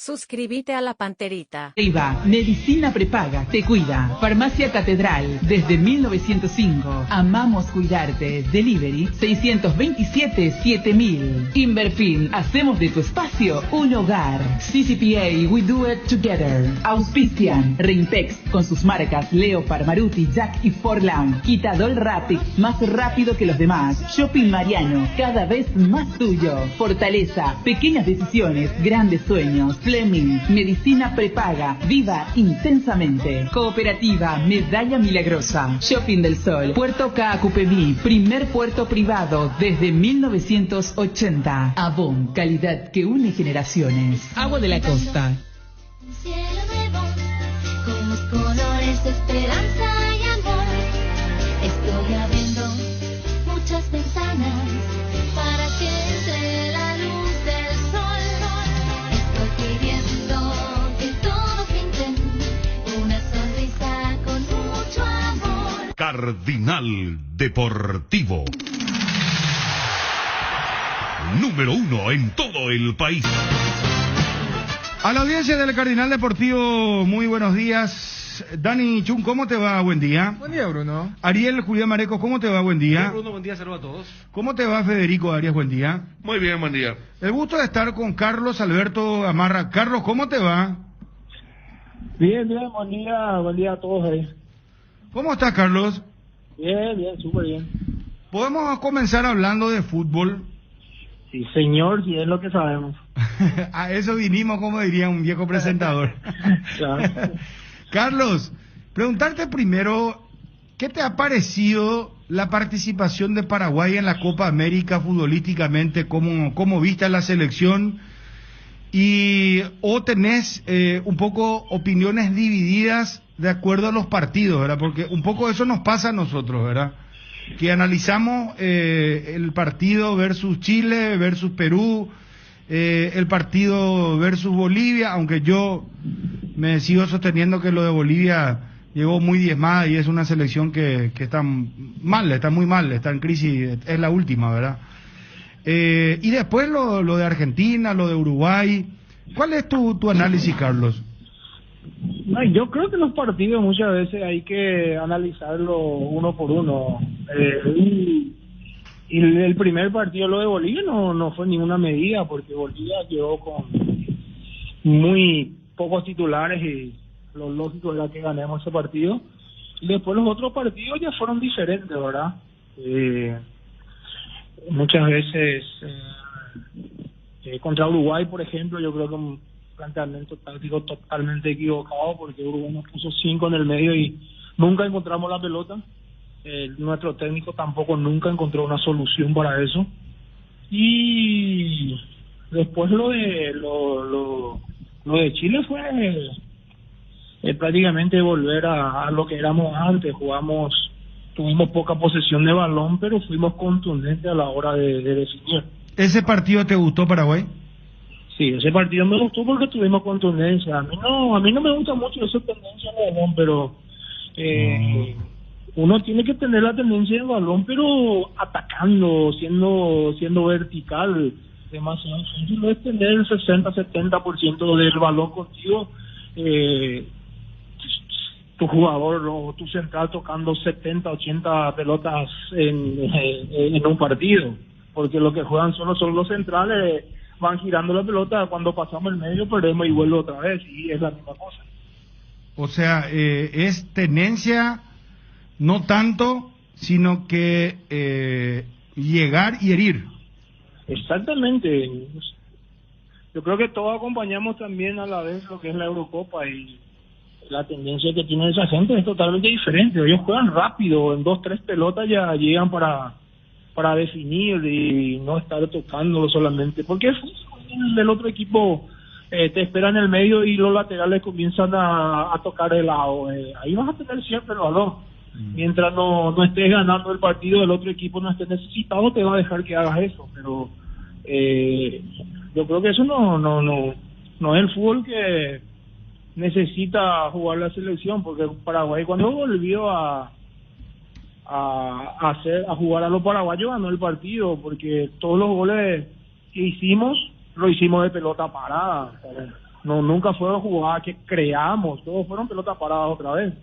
Suscríbete a la Panterita. Arriba, Medicina Prepaga, te cuida. Farmacia Catedral, desde 1905. Amamos cuidarte. Delivery 627-7000. Inverfin, hacemos de tu espacio un hogar. CCPA, we do it together. Auspician, Reintex, con sus marcas Leopard, Maruti, Jack y Forlam. Quitadol Rapid, más rápido que los demás. Shopping Mariano, cada vez más tuyo. Fortaleza, pequeñas decisiones, grandes sueños. Fleming, Medicina Prepaga, viva intensamente. Cooperativa Medalla Milagrosa, Shopping del Sol, Puerto Caacupemí, primer puerto privado desde 1980. Avon, calidad que une generaciones. Agua de la Costa. Un cielo nuevo, con los colores de esperanza y amor. Estoy abriendo muchas ventanas para que entre la luz del sol. Estoy pidiendo que todos pinten una sonrisa con mucho amor. Cardinal Deportivo. Número 1 en todo el país. A la audiencia del Cardinal Deportivo, muy buenos días. Dani Chun, ¿cómo te va? Buen día. Buen día, Bruno. Ariel Julián Mareco, ¿cómo te va? Buen día. Bien, Bruno, buen día, saludos a todos. ¿Cómo te va, Federico Arias? Buen día. Muy bien, buen día. El gusto de estar con Carlos Alberto Amarra. Carlos, ¿cómo te va? Bien, buen día a todos ahí. ¿Cómo estás, Carlos? Bien, súper bien. ¿Podemos comenzar hablando de fútbol? Sí, señor, sí es lo que sabemos. A eso vinimos, como diría un viejo presentador. Claro. Carlos, preguntarte primero, ¿qué te ha parecido la participación de Paraguay en la Copa América futbolísticamente? ¿Cómo viste a la selección? ¿O tenés un poco opiniones divididas de acuerdo a los partidos, ¿verdad? Porque un poco eso nos pasa a nosotros, ¿verdad? Que analizamos el partido versus Chile, versus Perú, el partido versus Bolivia, aunque yo me sigo sosteniendo que lo de Bolivia llegó muy diezmada y es una selección que está mal, está muy mal, está en crisis, es la última, ¿verdad? Y después lo de Argentina, lo de Uruguay. ¿Cuál es tu análisis, Carlos? Yo creo que los partidos muchas veces hay que analizarlo uno por uno. Y el primer partido, lo de Bolivia, no fue ninguna medida, porque Bolivia quedó con muy pocos titulares y lo lógico era que ganemos ese partido. Y después los otros partidos ya fueron diferentes, ¿verdad? Muchas veces contra Uruguay, por ejemplo, yo creo que un planteamiento táctico totalmente equivocado, porque Uruguay nos puso 5 en el medio y nunca encontramos la pelota. Nuestro técnico tampoco nunca encontró una solución para eso. Y después lo de Chile fue prácticamente volver a lo que éramos antes. Tuvimos poca posesión de balón, pero fuimos contundentes a la hora de definir. ¿Ese partido te gustó, Paraguay? Sí, ese partido me gustó porque tuvimos contundencia. A mí no me gusta mucho esa tendencia de balón, pero uno tiene que tener la tendencia de balón, pero atacando, siendo vertical. Demasiado difícil es tener el 60-70% del balón contigo. Tu jugador o tu central tocando 70-80 pelotas en un partido, porque lo que juegan solo son los centrales, van girando la pelota, cuando pasamos el medio perdemos y vuelve otra vez, y es la misma cosa. O sea, es tenencia, no tanto, sino que llegar y herir. Exactamente. Yo creo que todos acompañamos también a la vez lo que es la Eurocopa, y la tendencia que tiene esa gente es totalmente diferente. Ellos juegan rápido, en 2-3 pelotas ya llegan para definir y no estar tocándolo solamente, porque el otro equipo te espera en el medio y los laterales comienzan a tocar de lado. Ahí vas a tener siempre el balón. Mientras no estés ganando el partido, el otro equipo no esté necesitado, te va a dejar que hagas eso. Pero yo creo que eso no es el fútbol que necesita jugar la selección, porque Paraguay, cuando volvió a jugar a los paraguayos, ganó el partido, porque todos los goles que hicimos lo hicimos de pelota parada. No, nunca fueron jugadas que creamos, todos fueron pelotas paradas otra vez.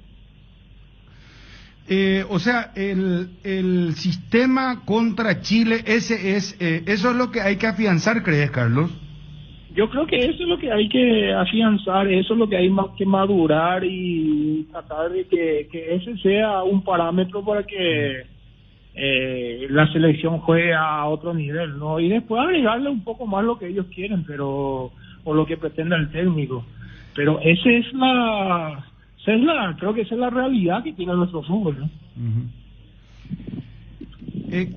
O sea, el sistema contra Chile, eso es lo que hay que afianzar, ¿crees, Carlos? Yo creo que eso es lo que hay que afianzar, eso es lo que hay más que madurar y tratar de que ese sea un parámetro para que la selección juegue a otro nivel, ¿no? Y después agregarle un poco más lo que ellos quieren, o lo que pretenda el técnico. Pero creo que esa es la realidad que tiene nuestro fútbol, ¿no?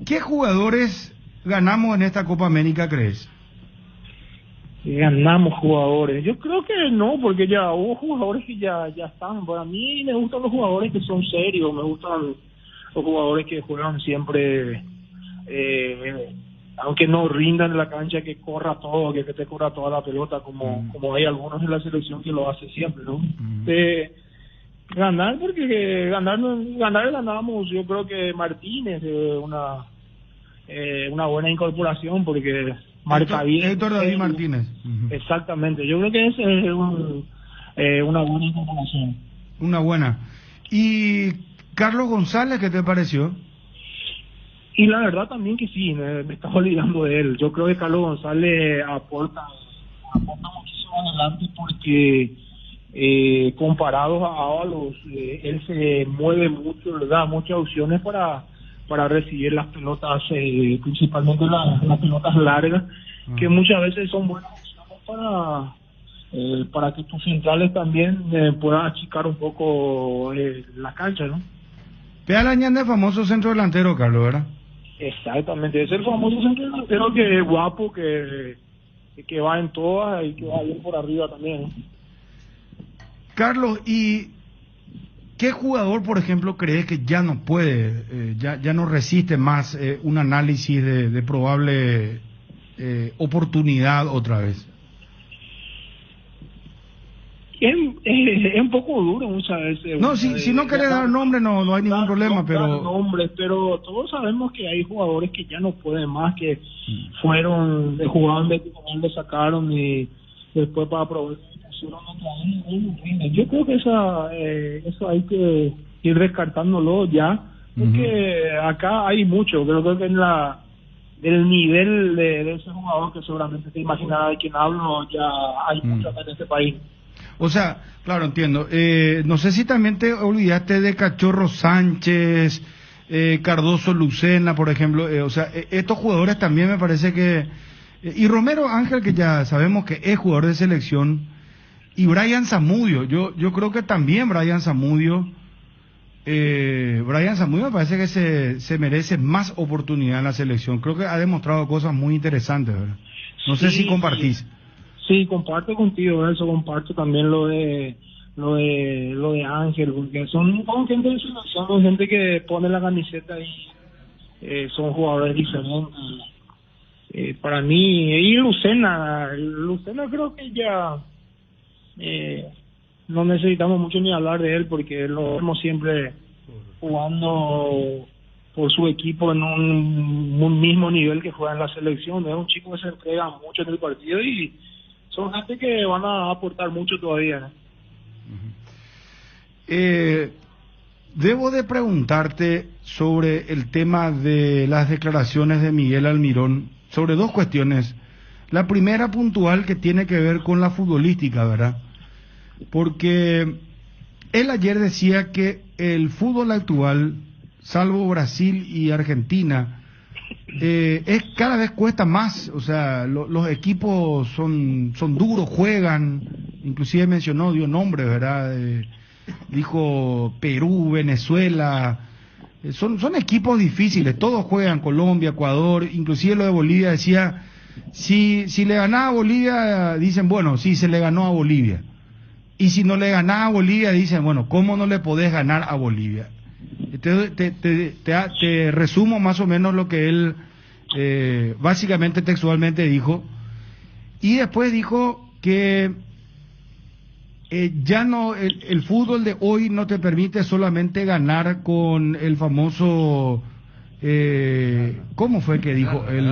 ¿Qué jugadores ganamos en esta Copa América, crees? Ganamos jugadores. Yo creo que no, porque ya hubo jugadores que ya están. Para mí me gustan los jugadores que son serios, me gustan los jugadores que juegan siempre, aunque no rindan en la cancha, que corra todo, que te corra toda la pelota, como hay algunos en la selección que lo hace siempre, ¿no? Ganar, porque ganar ganamos, yo creo que Martínez, una buena incorporación, porque marca bien. Héctor David Martínez. Exactamente, yo creo que ese es una buena incorporación. Una buena. ¿Y Carlos González, qué te pareció? Y la verdad también que sí, me estaba olvidando de él. Yo creo que Carlos González aporta muchísimo adelante, porque comparados a Ábalos, él se mueve mucho, da muchas opciones para recibir las pelotas, principalmente las pelotas largas, que muchas veces son buenas opciones para que tus centrales también puedan achicar un poco la cancha, ¿no? Pealañán es famoso centro delantero, Carlos, ¿verdad? Exactamente, es el famoso centro delantero que es guapo, que va en todas y que va bien por arriba también, ¿no? Carlos, ¿y qué jugador, por ejemplo, crees que ya no puede, ya no resiste más un análisis de probable oportunidad otra vez? Es un poco duro muchas veces. No, si no querés dar nombre no hay ningún problema, pero... Nombres, pero todos sabemos que hay jugadores que ya no pueden más, que jugaban de titular, le sacaron y después para probar. Yo creo que eso hay que ir descartándolo ya, porque acá hay mucho. Creo que en el nivel de ese jugador, que seguramente te imaginarás de quién hablo, ya hay mucho acá en este país. O sea, claro, entiendo. No sé si también te olvidaste de Cachorro Sánchez, Cardoso Lucena, por ejemplo. O sea, estos jugadores también me parece que... y Romero Ángel, que ya sabemos que es jugador de selección. Y Brian Zamudio, yo creo que también Brian Zamudio me parece que se merece más oportunidad en la selección. Creo que ha demostrado cosas muy interesantes, ¿verdad? No sé si compartís. Sí, comparto contigo eso, comparto también lo de Ángel, porque son gente de selección, son gente que pone la camiseta y son jugadores diferentes. Para mí, y Lucena creo que ya... no necesitamos mucho ni hablar de él, porque lo vemos siempre jugando por su equipo en un mismo nivel que juega en la selección. Es un chico que se entrega mucho en el partido y son gente que van a aportar mucho todavía, ¿no? Debo de preguntarte sobre el tema de las declaraciones de Miguel Almirón, sobre dos cuestiones. La primera puntual, que tiene que ver con la futbolística, ¿verdad? Porque él ayer decía que el fútbol actual, salvo Brasil y Argentina, cada vez cuesta más. O sea, los equipos son duros, juegan, inclusive dio nombres, ¿verdad? Dijo Perú, Venezuela, son equipos difíciles, todos juegan, Colombia, Ecuador, inclusive lo de Bolivia decía... Si le ganaba a Bolivia, dicen, bueno, sí, se le ganó a Bolivia. Y si no le ganaba a Bolivia, dicen, bueno, ¿cómo no le podés ganar a Bolivia? Te resumo más o menos lo que él básicamente textualmente dijo. Y después dijo que ya no, el fútbol de hoy no te permite solamente ganar con el famoso... ¿cómo fue que dijo él?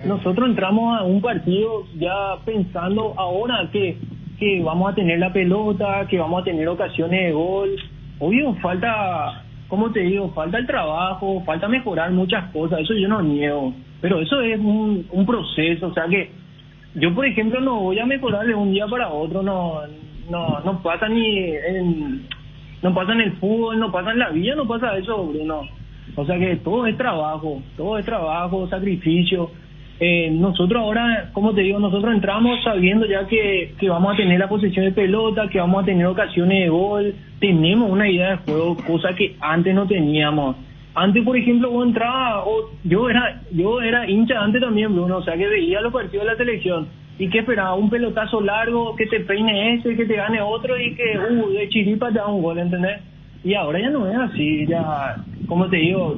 Nosotros entramos a un partido ya pensando ahora que que vamos a tener la pelota, que vamos a tener ocasiones de gol. Obvio, falta, como te digo, falta el trabajo, falta mejorar muchas cosas, eso yo no niego, pero eso es un proceso, o sea que yo, por ejemplo, no voy a mejorar de un día para otro, no pasa no pasa en el fútbol, no pasa en la vida, no pasa eso, Bruno. O sea que todo es trabajo, sacrificio. Nosotros ahora, como te digo, nosotros entramos sabiendo ya que vamos a tener la posesión de pelota, que vamos a tener ocasiones de gol, tenemos una idea de juego, cosa que antes no teníamos. Antes, por ejemplo, vos entrabas, yo era hincha antes también, Bruno, o sea que veía los partidos de la selección y que esperaba un pelotazo largo, que te peine ese, que te gane otro y que de chiripa te da un gol, ¿entendés? Y ahora ya no es así, ya, como te digo,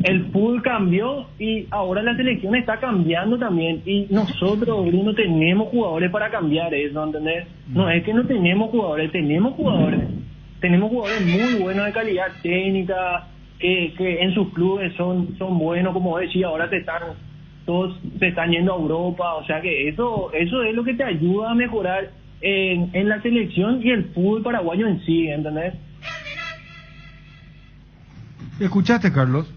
el fútbol cambió y ahora la selección está cambiando también. Y nosotros, Bruno, tenemos jugadores para cambiar eso, ¿entendés? No es que no tenemos jugadores, tenemos jugadores. Tenemos jugadores muy buenos de calidad técnica, que en sus clubes son buenos, como decía, ahora todos se están yendo a Europa. O sea que eso es lo que te ayuda a mejorar en la selección y el fútbol paraguayo en sí, ¿entendés? ¿Escuchaste, Carlos?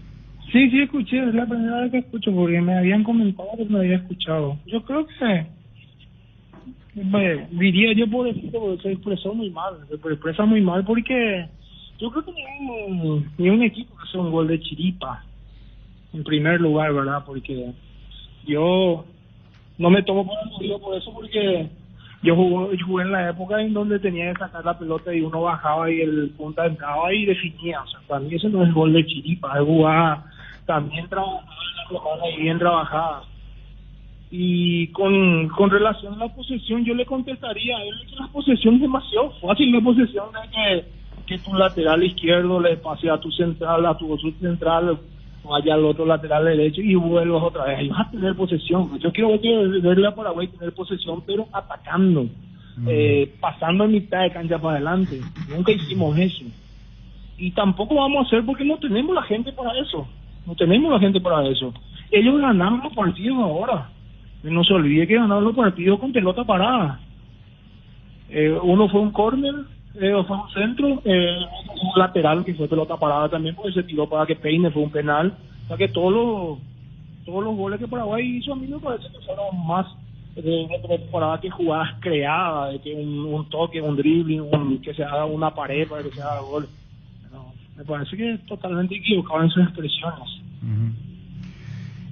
Sí, escuché, es la primera vez que escucho porque me habían comentado que no había escuchado. Yo creo que, diría yo por decirlo, se expresa muy mal porque yo creo que ni un equipo que hace un gol de chiripa, en primer lugar, ¿verdad? Porque yo no me tomo por aludido por eso, porque yo jugué en la época en donde tenía que sacar la pelota y uno bajaba y el punta entraba y definía. O sea, para mí eso no es gol de chiripa, es jugar también trabajada, la jugada y bien trabajada. Y con relación a la posesión, yo le contestaría a él que la posesión es demasiado fácil. La posesión de que tu lateral izquierdo le pase a tu central, a tu central, vaya al otro lateral derecho y vuelvas otra vez. Y vas a tener posesión. Yo quiero verle a Paraguay tener posesión, pero atacando, pasando en mitad de cancha para adelante. Nunca hicimos eso. Y tampoco vamos a hacer porque no tenemos la gente para eso. Ellos ganaron los partidos ahora. No se olvide que ganaron los partidos con pelota parada. Uno fue un córner, fue un centro, un lateral que fue pelota parada también, porque se tiró para que peine, fue un penal. O sea que todos los goles que Paraguay hizo, a mí me parece que fueron más de temporada que jugadas creadas, de que un toque, un dribbling, que se haga una pared para que se haga gol. No, me parece que es totalmente equivocado en sus expresiones.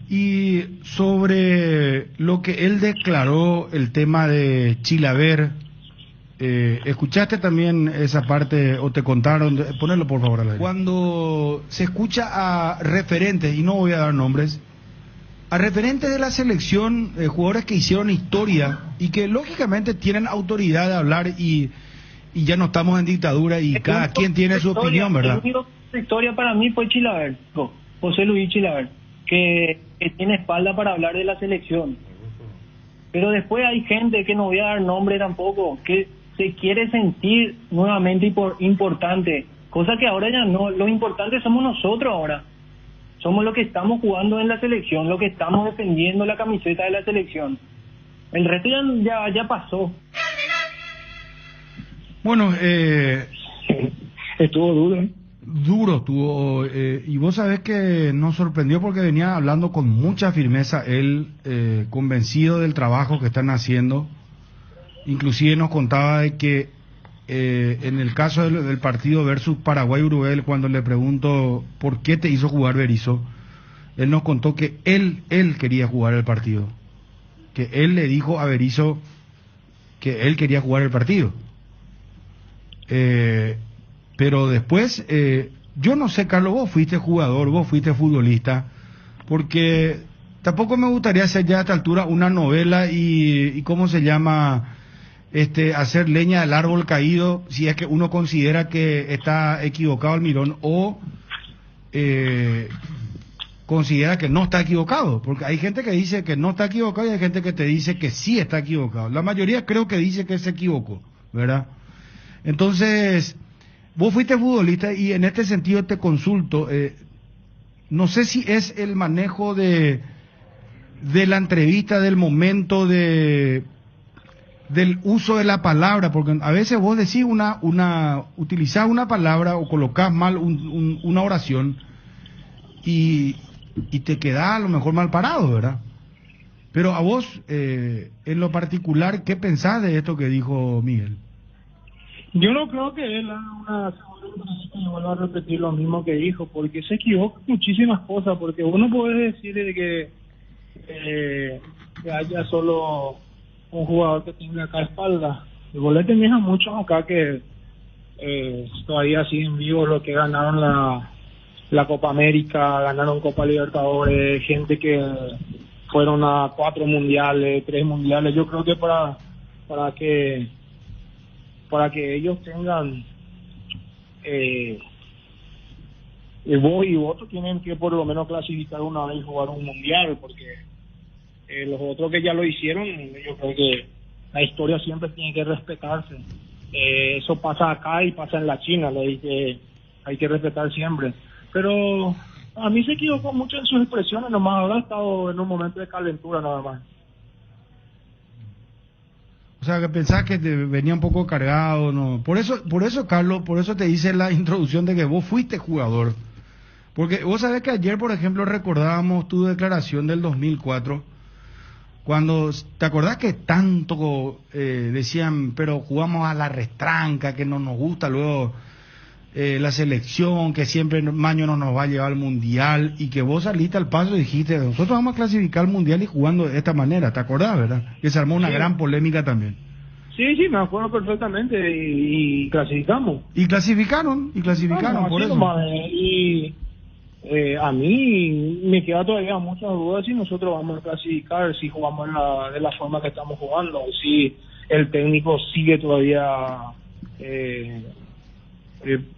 Y sobre lo que él declaró, el tema de Chilaver, ¿escuchaste también esa parte o te contaron? Ponelo por favor al aire. Cuando se escucha a referentes, y no voy a dar nombres, a referentes de la selección, jugadores que hicieron historia y que lógicamente tienen autoridad de hablar y ya no estamos en dictadura y cada quien tiene su opinión, ¿verdad? La historia para mí fue Chilaver, José Luis Chilaver, que tiene espalda para hablar de la selección. Pero después hay gente, que no voy a dar nombre tampoco, que se quiere sentir nuevamente importante, cosa que ahora ya no. Los importantes somos nosotros ahora. Somos los que estamos jugando en la selección, los que estamos defendiendo la camiseta de la selección. El resto ya pasó. Bueno, estuvo duro, Duro estuvo, y vos sabés que nos sorprendió porque venía hablando con mucha firmeza él, convencido del trabajo que están haciendo. Inclusive nos contaba de que en el caso del partido versus Paraguay-Uruguay, cuando le pregunto por qué te hizo jugar Berizzo, él nos contó que él quería jugar el partido, que él le dijo a Berizzo que él quería jugar el partido. Pero después, yo no sé, Carlos, vos fuiste jugador, vos fuiste futbolista, porque tampoco me gustaría hacer ya a esta altura una novela y ¿cómo se llama? Hacer leña del árbol caído, si es que uno considera que está equivocado Almirón o considera que no está equivocado, porque hay gente que dice que no está equivocado y hay gente que te dice que sí está equivocado. La mayoría creo que dice que se equivocó, ¿verdad? Entonces, vos fuiste futbolista y en este sentido te consulto, no sé si es el manejo de la entrevista, del momento de del uso de la palabra, porque a veces vos decís utilizás una palabra o colocás mal una oración y te quedás a lo mejor mal parado, ¿verdad? Pero a vos, en lo particular, ¿qué pensás de esto que dijo Miguel? Yo no creo que él haga una segunda entrevista y vuelva a repetir lo mismo que dijo, porque se equivoca en muchísimas cosas, porque uno puede decir de que haya solo un jugador que tenga acá espalda. Y vos le tenés a muchos acá que todavía siguen vivos, los que ganaron la Copa América, ganaron Copa Libertadores, gente que fueron a 4 mundiales, 3 mundiales. Yo creo que para que ellos tengan el voz y voto, tienen que por lo menos clasificar una vez y jugar un mundial, porque los otros que ya lo hicieron, yo creo que la historia siempre tiene que respetarse. Eso pasa acá y pasa en la China, hay que respetar siempre. Pero a mí se equivocó mucho en sus expresiones, nomás ahora ha estado en un momento de calentura nada más. O sea, que pensás que te venía un poco cargado, ¿no? Por eso, Carlos, por eso te hice la introducción de que vos fuiste jugador. Porque vos sabés que ayer, por ejemplo, recordábamos tu declaración del 2004, cuando, ¿te acordás que tanto decían, pero jugamos a la retranca, que no nos gusta luego la selección, que siempre Maño no nos va a llevar al Mundial, y que vos saliste al paso y dijiste, nosotros vamos a clasificar al Mundial y jugando de esta manera? ¿Te acordás, verdad? Que se armó una gran polémica también. Sí, me acuerdo perfectamente, y clasificamos. Y clasificaron, por eso. A mí me queda todavía muchas dudas si nosotros vamos a clasificar, si jugamos de la forma que estamos jugando, si el técnico sigue todavía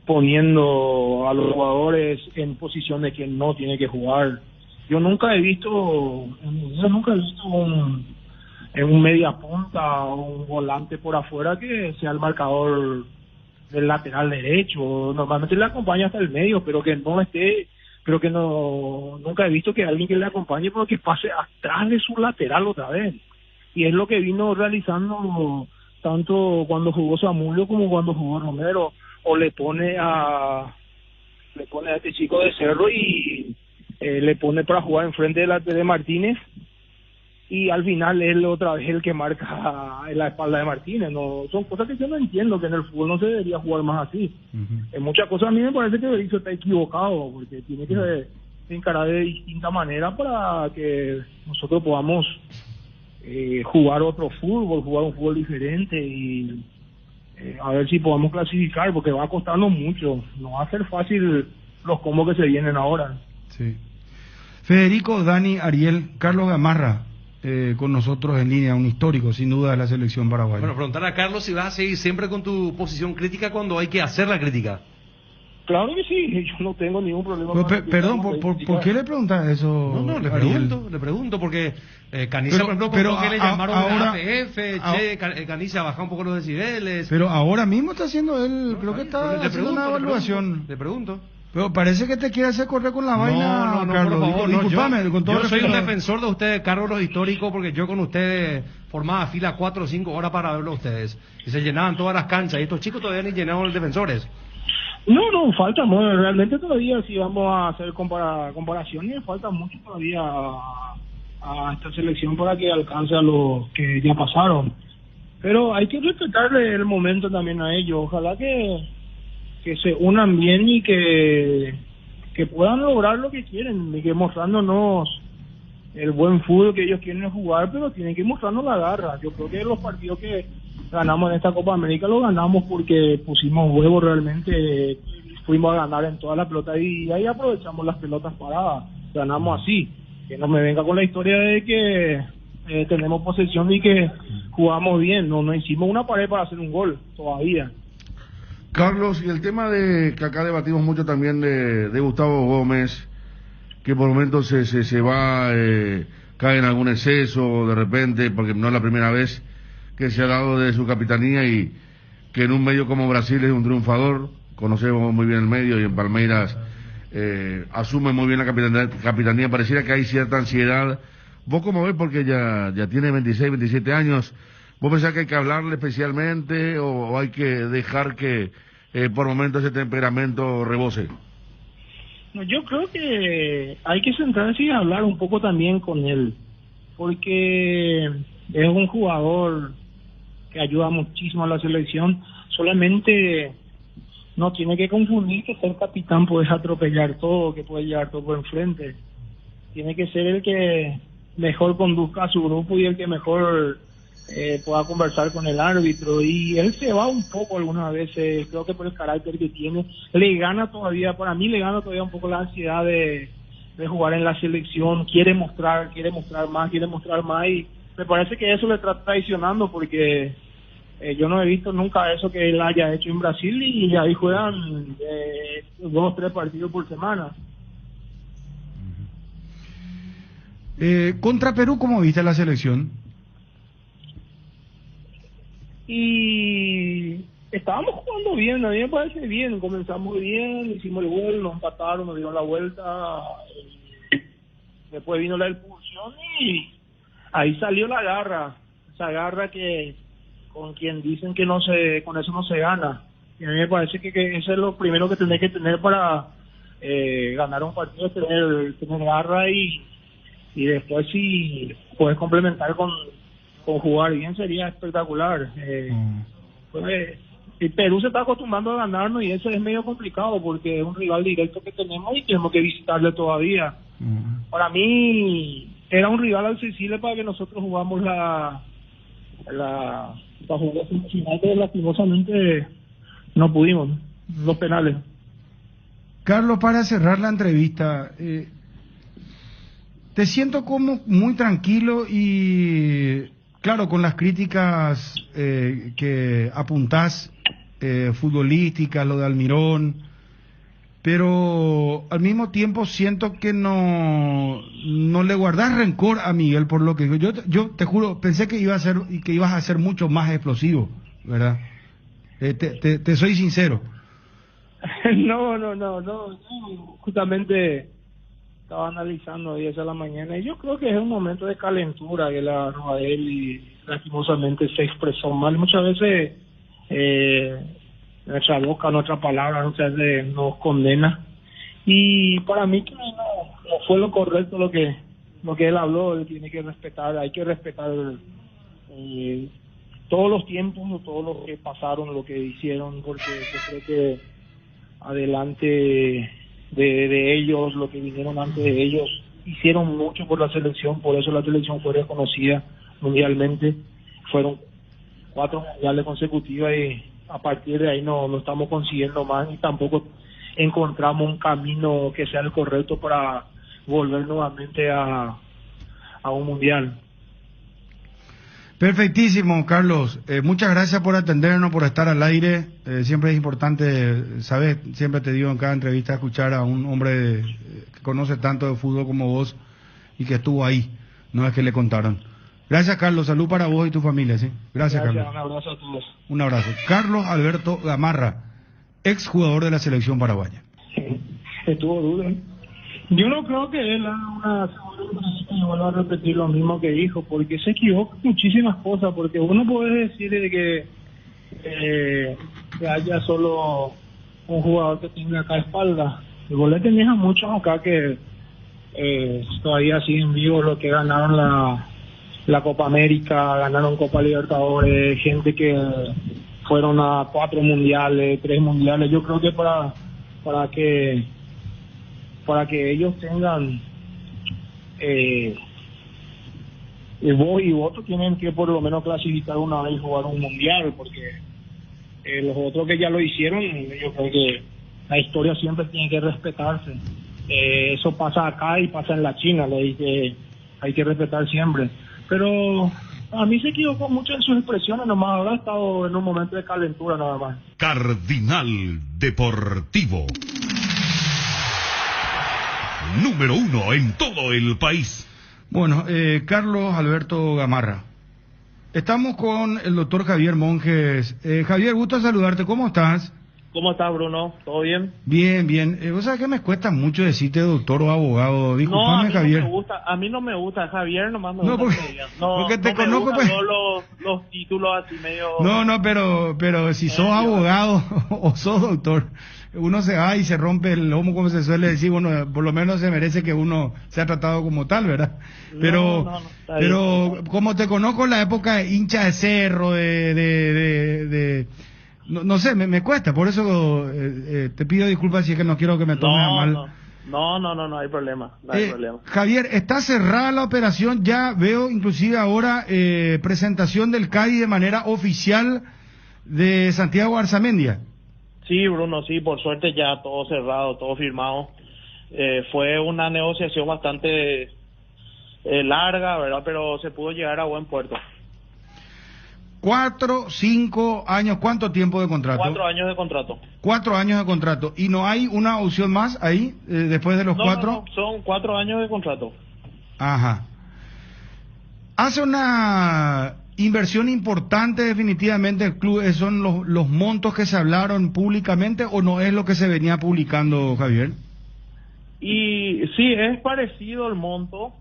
poniendo a los jugadores en posición de que no tiene que jugar. Yo nunca he visto un media punta o un volante por afuera que sea el marcador del lateral derecho. Normalmente le acompaña hasta el medio, pero que no esté, nunca he visto que alguien que le acompañe, pero que pase atrás de su lateral otra vez. Y es lo que vino realizando tanto cuando jugó Zamulio como cuando jugó Romero. O le pone a este chico de Cerro y le pone para jugar enfrente de Martínez, y al final él otra vez el que marca en la espalda de Martínez. No, son cosas que yo no entiendo, que en el fútbol no se debería jugar más así. En muchas cosas a mí me parece que Berizzo está equivocado, porque tiene que encarar de distinta manera para que nosotros podamos jugar otro fútbol, jugar un fútbol diferente y a ver si podemos clasificar, porque va costando mucho. No va a ser fácil los combos que se vienen ahora. Sí. Federico, Dani, Ariel, Carlos Gamarra, con nosotros en línea, un histórico sin duda de la selección paraguaya. Bueno, preguntar a Carlos si vas a seguir siempre con tu posición crítica cuando hay que hacer la crítica. Claro que sí, yo no tengo ningún problema. Perdón, ¿por qué le preguntas eso? No, le pregunto porque Canicia, por ejemplo, ¿por qué le llamaron ahora, APF? Canicia, baja un poco los decibeles. Pero ahora mismo está haciendo él, creo que está haciendo una evaluación. Le pregunto. Pero parece que te quiere hacer correr con la vaina, Carlos. Por favor, disculpame, con todo yo soy un defensor de ustedes, Carlos, los históricos, porque yo con ustedes formaba fila 4 o 5 horas para verlo a ustedes. Y se llenaban todas las canchas, y estos chicos todavía ni llenaban los defensores. No, falta, realmente todavía, si vamos a hacer comparaciones, falta mucho todavía a esta selección para que alcance a los que ya pasaron. Pero hay que respetarle el momento también a ellos. Ojalá que se unan bien y que puedan lograr lo que quieren, y que mostrándonos el buen fútbol que ellos quieren jugar, pero tienen que mostrarnos la garra. Yo creo que los partidos que ganamos en esta Copa América los ganamos porque pusimos huevo realmente, fuimos a ganar en toda la pelota y ahí aprovechamos las pelotas paradas, ganamos así. Que no me venga con la historia de que tenemos posesión y que jugamos bien, no hicimos una pared para hacer un gol todavía. Carlos, y el tema que acá debatimos mucho también de Gustavo Gómez, que por momentos se va, cae en algún exceso de repente, porque no es la primera vez que se ha dado de su capitanía, y que en un medio como Brasil es un triunfador, conocemos muy bien el medio, y en Palmeiras asume muy bien la capitanía. Pareciera que hay cierta ansiedad. ¿Vos cómo ves? Porque ya tiene 26, 27 años, ¿Vos pensás que hay que hablarle especialmente o hay que dejar que por momentos ese temperamento rebose? No, yo creo que hay que centrarse y hablar un poco también con él, porque es un jugador que ayuda muchísimo a la selección. Solamente no tiene que confundir que ser capitán puedes atropellar todo, que puede llevar todo por enfrente. Tiene que ser el que mejor conduzca a su grupo y el que mejor pueda conversar con el árbitro. Y él se va un poco algunas veces, creo que por el carácter que tiene. Le gana todavía, para mí le gana todavía un poco la ansiedad de jugar en la selección. Quiere mostrar más y me parece que eso le está traicionando porque yo no he visto nunca eso que él haya hecho en Brasil y ahí juegan 2 o 3 partidos por semana. Contra Perú, ¿cómo viste la selección? Y estábamos jugando bien, a mí me parece bien, comenzamos bien, hicimos el gol, nos empataron, nos dieron la vuelta, después vino la expulsión y ahí salió la garra, esa garra que con quien dicen que con eso no se gana. Y a mí me parece que eso es lo primero que tenés que tener para ganar un partido, tener garra y después si puedes complementar con jugar bien sería espectacular. El Perú se está acostumbrando a ganarnos y eso es medio complicado porque es un rival directo que tenemos y tenemos que visitarle todavía. Para mí era un rival accesible para que nosotros jugamos la final, pero lastimosamente no pudimos, los penales. Carlos, para cerrar la entrevista, te siento como muy tranquilo y claro, con las críticas que apuntás, futbolísticas, lo de Almirón, pero al mismo tiempo siento que no le guardás rencor a Miguel por lo que yo te juro, pensé que ibas a ser mucho más explosivo, ¿verdad? Te soy sincero. No, justamente estaba analizando hoy a la mañana y yo creo que es un momento de calentura que la Rodel y lastimosamente se expresó mal. Muchas veces nuestra boca, nuestra palabra muchas veces nos condena y para mí que no fue lo correcto lo que él habló. Él tiene que respetar, hay que respetar todos los tiempos, todo lo que pasaron, lo que hicieron, porque yo creo que adelante de ellos, lo que vinieron antes de ellos, hicieron mucho por la selección, por eso la selección fue reconocida mundialmente. Fueron 4 mundiales consecutivos y a partir de ahí no estamos consiguiendo más y tampoco encontramos un camino que sea el correcto para volver nuevamente a un mundial. Perfectísimo, Carlos. Muchas gracias por atendernos, por estar al aire. Siempre es importante, sabes, siempre te digo en cada entrevista escuchar a un hombre que conoce tanto de fútbol como vos y que estuvo ahí, no es que le contaron. Gracias, Carlos. Salud para vos y tu familia, ¿sí? Gracias, Carlos. Un abrazo a todos. Un abrazo. Carlos Alberto Gamarra, ex jugador de la selección paraguaya. Estuvo duro, ¿eh? Yo no creo que él haga una segunda entrevista y vuelva a repetir lo mismo que dijo, porque se equivoca muchísimas cosas, porque uno puede decir de que haya solo un jugador que tenga acá espalda. Y vos le tenés a muchos acá que todavía siguen vivos, los que ganaron la Copa América, ganaron Copa Libertadores, gente que fueron a 4 mundiales, 3 mundiales. Yo creo que para que ellos tengan voz y voto, tienen que por lo menos clasificar una vez y jugar un mundial, porque los otros que ya lo hicieron, yo creo que la historia siempre tiene que respetarse. Eso pasa acá y pasa en la China, hay que respetar siempre. Pero a mí se equivocó mucho en sus expresiones, nomás habrá estado en un momento de calentura nada más. Cardinal Deportivo. Número 1 en todo el país. Bueno, Carlos Alberto Gamarra. Estamos con el doctor Javier Monjes. Javier, gusto saludarte. ¿Cómo estás? ¿Cómo estás, Bruno? ¿Todo bien? Bien, bien. ¿Vos sabés que me cuesta mucho decirte doctor o abogado? No, Disculpame, Javier. A mí no me gusta, Javier, nomás me No, gusta porque- que digan. No, porque te no me conozco, gustan pues. los títulos así medio... No, pero si sos abogado o sos doctor, uno se va y se rompe el lomo, como se suele decir, bueno, por lo menos se merece que uno sea tratado como tal, ¿verdad? Pero, No, está pero bien. como te conozco en la época de hincha de cerro, no sé, me cuesta, por eso te pido disculpas si es que no quiero que me tomes a mal. No hay problema, no hay problema. Javier, está cerrada la operación, ya veo inclusive ahora presentación del CADI de manera oficial de Santiago Arzamendia. Sí, Bruno, sí, por suerte ya todo cerrado, todo firmado. Fue una negociación bastante larga, ¿verdad? Pero se pudo llegar a buen puerto. 4, 5 años, ¿cuánto tiempo de contrato? 4 años de contrato. 4 años de contrato. ¿Y no hay una opción más ahí, después de los 4? No, son 4 años de contrato. Ajá. Hace una inversión importante definitivamente el club, ¿son los montos que se hablaron públicamente o no es lo que se venía publicando, Javier? Y sí, es parecido el monto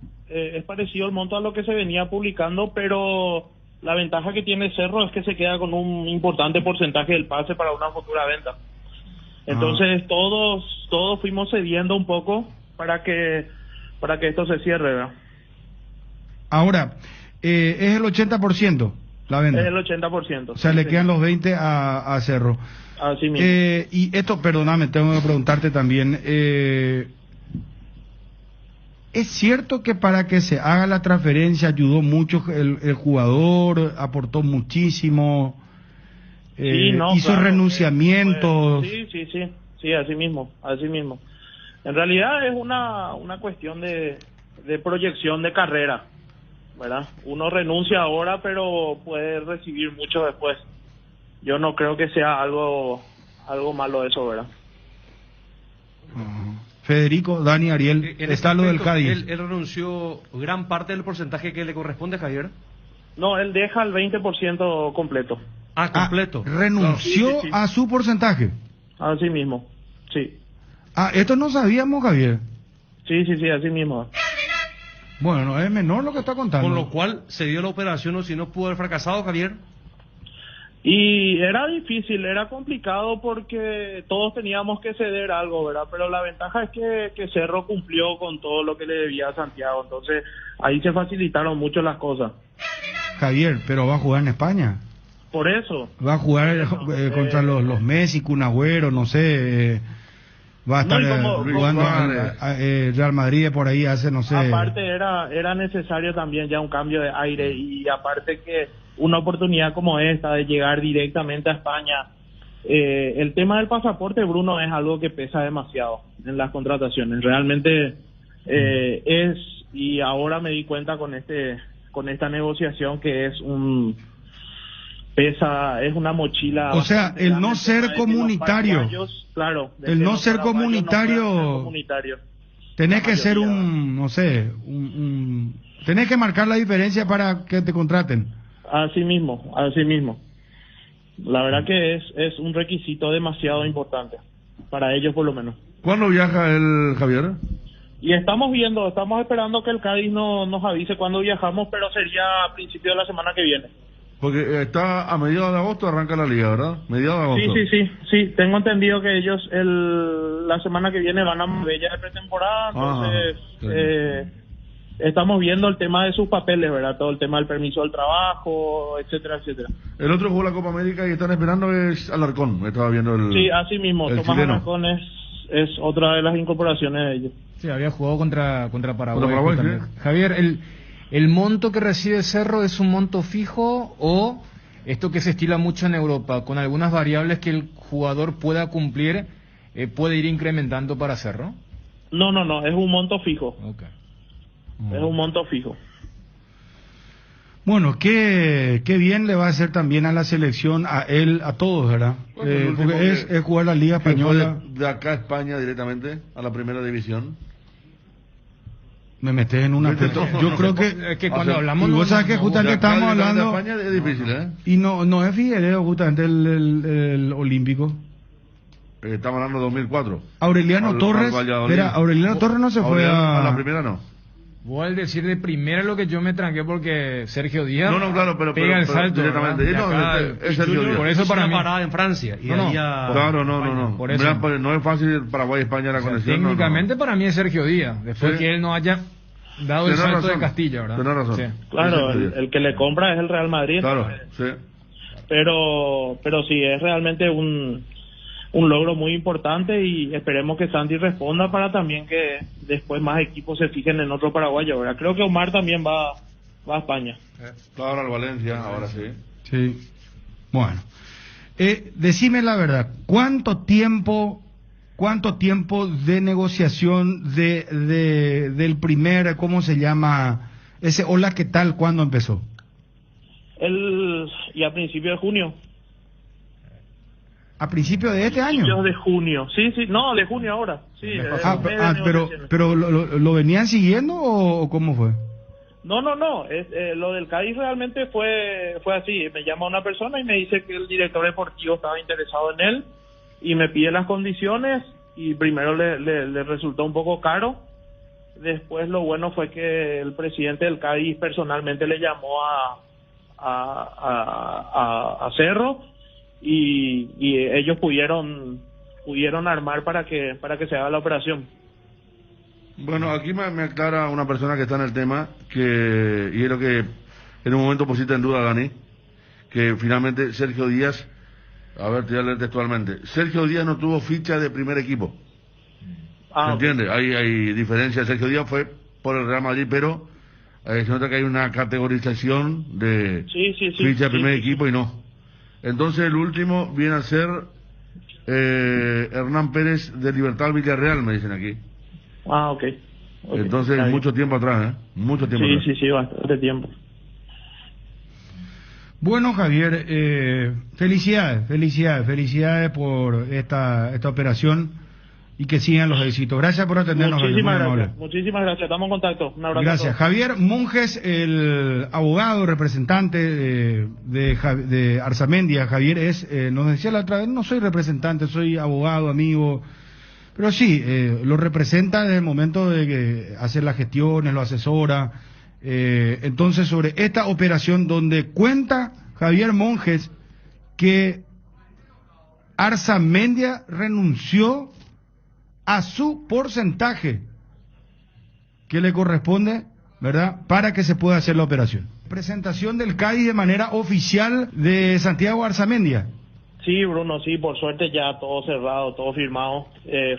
a lo que se venía publicando, pero la ventaja que tiene Cerro es que se queda con un importante porcentaje del pase para una futura venta. Entonces todos fuimos cediendo un poco para que esto se cierre, ¿verdad? Ahora, es el 80% la venta. Es el 80%. O sea, sí, le sí. quedan los 20 a Cerro. Así mismo. Y esto, perdóname, tengo que preguntarte también. ¿Es cierto que para que se haga la transferencia ayudó mucho el jugador, aportó muchísimo, Sí, no, hizo claro, renunciamientos? Sí, así mismo. En realidad es una cuestión de proyección de carrera, ¿verdad? Uno renuncia ahora, pero puede recibir mucho después. Yo no creo que sea algo malo eso, ¿verdad? Federico, Dani, Ariel, En está ese lo del aspecto, Cádiz. ¿Él renunció gran parte del porcentaje que le corresponde, Javier? No, él deja el 20% completo. Ah, completo. Renunció Sí. a su porcentaje. Así mismo, sí. Esto no sabíamos, Javier. Sí, así mismo. Bueno, no es menor lo que está contando. Con lo cual se dio la operación, o si no pudo haber fracasado, Javier. Y era difícil, era complicado porque todos teníamos que ceder algo, ¿verdad? Pero la ventaja es que Cerro cumplió con todo lo que le debía a Santiago, entonces ahí se facilitaron mucho las cosas. Javier, pero va a jugar en España. Por eso. Va a jugar contra los Messi, Kun Agüero, no sé. Va a estar No, y como- jugando como- Real Madrid por ahí hace, no sé. Aparte era necesario también ya un cambio de aire y aparte que una oportunidad como esta de llegar directamente a España, el tema del pasaporte, Bruno, es algo que pesa demasiado en las contrataciones. Realmente y ahora me di cuenta con esta negociación que es una mochila. O sea, bastante el grande, no ser tema de que los comunitario. paraguayos, claro, de El que no los ser paraguayos comunitario. no pueden ser comunitarios. Tenés La que ser mayoría. no sé, tenés que marcar la diferencia para que te contraten. Así mismo. La verdad que es un requisito demasiado importante, para ellos por lo menos. ¿Cuándo viaja el Javier? Y estamos esperando que el Cádiz nos avise cuándo viajamos, pero sería a principios de la semana que viene. Porque está a mediados de agosto arranca la liga, ¿verdad? Mediados de agosto. Sí, tengo entendido que ellos la semana que viene van a Marbella de pretemporada, entonces estamos viendo el tema de sus papeles, ¿verdad? Todo el tema del permiso del trabajo, etcétera. El otro jugó la Copa América y están esperando es Alarcón. Estaba viendo el. Sí, así mismo. el Tomás chileno. Alarcón es otra de las incorporaciones de ellos. Sí, había jugado contra Paraguay. Contra Paraguay, justamente. sí. Javier, ¿el monto que recibe Cerro es un monto fijo o esto que se estila mucho en Europa, con algunas variables que el jugador pueda cumplir, puede ir incrementando para Cerro? No, es un monto fijo. Okay. Es un monto fijo. Bueno, qué bien le va a hacer también a la selección, a él, a todos, ¿verdad? Bueno, el último Porque es jugar la Liga que fue Española. de acá a España directamente a la primera división. Me metes en una... Yo creo que... Es que cuando O sea, hablamos... y vos sabés que justamente De acá estamos directamente hablando... a España es difícil, ¿eh? Y no es Figueiredo justamente el olímpico. Estamos hablando de 2004. Aureliano Torres. Aureliano Torres no se fue a la primera, no. Vos al decir de primera lo que yo me tranqué porque Sergio Díaz claro, pero pega el salto directamente. Es Sergio Díaz. Por eso para mí parada en Francia. Y Claro, no. Por eso. No es fácil Paraguay y España la conexión. Técnicamente para mí es Sergio Díaz. Después que él no haya dado el salto de Castilla, ¿verdad? Tenés razón. Sí. Claro, el que le compra es el Real Madrid. Claro, sí. Pero sí, es realmente un logro muy importante y esperemos que Santi responda para también que después más equipos se fijen en otro paraguayo, ¿verdad? Creo que Omar también va a España. Claro, al Valencia, ahora sí. Sí. Bueno, decime la verdad, ¿cuánto tiempo de negociación del primer, ¿cómo se llama? Ese hola, ¿qué tal? ¿Cuándo empezó? Y a principios de junio. ¿A principios de este año? Principios de junio, sí, no, de junio ahora, sí. Pero ¿lo venían siguiendo o cómo fue? No, lo del Cádiz realmente fue así, me llama una persona y me dice que el director deportivo estaba interesado en él y me pide las condiciones y primero le resultó un poco caro, después lo bueno fue que el presidente del Cádiz personalmente le llamó a Cerro y ellos pudieron armar para que se haga la operación. Bueno, aquí me aclara una persona que está en el tema, y es lo que en un momento pusiste en duda, Dani, que finalmente Sergio Díaz, a ver, te voy a leer textualmente, Sergio Díaz no tuvo ficha de primer equipo. ¿Se entiende? Hay diferencia, Sergio Díaz fue por el Real Madrid, pero se nota que hay una categorización de ficha de primer equipo y no. Entonces el último viene a ser Hernán Pérez de Libertad Villarreal, me dicen aquí. Ok. Entonces mucho tiempo atrás, Mucho tiempo atrás. Sí, bastante tiempo. Bueno, Javier, felicidades por esta operación y que sigan los éxitos. Gracias por atendernos. Muchísimas gracias, estamos en contacto. Un abrazo. Gracias. Javier Monjes, el abogado representante de Arzamendia. Javier nos decía la otra vez, no soy representante, soy abogado, amigo, pero sí, lo representa desde el momento de que hace las gestiones, lo asesora. Entonces, sobre esta operación donde cuenta Javier Monjes que Arzamendia renunció a su porcentaje que le corresponde, ¿verdad?, para que se pueda hacer la operación. Presentación del Cádiz de manera oficial de Santiago Arzamendia. Sí, Bruno, sí, por suerte ya todo cerrado, todo firmado.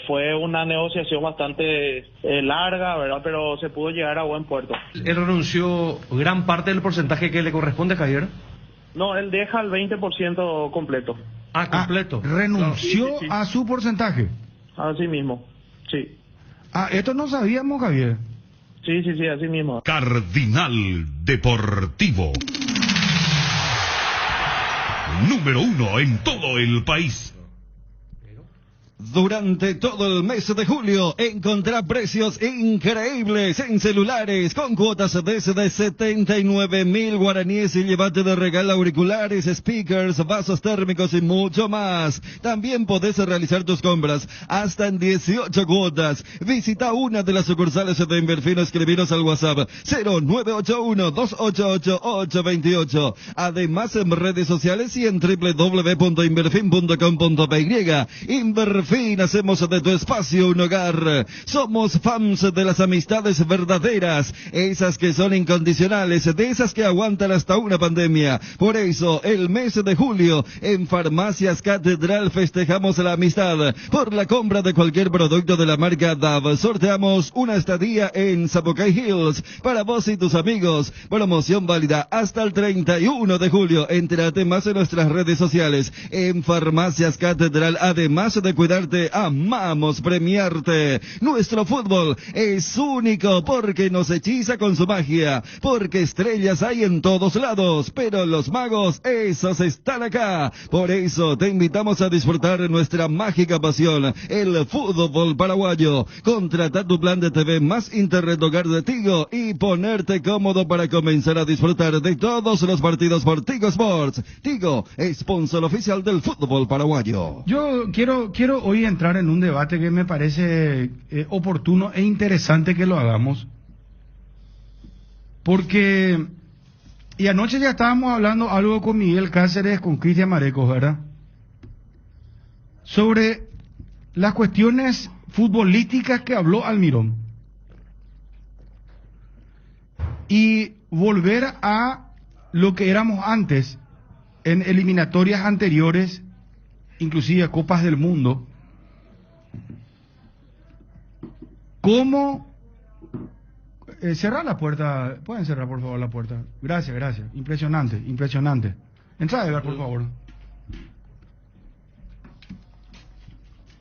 Fue una negociación bastante larga, ¿verdad?, pero se pudo llegar a buen puerto. ¿Él renunció gran parte del porcentaje que le corresponde, Javier? No, él deja el 20% completo. Completo. Renunció a su porcentaje. Así mismo, sí. Esto no sabíamos, Javier. Sí, así mismo. Cardinal Deportivo. Número 1 en todo el país. Durante todo el mes de julio encontrá precios increíbles en celulares con cuotas desde 79.000 guaraníes y llévate de regalo auriculares, speakers, vasos térmicos y mucho más. También podés realizar tus compras hasta en 18 cuotas. Visita una de las sucursales de Inverfino, escribiros al WhatsApp 0981-288-828. Además en redes sociales y en www.inverfin.com.py. Inverfin, hacemos de tu espacio un hogar. Somos fans de las amistades verdaderas, esas que son incondicionales, de esas que aguantan hasta una pandemia. Por eso, el mes de julio, en Farmacias Catedral festejamos la amistad. Por la compra de cualquier producto de la marca DAV, sorteamos una estadía en Zapucay Hills para vos y tus amigos. Promoción válida hasta el 31 de julio. Entérate más en nuestras redes sociales. En Farmacias Catedral, además de cuidarte, amamos premiarte. Nuestro fútbol es único porque nos hechiza con su magia, porque estrellas hay en todos lados, pero los magos, esos están acá. Por eso te invitamos a disfrutar nuestra mágica pasión, el fútbol paraguayo. Contrata tu plan de TV más Internet Hogar de Tigo y ponerte cómodo para comenzar a disfrutar de todos los partidos por Tigo Sports. Tigo, sponsor oficial del fútbol paraguayo. Yo quiero hoy entrar en un debate que me parece oportuno e interesante que lo hagamos. Porque, y anoche ya estábamos hablando algo con Miguel Cáceres, con Cristian Marecos, ¿verdad? Sobre las cuestiones futbolísticas que habló Almirón. Y volver a lo que éramos antes, en eliminatorias anteriores, inclusive Copas del Mundo. ¿Cómo? Cerrar la puerta. Pueden cerrar, por favor, la puerta. Gracias, gracias. Impresionante, impresionante. Entra, Edgar, por favor.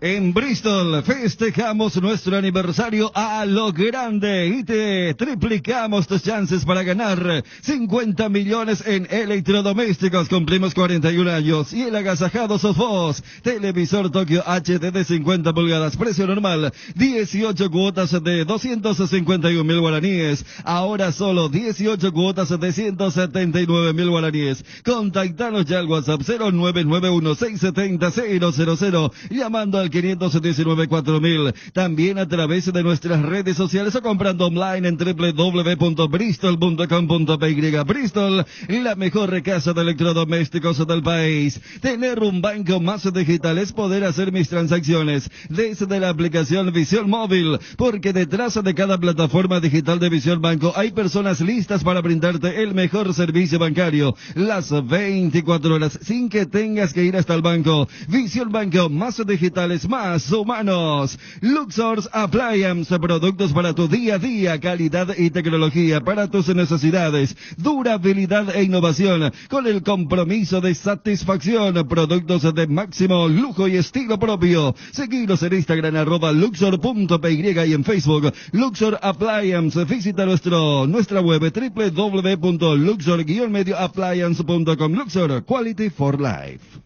En Bristol festejamos nuestro aniversario a lo grande y te triplicamos tus chances para ganar 50 millones en electrodomésticos. Cumplimos 41 años y el agasajado Sofos, televisor Tokio HD de 50 pulgadas, precio normal, 18 cuotas de 251.000 guaraníes, ahora solo 18 cuotas de 179.000 guaraníes. Contactanos ya al WhatsApp 0991-670-000, llamando al 519-4000, también a través de nuestras redes sociales o comprando online en www.bristol.com.py. Bristol, la mejor casa de electrodomésticos del país. Tener un banco más digital es poder hacer mis transacciones desde la aplicación Visión Móvil, porque detrás de cada plataforma digital de Visión Banco hay personas listas para brindarte el mejor servicio bancario las 24 horas sin que tengas que ir hasta el banco. Visión Banco, más digitales, más humanos. Luxor's Appliance, productos para tu día a día, calidad y tecnología para tus necesidades, durabilidad e innovación, con el compromiso de satisfacción, productos de máximo lujo y estilo propio. Seguinos en Instagram, @luxor.py, y en Facebook, Luxor Appliance. Visita nuestra web, www.luxor-medioappliance.com. Luxor, Quality for Life.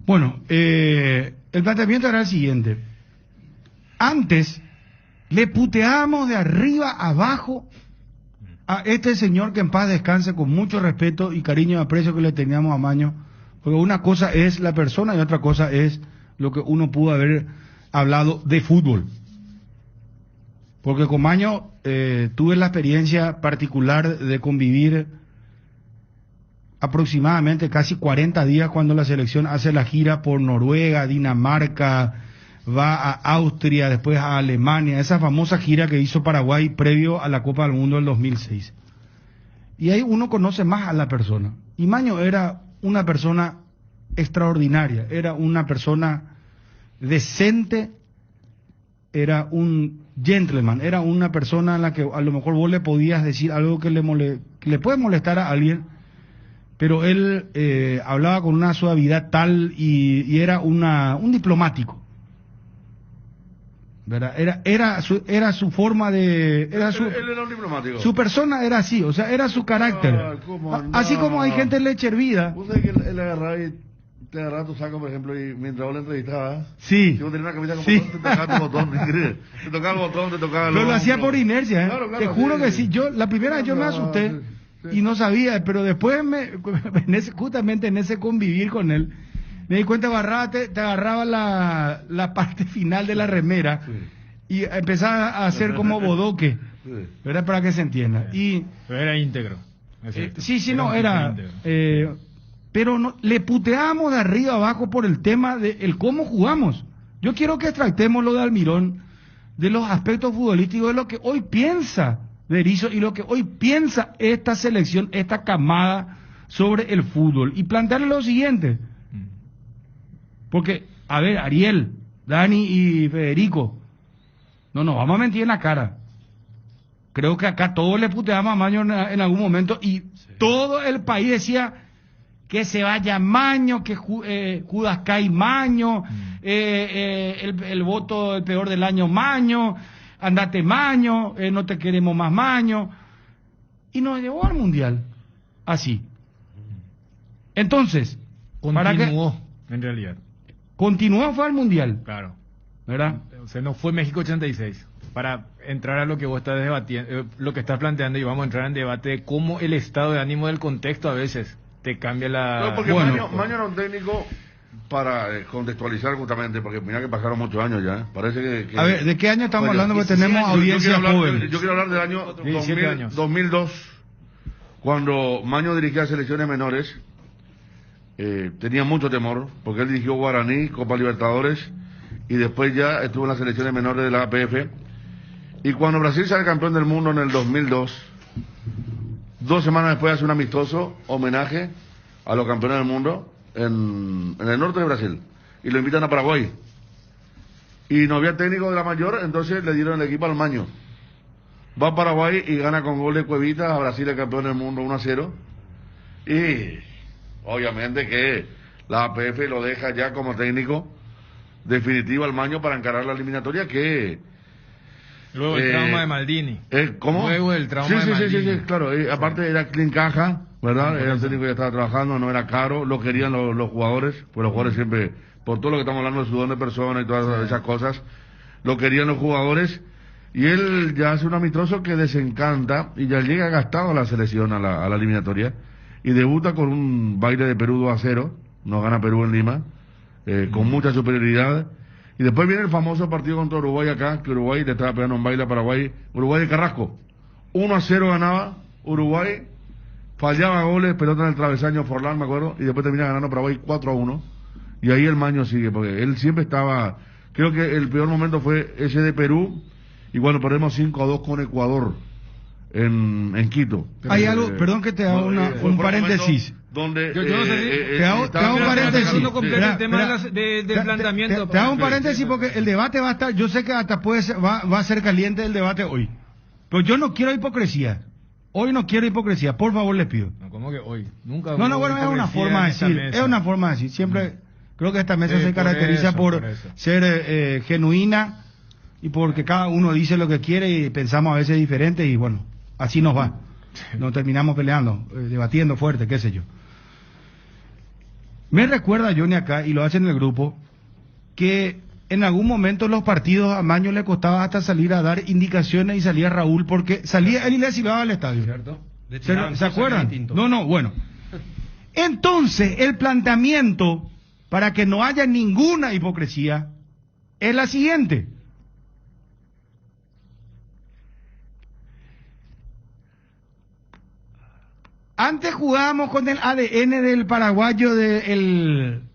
Bueno, el planteamiento era el siguiente. Antes le puteábamos de arriba abajo a este señor, que en paz descanse, con mucho respeto y cariño y aprecio que le teníamos a Maño, porque una cosa es la persona y otra cosa es lo que uno pudo haber hablado de fútbol. Porque con Maño tuve la experiencia particular de convivir aproximadamente casi 40 días cuando la selección hace la gira por Noruega, Dinamarca, va a Austria, después a Alemania, esa famosa gira que hizo Paraguay previo a la Copa del Mundo del 2006. Y ahí uno conoce más a la persona. Y Maño era una persona extraordinaria, era una persona decente, era un gentleman, era una persona a la que a lo mejor vos le podías decir algo que le puede molestar a alguien, pero él hablaba con una suavidad tal y era un diplomático, ¿verdad? Era su forma de... Él era un diplomático. Su persona era así, o sea, era su carácter. Así como hay gente leche hervida. ¿Vos sabés que él agarraba y te agarraba tu saco, por ejemplo, y mientras vos le entrevistabas? Sí. Si vos tenías una camisa con sí. botón, te tocaba tu botón, te tocaba el botón, te tocaba el... Pero lo hacía por inercia, ¿eh? Claro, te juro sí, que sí. sí. La primera vez yo me asusté. Sí. Y no sabía, pero después justamente en ese convivir con él, me di cuenta, te agarraba la parte final de la remera, sí, y empezaba a hacer como bodoque, sí, ¿verdad? Para que se entienda. Y pero era íntegro. Pero no, le puteábamos de arriba abajo por el tema de el cómo jugamos. Yo quiero que extractemos lo de Almirón, de los aspectos futbolísticos, de lo que hoy piensa Berizzo y lo que hoy piensa esta selección, esta camada sobre el fútbol, y plantearle lo siguiente. Porque, a ver, Ariel, Dani y Federico, no nos vamos a mentir en la cara. Creo que acá todos le puteamos a Maño en algún momento, y todo el país decía que se vaya Maño, que Judas cae Maño, el voto el peor del año Maño, andate Maño, no te queremos más Maño, y nos llevó al Mundial, así. Entonces, continuó, en realidad. Continuó, fue al Mundial. Claro. ¿Verdad? O sea, no fue México 86. Para entrar a lo que vos estás debatiendo, lo que estás planteando, y vamos a entrar en debate de cómo el estado de ánimo del contexto a veces te cambia la... No, porque Maño era un técnico para contextualizar justamente, porque mira que pasaron muchos años ya. Parece que A ver, ¿de qué año estamos Bueno, hablando? Porque tenemos audiencia joven. Yo quiero hablar del año 17 años. 2002, cuando Maño dirigía selecciones menores. Tenía mucho temor, porque él dirigió Guaraní, Copa Libertadores, y después ya estuvo en las selecciones menores de la APF. Y cuando Brasil sale campeón del mundo en el 2002, 2 semanas después hace un amistoso homenaje a los campeones del mundo en el norte de Brasil, y lo invitan a Paraguay. Y no había técnico de la mayor, entonces le dieron el equipo al Maño. Va a Paraguay y gana con gol de Cuevita a Brasil, el campeón del mundo, 1-0. Y obviamente que la APF lo deja ya como técnico definitivo al Maño para encarar la eliminatoria, que Luego el trauma de Maldini. ¿Cómo? Luego el trauma de Maldini. Sí, claro. Aparte era clean caja, ¿verdad? Era un técnico que ya estaba trabajando, no era caro, lo querían los jugadores, pues los jugadores siempre, por todo lo que estamos hablando de sudor de personas y todas esas cosas, lo querían los jugadores. Y él ya hace un amistoso que desencanta y ya llega gastado a la selección, a la eliminatoria, y debuta con un baile de Perú 2-0, nos gana Perú en Lima, con mucha superioridad. Y después viene el famoso partido contra Uruguay acá, que Uruguay le estaba pegando un baile a Paraguay, Uruguay de Carrasco, 1-0 ganaba Uruguay, fallaba goles, pelota en el travesaño Forlán, me acuerdo, y después termina ganando Paraguay 4-1, y ahí el Maño sigue, porque él siempre estaba, creo que el peor momento fue ese de Perú, y cuando perdemos 5-2 con Ecuador en Quito. Hay algo, perdón que te haga un paréntesis. Donde Yo no sé te hago un paréntesis. El tema del planteamiento. Te hago un paréntesis porque el debate va a estar, yo sé que hasta va a ser caliente el debate hoy. Pero yo no quiero hipocresía. Hoy no quiero hipocresía, por favor les pido. No, ¿cómo que hoy? Nunca. No, bueno, es una forma de decir. Es una forma de decir. Siempre creo que esta mesa se caracteriza por ser genuina y porque cada uno dice lo que quiere y pensamos a veces diferente y bueno, así nos va. Nos terminamos peleando, debatiendo fuerte, qué sé yo. Me recuerda Johnny acá, y lo hace en el grupo, que en algún momento los partidos a Maño le costaba hasta salir a dar indicaciones y salía Raúl, porque salía él y le silbaba al estadio. ¿Cierto? ¿Se acuerdan? No, bueno. Entonces, el planteamiento, para que no haya ninguna hipocresía, es la siguiente. Antes jugábamos con el ADN del paraguayo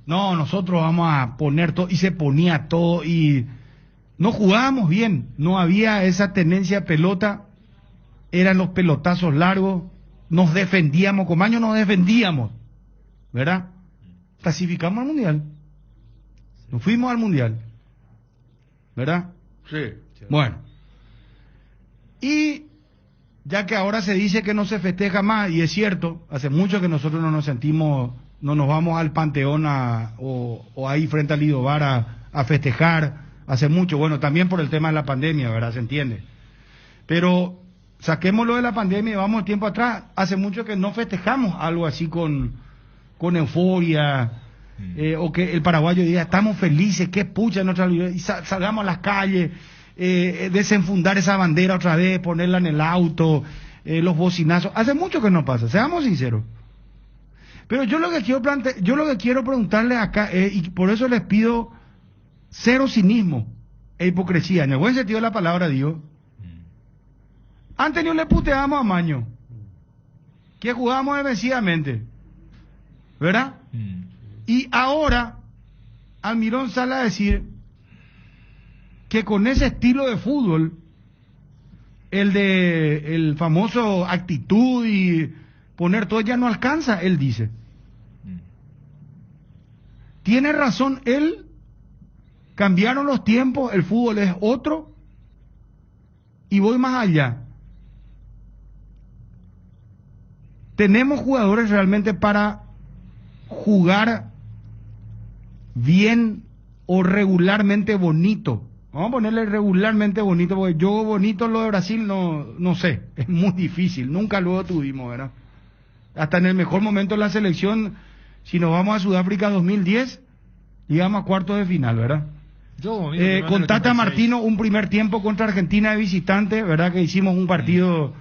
no, nosotros vamos a poner todo, y se ponía todo, y no jugábamos bien, no había esa tenencia a pelota, eran los pelotazos largos, nos defendíamos, con Maño nos defendíamos, ¿verdad? Clasificamos al Mundial, nos fuimos al Mundial, ¿verdad? Sí. Bueno, y ya que ahora se dice que no se festeja más, y es cierto, hace mucho que nosotros no nos sentimos, no nos vamos al Panteón o ahí frente al Lido Bar a festejar, hace mucho, bueno, también por el tema de la pandemia, ¿verdad? Se entiende. Pero saquémoslo de la pandemia y vamos tiempo atrás, hace mucho que no festejamos algo así con euforia, o que el paraguayo diga, estamos felices, qué pucha en nuestra vida, y salgamos a las calles, desenfundar esa bandera otra vez, ponerla en el auto, los bocinazos. Hace mucho que no pasa, seamos sinceros. Pero yo lo que quiero preguntarles acá es, y por eso les pido cero cinismo e hipocresía, en el buen sentido de la palabra, digo. Antes no le puteábamos a Maño, que jugábamos defensivamente, ¿verdad? Y ahora Almirón sale a decir que con ese estilo de fútbol, el famoso actitud y poner todo, ya no alcanza, él dice. Tiene razón él, cambiaron los tiempos, el fútbol es otro, y voy más allá. Tenemos jugadores realmente para jugar bien o regularmente bonito. Vamos a ponerle regularmente bonito, porque yo bonito lo de Brasil no sé, es muy difícil, nunca luego tuvimos, ¿verdad? Hasta en el mejor momento de la selección, si nos vamos a Sudáfrica 2010, llegamos a cuartos de final, ¿verdad? Con Tata Martino, un primer tiempo contra Argentina de visitante, ¿verdad? Que hicimos un partido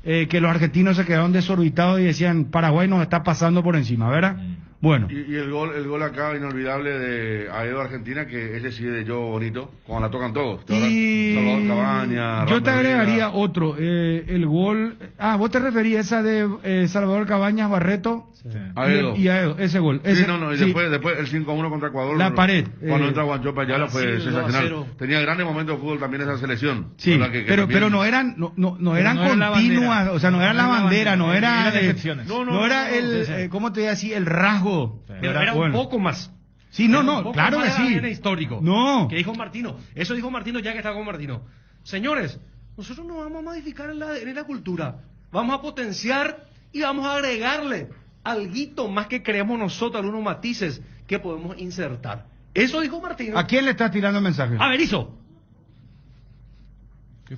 que los argentinos se quedaron desorbitados y decían, Paraguay nos está pasando por encima, ¿verdad? Bueno. Y el gol acá inolvidable de Aedo Argentina, que ese sí de yo bonito, cuando la tocan todos. Y Salvador Cabañas, yo te Rafa agregaría Vega. otro, el gol. Vos te referías esa de Salvador Cabañas, Barreto. Sí. Aedo. Y Aedo, ese gol. Sí, Ese, no, y sí. después el 5-1 contra Ecuador. La pared, Cuando entra Guanchope Ayala fue Brasil, sensacional. 2-0. Tenía grandes momentos de fútbol también esa selección. Sí, ¿Verdad? Que pero también- no eran no eran no era la continuas, bandera. o sea, no era la bandera, no era Eran excepciones. no era el ¿cómo te voy a decir? El rasgo. Pero era un poco más. Sí, Era un poco claro que más de sí. ADN histórico. No. Que dijo Martino. Eso dijo Martino ya que estaba con Martino. Señores, nosotros no vamos a modificar en la cultura. Vamos a potenciar y vamos a agregarle alguito más que creemos nosotros, algunos matices que podemos insertar. Eso dijo Martino. ¿A quién le estás tirando el mensaje? A Berizzo.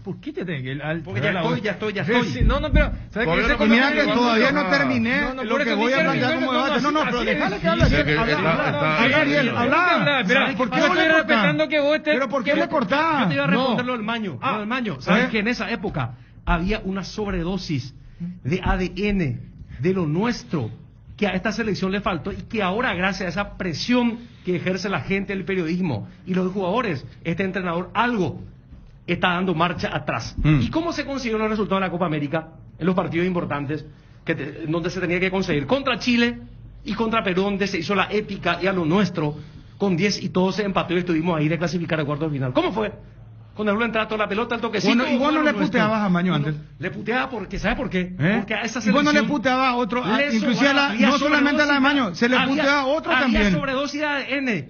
¿Por qué te tengo que Porque ya estoy. Sí, no, pero ¿sabes Todavía qué? no Y mira que no, todavía no no, terminé no, lo por que eso voy a ni plantear terminé, como debate. No, pero déjale que hable. Es que Habla, está- Ariel, está- habla. Espera, ¿por qué le estoy cortás? respetando que vos estés? ¿Pero por qué le Yo cortás? te iba a responder lo del Maño. Ah. Lo del Maño. ¿Sabes ¿Eh? que en esa época había una sobredosis de ADN de lo nuestro que a esta selección le faltó y que ahora, gracias a esa presión que ejerce la gente del periodismo y los jugadores, este entrenador algo está dando marcha atrás? ¿Y cómo se consiguieron los resultados de la Copa América en los partidos importantes donde se tenía que conseguir? Contra Chile y contra Perú, donde se hizo la épica y a lo nuestro, con 10 y todo se empató y estuvimos ahí de clasificar a cuartos de final. ¿Cómo fue? Con el entrada toda la pelota, el toquecito. Bueno, y vos no a lo le nuestro. puteabas a Maño antes. Le puteaba porque, ¿sabe por qué? ¿Eh? Porque a esa Y vos no selección le puteabas a otro, le inclusive había no solamente a la de sobredosis, Maño, se le puteaba a otro había también. sobredosis de ADN.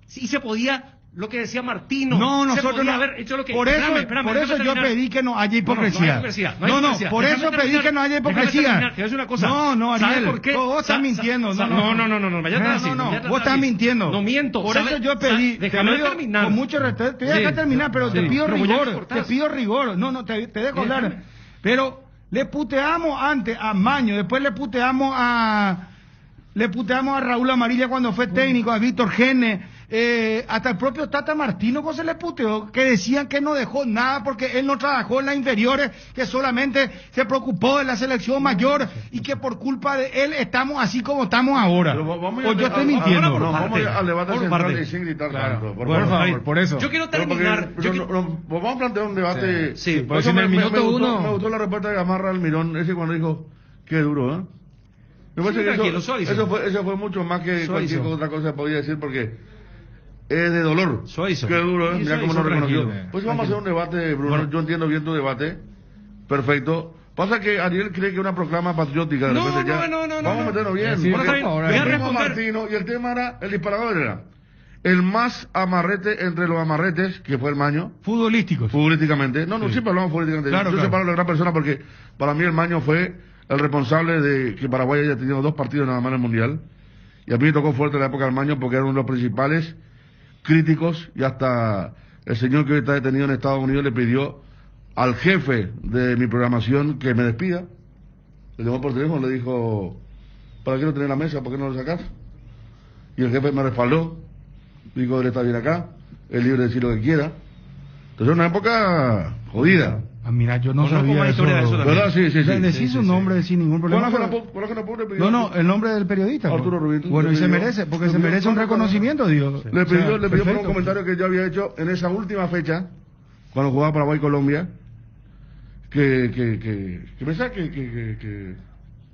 Sí, se podía, lo que decía Martino. No, se nosotros podía no. haber hecho lo que... Por eso, Espérame, por eso déjame yo terminar. pedí que no haya hipocresía. No hay hipocresía. No, hay hipocresía. por Déjame eso pedí terminar. que no haya Déjame hipocresía. terminar. Te voy a decir una cosa. No, ¿Sabe Ariel, por qué? vos estás mintiendo. No, ya te así, no, ya te vos estás así. mintiendo. No miento. Por ¿sabe? eso yo pedí, te Déjame lo digo terminar. con mucho respeto, te voy a Sí. dejar terminar, pero te Sí. pido Pero vos ya me rigor, cortás. te pido rigor. No, te dejo hablar. Déjame. Pero le puteamos antes a Maño, después le puteamos a Raúl Amarilla cuando fue técnico, a Víctor Gene, hasta el propio Tata Martino se le puteó, que decían que no dejó nada porque él no trabajó en las inferiores, que solamente se preocupó de la selección mayor y que por culpa de él estamos así como estamos ahora. Pero vamos O yo estoy mintiendo. No, vamos al debate Por central parte. y sin gritar Claro. tanto. Por favor. favor, por eso. Yo quiero Pero porque- terminar. pero vamos a plantear un debate. Sí, Por porque eso si en el minuto gustó, uno- me gustó la respuesta de Gamarra Almirón, ese cuando dijo, qué duro, ¿eh? Me parece Sí, que tranquilo, eso fue mucho más que cualquier Suavizo. otra cosa que podía decir porque es de dolor. Suavizo. Qué duro, ¿eh? Sí, Mira cómo nos Suavizo, reconoció. tranquilo. Pues vamos a hacer un debate, Bruno. Bueno. Yo entiendo bien tu debate. Perfecto. Pasa que Ariel cree que es una proclama patriótica. De No, repente ya. no. Vamos a meternos bien. Sí, porque por favor, el voy a tema responder. Martino y el tema era, el disparador era el más amarrete entre los amarretes, que fue el Maño. Futbolísticos. Futbolísticamente. No, siempre hablamos futbolísticamente. Claro, Yo claro. separo a la gran persona porque para mí el Maño fue el responsable de que Paraguay haya tenido 2 partidos nada más en el Mundial. Y a mí me tocó fuerte la época del Maño porque era uno de los principales críticos y hasta el señor que hoy está detenido en Estados Unidos le pidió al jefe de mi programación que me despida. Le llamó por teléfono, le dijo, ¿para qué no tenés la mesa? ¿Por qué no lo sacás? Y el jefe me respaldó. Dijo, él está bien acá, es libre de decir lo que quiera. Entonces era una época jodida. Ah, mira, yo no Conozco sabía más historia de eso también. ¿Verdad? Sí. Decí su nombre sin ningún problema. No, el nombre del periodista. pues. Arturo Rubín. Bueno, y Le se pidió- merece, porque le se pidió- merece un reconocimiento, digo. Le pidió, por un perfecto. comentario que yo había hecho en esa última fecha, cuando jugaba Paraguay y Colombia, que pensaba que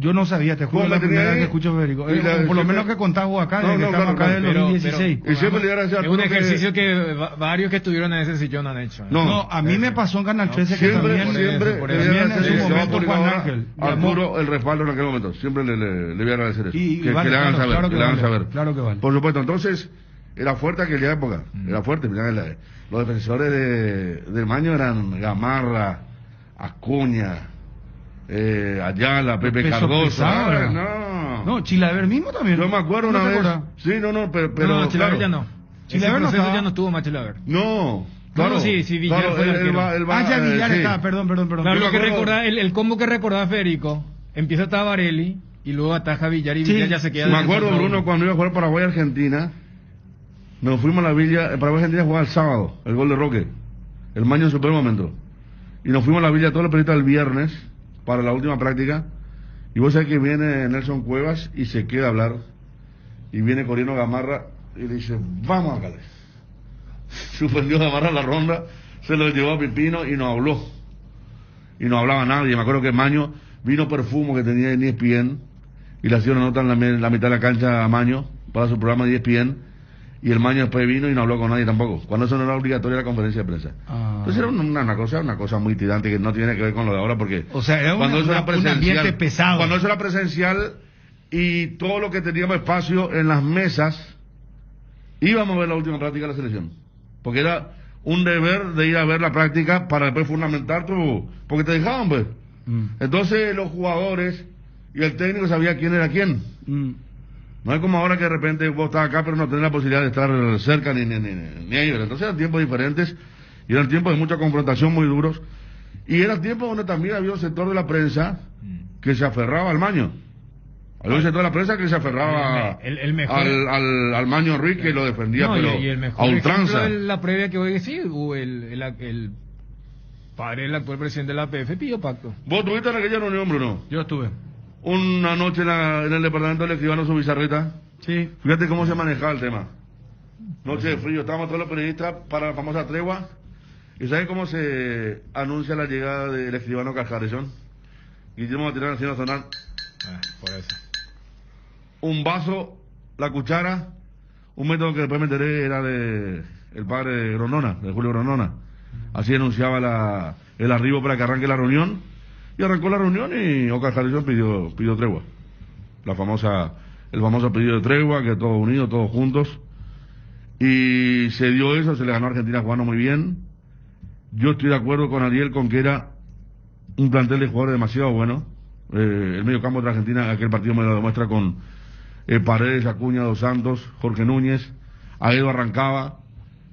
Yo no sabía, te juro, ¿Cómo la me tenía primera vez ahí? que escucho Federico. Y la- Por lo siempre- menos que contás vos acá, No, desde que no, estamos claro, acá del pero- 2016. y siempre le iba a decir a Es un Arturo que- ejercicio que varios que estuvieron en ese sillón han hecho. ¿eh? No. A mí me pasó en Canal 13 que Siempre, también, siempre por le eso. voy a también en agradecer, su se va a momento publicar Juan ahora Ángel. a Arturo el respaldo en aquel momento. Siempre le voy a agradecer eso. Y que vale, le hagan claro, saber, claro que que le hagan vale, saber. claro que vale. Por supuesto, entonces, era fuerte aquella época. Era fuerte. Mirá, los defensores del Maño eran Gamarra, Acuña, Ayala, Pepe Peso Cardoso. pesado, ¿verdad? No. No, Chilaver mismo también. Yo me acuerdo ¿No una te vez. acordás? Sí, no, pero no, Chilaver claro. ya no. Chilaver Ese no proceso estaba. ya no estuvo más Chilaver. No. Claro, No, sí, Villar claro, fue el arquero. Ya Villar sí. estaba, perdón. Claro, Yo lo me que acuerdo- recordaba, el combo que recordaba Federico, empieza Tabarelli y luego ataja Villar y Sí, Villar ya se queda. Me en el acuerdo, centro. Bruno, cuando iba a jugar Paraguay-Argentina, nos fuimos a la villa, Paraguay-Argentina jugaba el sábado, el gol de Roque, el Maño en su peor momento. Y nos fuimos a la villa todos los periodistas el viernes, para la última práctica, y vos sabés que viene Nelson Cuevas y se queda a hablar. y viene corriendo Gamarra y le dice, vamos acá. Suspendió Gamarra la ronda, se lo llevó a Pipino y no habló. Y no hablaba nadie. Me acuerdo que Maño vino Perfumo que tenía en ESPN y le hacía una nota en la mitad de la cancha a Maño para su programa de ESPN, y el Maño después vino y no habló con nadie tampoco, cuando eso no era obligatoria la conferencia de prensa. Entonces era una cosa muy tirante que no tiene que ver con lo de ahora, porque o sea, era cuando eso era un ambiente pesado. Cuando eso era presencial y todo lo que teníamos espacio en las mesas, íbamos a ver la última práctica de la selección, porque era un deber de ir a ver la práctica para después fundamentar porque te dejaban pues. Entonces los jugadores y el técnico sabía quién era quién. No es como ahora que de repente vos estás acá pero no tenés la posibilidad de estar cerca ni ellos. Entonces eran tiempos diferentes y eran tiempos de mucha confrontación, muy duros, y eran tiempos donde también había un sector de la prensa que se aferraba al Maño. Había un sector de la prensa que se aferraba el mejor, al Maño Ruiz, que lo defendía, pero y el mejor a ultranza. ejemplo de la previa que hoy sí, el padre del actual presidente de la APF pidió pacto. ¿Vos tuviste en aquella reunión, Bruno? Yo estuve. Una noche en el departamento del escribano su bizarreta. Sí. Fíjate cómo se manejaba el tema. Noche de frío, estábamos todos los periodistas para la famosa tregua. ¿Y sabes cómo se anuncia la llegada del escribano Cascarezón? Guillermo Matirán haciendo sonar por eso. un vaso, la cuchara, un método que después me enteré era de el padre de Gronona, de Julio Gronona. Así anunciaba el arribo para que arranque la reunión. Y arrancó la reunión y Oscar Jarrison pidió tregua. El famoso pedido de tregua, que todos unidos, todos juntos. Y se dio eso, se le ganó a Argentina jugando muy bien. Yo estoy de acuerdo con Ariel con que era un plantel de jugadores demasiado bueno. El medio campo de Argentina, aquel partido me lo demuestra con Paredes, Acuña, Dos Santos, Jorge Núñez, Aedo arrancaba.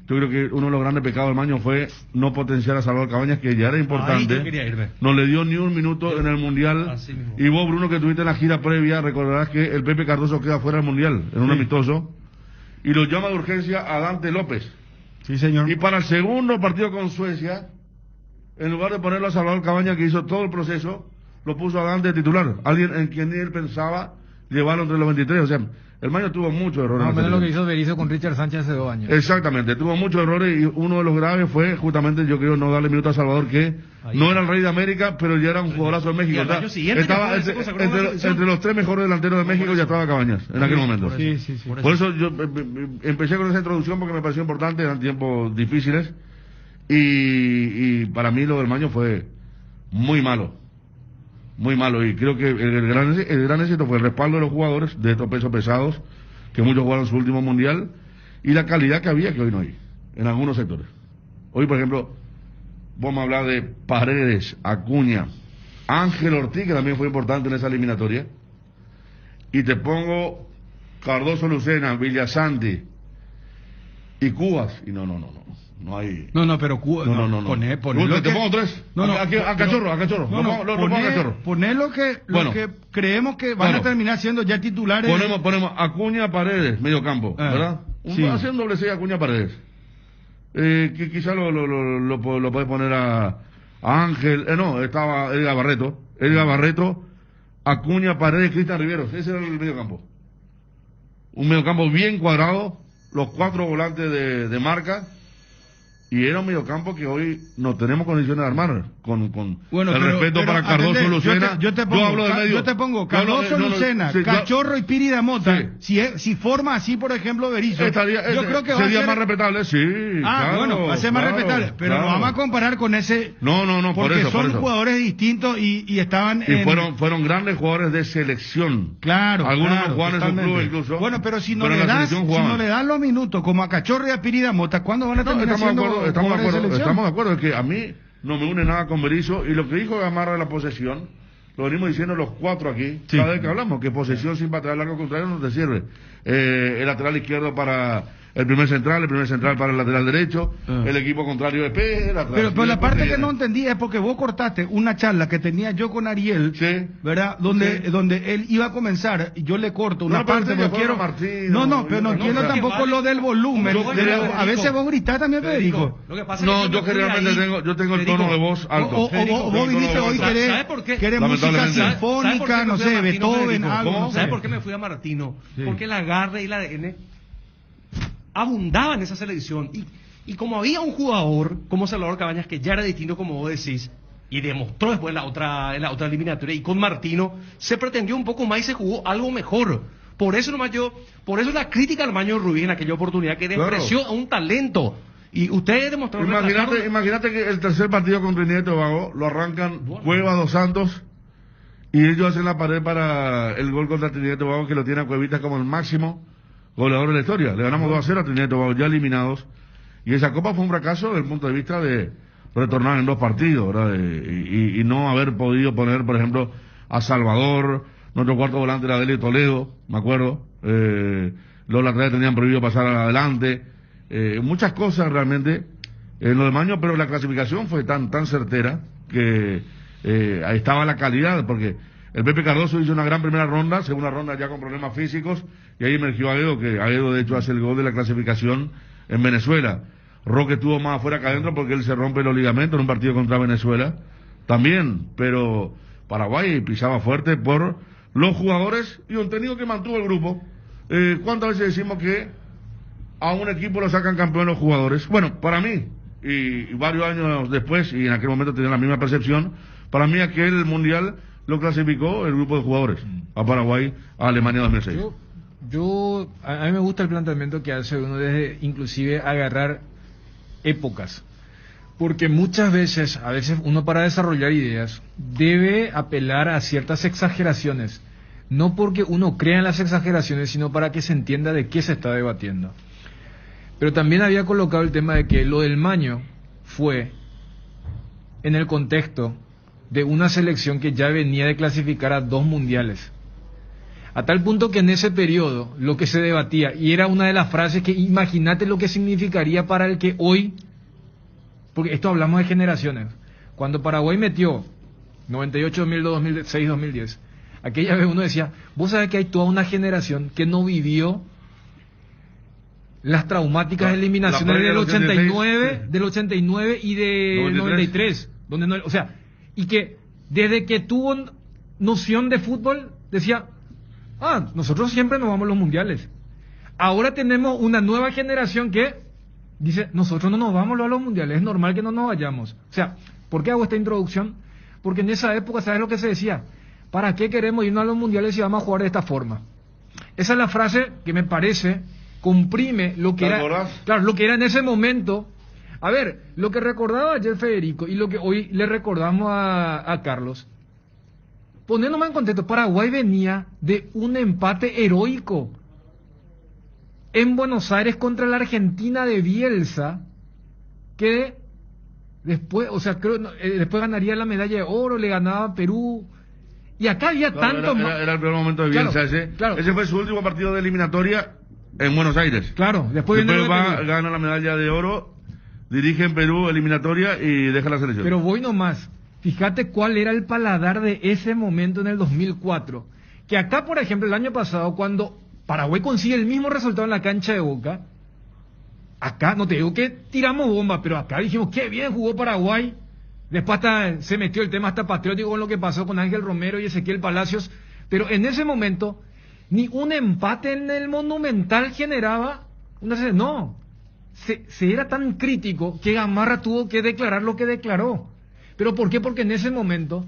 Yo creo que uno de los grandes pecados del Maño fue no potenciar a Salvador Cabañas, que ya era importante. No le dio ni un minuto en el Mundial. Y vos, Bruno, que tuviste en la gira previa, recordarás que el Pepe Cardoso queda fuera del Mundial, en un amistoso, y lo llama de urgencia a Dante López. Sí, señor. Y para el segundo partido con Suecia, en lugar de ponerlo a Salvador Cabañas, que hizo todo el proceso, lo puso a Dante de titular. Alguien en quien él pensaba llevarlo entre los 23, o sea... El Maño tuvo muchos errores. Más o menos lo que hizo Berizzo con Richard Sánchez hace 2 años. Exactamente, tuvo muchos errores y uno de los graves fue justamente, yo creo, no darle minuto a Salvador, que no era el rey de América, pero ya era un jugadorazo de México. Estaba entre los 3 mejores delanteros de México, ya estaba Cabañas en aquel momento. Sí. Por eso yo empecé con esa introducción porque me pareció importante, eran tiempos difíciles y para mí lo del Maño fue muy malo. Muy malo, y creo que el gran éxito fue el respaldo de los jugadores de estos pesos pesados, que muchos jugaron su último mundial, y la calidad que había, que hoy no hay, en algunos sectores. Hoy, por ejemplo, vamos a hablar de Paredes, Acuña, Ángel Ortiz, que también fue importante en esa eliminatoria, y te pongo Cardoso Lucena, Villasanti y Cubas, y no hay. No, pero Poné te pongo 3. A Cachorro. Poné lo que creemos que van a terminar siendo ya titulares. Ponemos Acuña, Paredes, medio campo, ¿verdad? Hace un doble 6 Acuña, Paredes. Que quizás lo puedes poner a Ángel. Estaba Edgar Barreto, Acuña, Paredes, Cristian Riveros. Ese era el medio campo. Un medio campo bien cuadrado, los 4 volantes de marca. Y era un mediocampo que hoy no tenemos condiciones de armar, con el respeto para Cardoso, Lucena. Yo te pongo Cardoso, Lucena, Cachorro y Pírida Mota. Si forma así, por ejemplo, Berizzo, yo creo que sería más respetable, sí. Va a ser más respetable, pero no vamos a comparar con ese. No, porque por son eso. jugadores distintos y estaban fueron grandes jugadores de selección. Claro. Algunos jugaban en su club incluso. Bueno, pero si no le das los minutos como a Cachorro y a Pírida Mota, ¿cuándo van a terminar siendo? Estamos de acuerdo, es que a mí no me une nada con Berizzo, y lo que dijo Gamarra de la posesión, lo venimos diciendo los 4 aquí, cada vez que hablamos, que posesión sin patear largo contrario no te sirve. El lateral izquierdo para el primer central para el lateral derecho, el equipo contrario espera. Pero la parte que no entendí es porque vos cortaste una charla que tenía yo con Ariel, sí, ¿verdad? Donde él iba a comenzar y yo le corto una parte porque quiero... pero no entiendo tampoco lo del volumen. A veces vos gritás también, Federico. Yo tengo el tono de voz alto. O vos viniste hoy querés música sinfónica, no sé, Beethoven, algo. ¿Sabes por qué me fui a Martino? Porque la garra y la ADN abundaba en esa selección y como había un jugador como Salvador Cabañas que ya era distinto como vos decís y demostró después en la otra eliminatoria y con Martino se pretendió un poco más y se jugó algo mejor. Por eso la crítica al Maño Ruiz en aquella oportunidad que despreció a un talento y ustedes demostraron. Imagínate que el tercer partido con Trinidad y Tobago lo arrancan Cueva, Dos Santos y ellos hacen la pared para el gol contra Trinidad y Tobago que lo tiene a Cuevita como el máximo goleador de la historia. Le ganamos 2-0 a Trinidad y Tobago, ya eliminados. Y esa copa fue un fracaso desde el punto de vista de retornar en 2 partidos, ¿verdad? Y no haber podido poner, por ejemplo, a Salvador, nuestro cuarto volante era Delio Toledo, me acuerdo. Los laterales tenían prohibido pasar adelante. Muchas cosas realmente en lo de Maño, pero la clasificación fue tan certera que ahí estaba la calidad, porque el Pepe Cardoso hizo una gran primera ronda, segunda ronda ya con problemas físicos, y ahí emergió Aguedo, que Aguedo de hecho hace el gol de la clasificación en Venezuela. Roque estuvo más afuera que adentro porque él se rompe los ligamentos en un partido contra Venezuela, también, pero Paraguay pisaba fuerte por los jugadores y un técnico que mantuvo el grupo. ¿Cuántas veces decimos que a un equipo lo sacan campeón los jugadores? Bueno, para mí, y varios años después, y en aquel momento tenía la misma percepción, para mí aquel mundial lo clasificó el grupo de jugadores a Paraguay, a Alemania 2006. A mí me gusta el planteamiento que hace uno desde inclusive agarrar épocas, porque muchas veces, a veces uno para desarrollar ideas debe apelar a ciertas exageraciones, no porque uno crea en las exageraciones, sino para que se entienda de qué se está debatiendo. Pero también había colocado el tema de que lo del Maño fue en el contexto de una selección que ya venía de clasificar a 2 mundiales. A tal punto que en ese periodo lo que se debatía, y era una de las frases que imagínate lo que significaría para el que hoy, porque esto hablamos de generaciones, cuando Paraguay metió 98, 2002, 2006, 2010, aquella vez uno decía, vos sabés que hay toda una generación que no vivió las traumáticas eliminaciones del 89 y del 93, donde no, o sea, y que desde que tuvo noción de fútbol decía, nosotros siempre nos vamos a los mundiales. Ahora tenemos una nueva generación que dice, nosotros no nos vamos a los mundiales, es normal que no nos vayamos. O sea, ¿por qué hago esta introducción? Porque en esa época, ¿sabes lo que se decía? ¿Para qué queremos irnos a los mundiales si vamos a jugar de esta forma? Esa es la frase que me parece comprime lo que era, claro, lo que era en ese momento. A ver, lo que recordaba ayer Federico y lo que hoy le recordamos a Carlos, poniéndome en contexto, Paraguay venía de un empate heroico en Buenos Aires contra la Argentina de Bielsa, que después, o sea, creo, después ganaría la medalla de oro, le ganaba a Perú, y acá había tanto... Era el peor momento de Bielsa, ese fue su último partido de eliminatoria en Buenos Aires. Claro, después gana la medalla de oro, dirige en Perú eliminatoria y deja la selección. Pero voy nomás, fíjate cuál era el paladar de ese momento en el 2004, que acá, por ejemplo, el año pasado, cuando Paraguay consigue el mismo resultado en la cancha de Boca, acá, no te digo que tiramos bomba, pero acá dijimos, qué bien jugó Paraguay. Después hasta se metió el tema hasta patriótico con lo que pasó con Ángel Romero y Ezequiel Palacios, pero en ese momento ni un empate en el Monumental generaba no, se era tan crítico que Gamarra tuvo que declarar lo que declaró. ¿Pero por qué? Porque en ese momento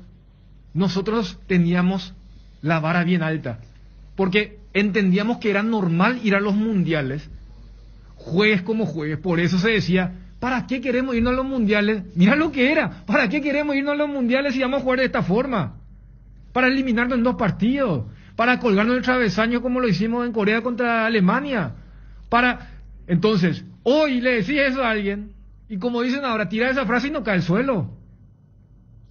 nosotros teníamos la vara bien alta, porque entendíamos que era normal ir a los mundiales, juegues como juegues. Por eso se decía, ¿para qué queremos irnos a los mundiales? Mira lo que era, ¿para qué queremos irnos a los mundiales si vamos a jugar de esta forma? Para eliminarnos en 2 partidos, para colgarnos el travesaño como lo hicimos en Corea contra Alemania, Entonces, hoy le decís eso a alguien, y como dicen ahora, tira esa frase y no cae al suelo.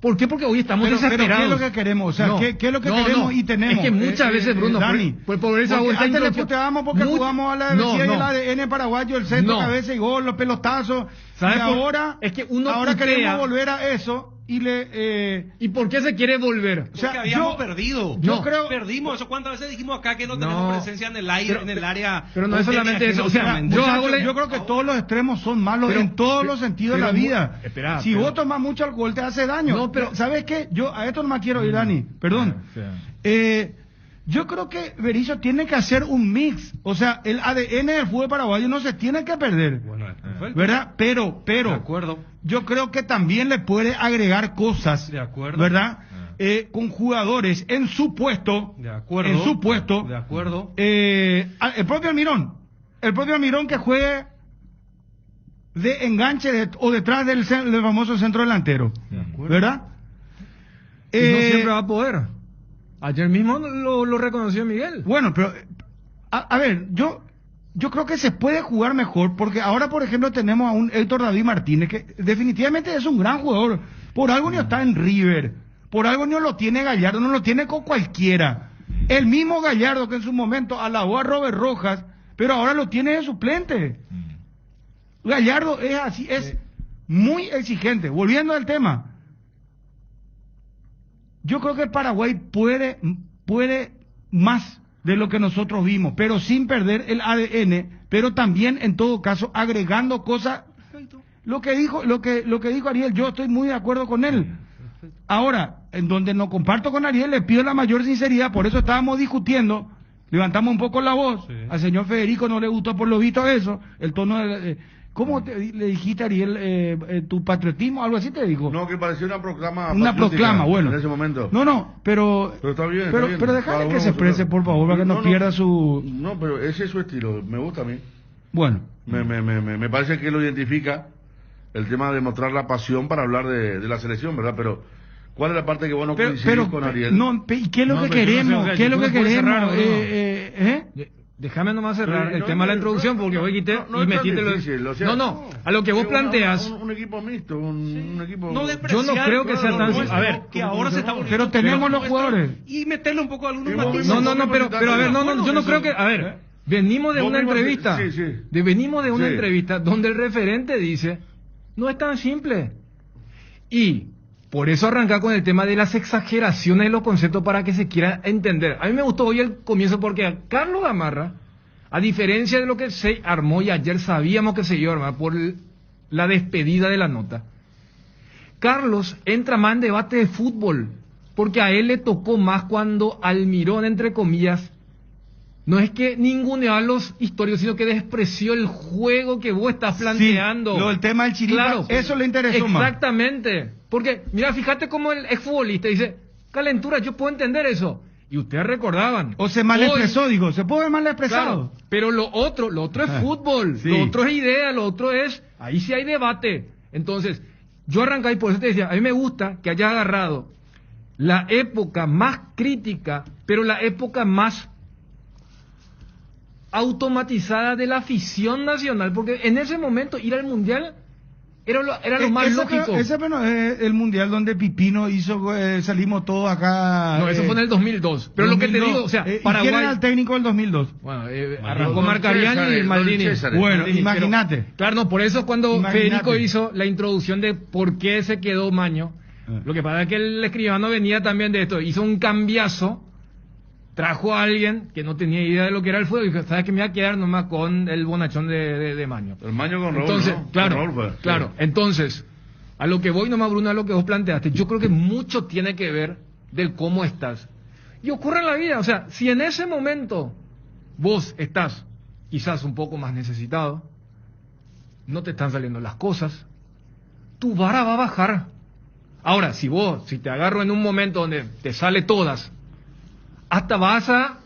¿Por qué? Porque hoy estamos desesperados. Pero ¿qué es lo que queremos? O sea, No, ¿qué es lo que no, queremos no. y tenemos? Es que muchas veces, Bruno, Dani, por eso hago esta antes le introducción. puteábamos porque jugamos a la No, y el no. ADN paraguayo, el centro, No. cabeza y gol, los pelotazos. ¿Sabes Y por- ahora, es que uno ahora putea. queremos volver a eso y le... ¿Y por qué se quiere volver? o sea, Porque habíamos yo- perdido. yo creo- Perdimos eso. ¿Cuántas veces dijimos acá que no No. tenemos presencia en el aire, Pero- en el área? pero no es solamente eso, o sea, genómicamente? yo hago Muchachos, yo creo que todos los extremos son malos Pero- en todos pero- los sentidos de la pero- vida. espera, si pero- vos tomas mucho alcohol te hace daño. No, pero- ¿sabes qué? Yo a esto no me quiero ir, Dani. Perdón. O sea. Yo creo que Berizzo tiene que hacer un mix. O sea, el ADN del fútbol paraguayo no se tiene que perder. Bueno, perfecto. ¿Verdad? Pero, De acuerdo. yo creo que también le puede agregar cosas. De acuerdo. ¿Verdad? Con jugadores en su puesto. De acuerdo. En su puesto. De acuerdo. El propio Almirón que juegue de enganche o detrás del famoso centro delantero. De acuerdo. ¿Verdad? Y no siempre va a poder. Ayer mismo lo reconoció Miguel. Bueno, pero a ver, yo creo que se puede jugar mejor porque ahora, por ejemplo, tenemos a un Héctor David Martínez que definitivamente es un gran jugador. Por algo no está en River, por algo no lo tiene Gallardo, no lo tiene con cualquiera. El mismo Gallardo que en su momento alabó a Robert Rojas, pero ahora lo tiene de suplente. Gallardo es así, es muy exigente. Volviendo al tema, yo creo que el Paraguay puede más de lo que nosotros vimos, pero sin perder el ADN, pero también en todo caso agregando cosas. Lo que dijo Ariel, yo estoy muy de acuerdo con él. Ahora, en donde no comparto con Ariel, le pido la mayor sinceridad, por eso estábamos discutiendo, levantamos un poco la voz, Sí. al señor Federico no le gustó por lo visto eso, el tono de... ¿Cómo le dijiste, Ariel, tu patriotismo? Algo así te dijo. No, que parecía una proclama. Una patriótica proclama, bueno. En ese momento. No, pero Pero está bien. pero, está bien. pero déjale Cada que uno se con su exprese, lado. por favor, para que no pierda su... No, pero ese es su estilo. Me gusta a mí. Bueno, Me parece que lo identifica el tema de mostrar la pasión para hablar de la selección, ¿verdad? Pero, ¿cuál es la parte que vos no coincidís con Ariel? no, ¿y qué es lo No, que pero yo no sé, queremos? o sea, ¿Qué es lo tú que no puedes queremos? cerrar, Bruno. Déjame nomás cerrar el tema de la introducción porque hoy quité no y es tan metiste lo... difícil, o sea, No, a lo que vos es planteas... Un equipo mixto, un equipo... No Yo despreciar, no creo que sea tan... nuestro, A ver, que ahora se está volviendo... Pero tenemos los jugadores. Y meterle un poco algunos Y vos matices. No, pero a ver, yo no creo que... A ver, venimos de Vos una mismo- entrevista. sí. Venimos de una Sí. entrevista donde el referente dice, no es tan simple. Y por eso arrancar con el tema de las exageraciones de los conceptos para que se quiera entender. A mí me gustó hoy el comienzo porque a Carlos Gamarra, a diferencia de lo que se armó y ayer sabíamos que se iba a armar por la despedida de la nota, Carlos entra más en debate de fútbol, porque a él le tocó más cuando Almirón, entre comillas, no es que ninguneaba a los históricos, sino que despreció el juego que vos estás planteando. Sí, lo del tema del Chiripa, eso le interesó más. Exactamente. Porque, mira, fíjate cómo el exfutbolista dice, calentura, yo puedo entender eso. Y ustedes recordaban. O se mal Hoy- expresó, digo, se puede ver mal expresado. Claro, pero lo otro es fútbol, sí. lo otro es idea, lo otro es, ahí sí hay debate. Entonces, yo arrancé y por eso te decía, a mí me gusta que haya agarrado la época más crítica, pero la época más automatizada de la afición nacional, porque en ese momento ir al Mundial era lo más lógico. Ese bueno, es el mundial donde Pipino hizo, salimos todos acá. No, eso fue en el 2002. Pero lo que te 2002. digo, o sea, ¿Y Paraguay... quién era el técnico del 2002? Bueno, Don arrancó Marcariani César, y don Maldini. César. Bueno, Maldini, imagínate. pero- claro, no, por eso cuando Imagínate. Federico hizo la introducción de por qué se quedó Maño, lo que pasa es que el escribano venía también de esto, hizo un cambiazo, trajo a alguien que no tenía idea de lo que era el fútbol y dijo, ¿sabes qué? Me voy a quedar nomás con el bonachón de Maño. El Maño con Raúl, Entonces, ¿no? claro, Con Raúl fue. claro. Entonces, a lo que voy nomás, Bruno, a lo que vos planteaste, yo creo que mucho tiene que ver del cómo estás. Y ocurre en la vida, o sea, si en ese momento vos estás quizás un poco más necesitado, no te están saliendo las cosas, tu vara va a bajar. Ahora, si te agarro en un momento donde te sale todas, hasta vas a,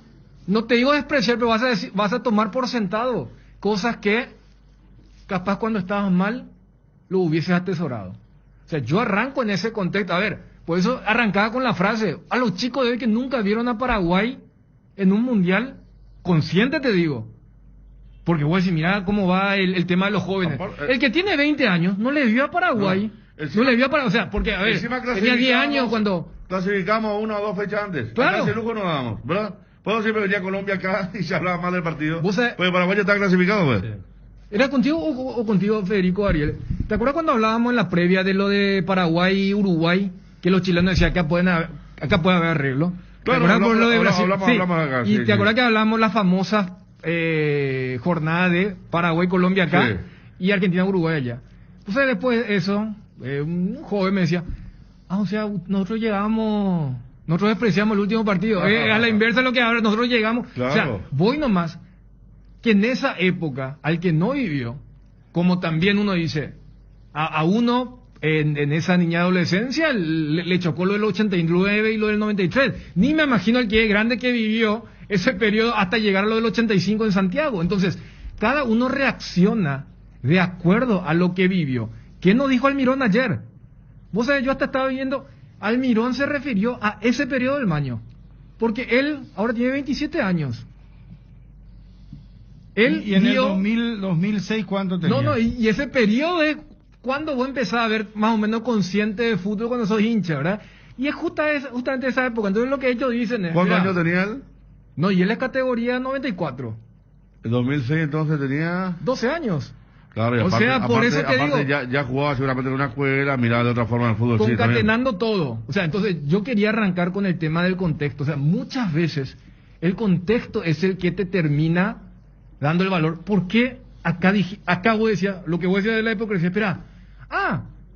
no te digo despreciar, pero vas a tomar por sentado cosas que capaz cuando estabas mal lo hubieses atesorado. O sea, yo arranco en ese contexto. A ver, por eso arrancaba con la frase, a los chicos de hoy que nunca vieron a Paraguay en un mundial, consciente te digo. Porque voy a decir, mira cómo va el tema de los jóvenes. Aparte, El que tiene 20 años no le vio a Paraguay. Encima, no le vio para, o sea, porque, a ver, tenía 10 años cuando... Clasificamos 1 o 2 fechas antes. Claro. Acá ese lujo no damos, ¿verdad? Puedo siempre venía a Colombia acá y se hablaba más del partido. ¿Vos sabés? Pues Paraguay ya está clasificado, pues. Sí. ¿Era contigo o contigo, Federico Ariel? ¿Te acuerdas cuando hablábamos en la previa de lo de Paraguay y Uruguay? Que los chilenos decían que acá puede haber arreglo. Claro, ¿te acuerdas por lo de Brasil? hablamos acá, Y sí, te acuerdas que hablamos la famosa jornada de Paraguay-Colombia acá Sí. y Argentina-Uruguay allá. Entonces después de eso, un joven me decía, o sea, nosotros despreciamos el último partido. A la inversa de lo que ahora nosotros llegamos. Claro. O sea, voy nomás, que en esa época, al que no vivió, como también uno dice, a uno en esa niña adolescencia le chocó lo del 89 y lo del 93. Ni me imagino el que es grande que vivió ese periodo hasta llegar a lo del 85 en Santiago. Entonces, cada uno reacciona de acuerdo a lo que vivió. ¿Qué nos dijo Almirón ayer? Vos sabés, yo hasta estaba viendo, Almirón se refirió a ese periodo del Maño, porque él ahora tiene 27 años. Él ¿Y en vio... el 2006 cuánto tenía? No, y ese periodo es cuando vos empezás a ver más o menos consciente de fútbol cuando sos hincha, ¿verdad? Y es justamente esa época. Entonces lo que ellos dicen es... ¿Cuántos mira, años tenía él? No, y él es categoría 94. En 2006 entonces tenía... 12 años. Claro, y O aparte, sea, por eso te aparte digo... ya jugaba seguramente en una escuela, miraba de otra forma el fútbol. Sí, también. Concatenando todo. O sea, entonces yo quería arrancar con el tema del contexto. O sea, muchas veces el contexto es el que te termina dando el valor. ¿Por qué acá vos decías, lo que vos decías de la hipocresía? Espera,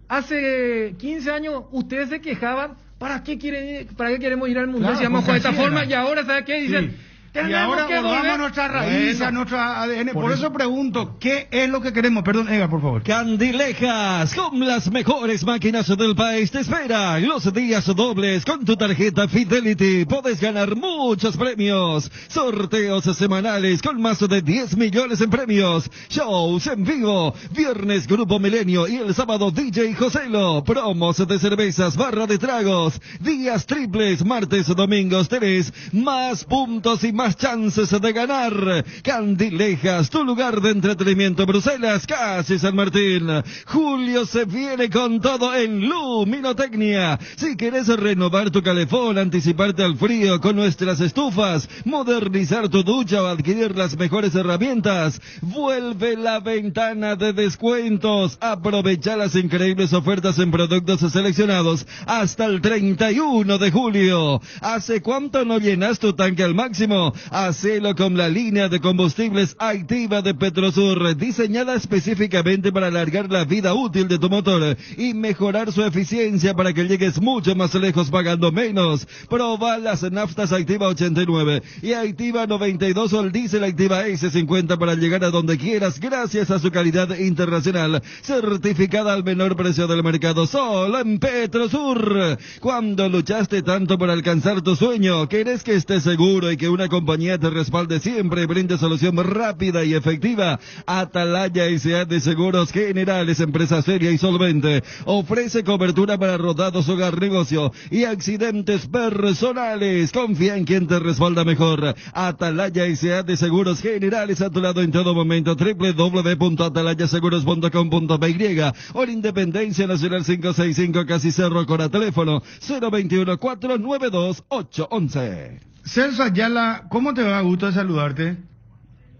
hace 15 años ustedes se quejaban, ¿para qué queremos ir al mundial? Claro, si vamos porque de esta así forma, era. y ahora, ¿sabes qué? Dicen... Sí. Y ahora volvamos a nuestra raíz, a nuestro ADN. Por eso pregunto, ¿qué es lo que queremos? Perdón, Edgar, por favor. Candilejas, con las mejores máquinas del país, te esperan los días dobles. Con tu tarjeta Fidelity podés ganar muchos premios. Sorteos semanales con más de 10 millones en premios. Shows en vivo. Viernes Grupo Milenio y el sábado DJ Joselo. Promos de cervezas, barra de tragos. Días triples, martes, domingos tenés más puntos y más chances de ganar. Candilejas, tu lugar de entretenimiento. Bruselas, casi San Martín. Julio se viene con todo en Luminotecnia. Si querés renovar tu calefón, anticiparte al frío con nuestras estufas, modernizar tu ducha o adquirir las mejores herramientas, vuelve la ventana de descuentos. Aprovecha las increíbles ofertas en productos seleccionados hasta el 31 de julio. ¿Hace cuánto no llenas tu tanque al máximo? Hacelo con la línea de combustibles activa de Petrosur, diseñada específicamente para alargar la vida útil de tu motor y mejorar su eficiencia para que llegues mucho más lejos pagando menos. Proba las naftas Activa 89 y Activa 92 o el diésel Activa S50 para llegar a donde quieras gracias a su calidad internacional, certificada al menor precio del mercado, solo en Petrosur. Cuando luchaste tanto por alcanzar tu sueño, querés que estés seguro y que una compañía te respalde siempre y brinde solución rápida y efectiva. Atalaya S.A. de Seguros Generales, empresa seria y solvente, ofrece cobertura para rodados, hogar, negocio y accidentes personales. Confía en quien te respalda mejor. Atalaya S.A. de Seguros Generales, a tu lado en todo momento. www.atalayaseguros.com.py o en Independencia Nacional 565 Casi Cerro, con a teléfono 021 492 811. Celso Ayala, ¿cómo te va? Gusto de saludarte.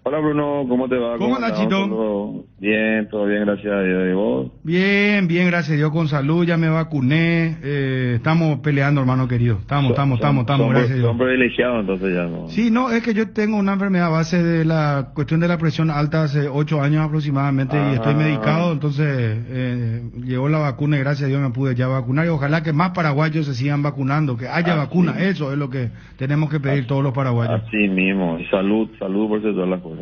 Hola Bruno, ¿cómo te va? ¿Cómo andas, Chito? Todo bien, gracias a Dios. ¿Y vos? Bien, gracias a Dios, con salud, ya me vacuné, estamos peleando, hermano querido, estamos, gracias a Dios. Son privilegiados, entonces ya no. Sí, no, es que yo tengo una enfermedad a base de la cuestión de la presión alta hace 8 años aproximadamente y estoy medicado, entonces llegó la vacuna y gracias a Dios me pude ya vacunar y ojalá que más paraguayos se sigan vacunando, que haya vacuna, eso es lo que tenemos que pedir todos los paraguayos. Así mismo, y salud por todas las cosas.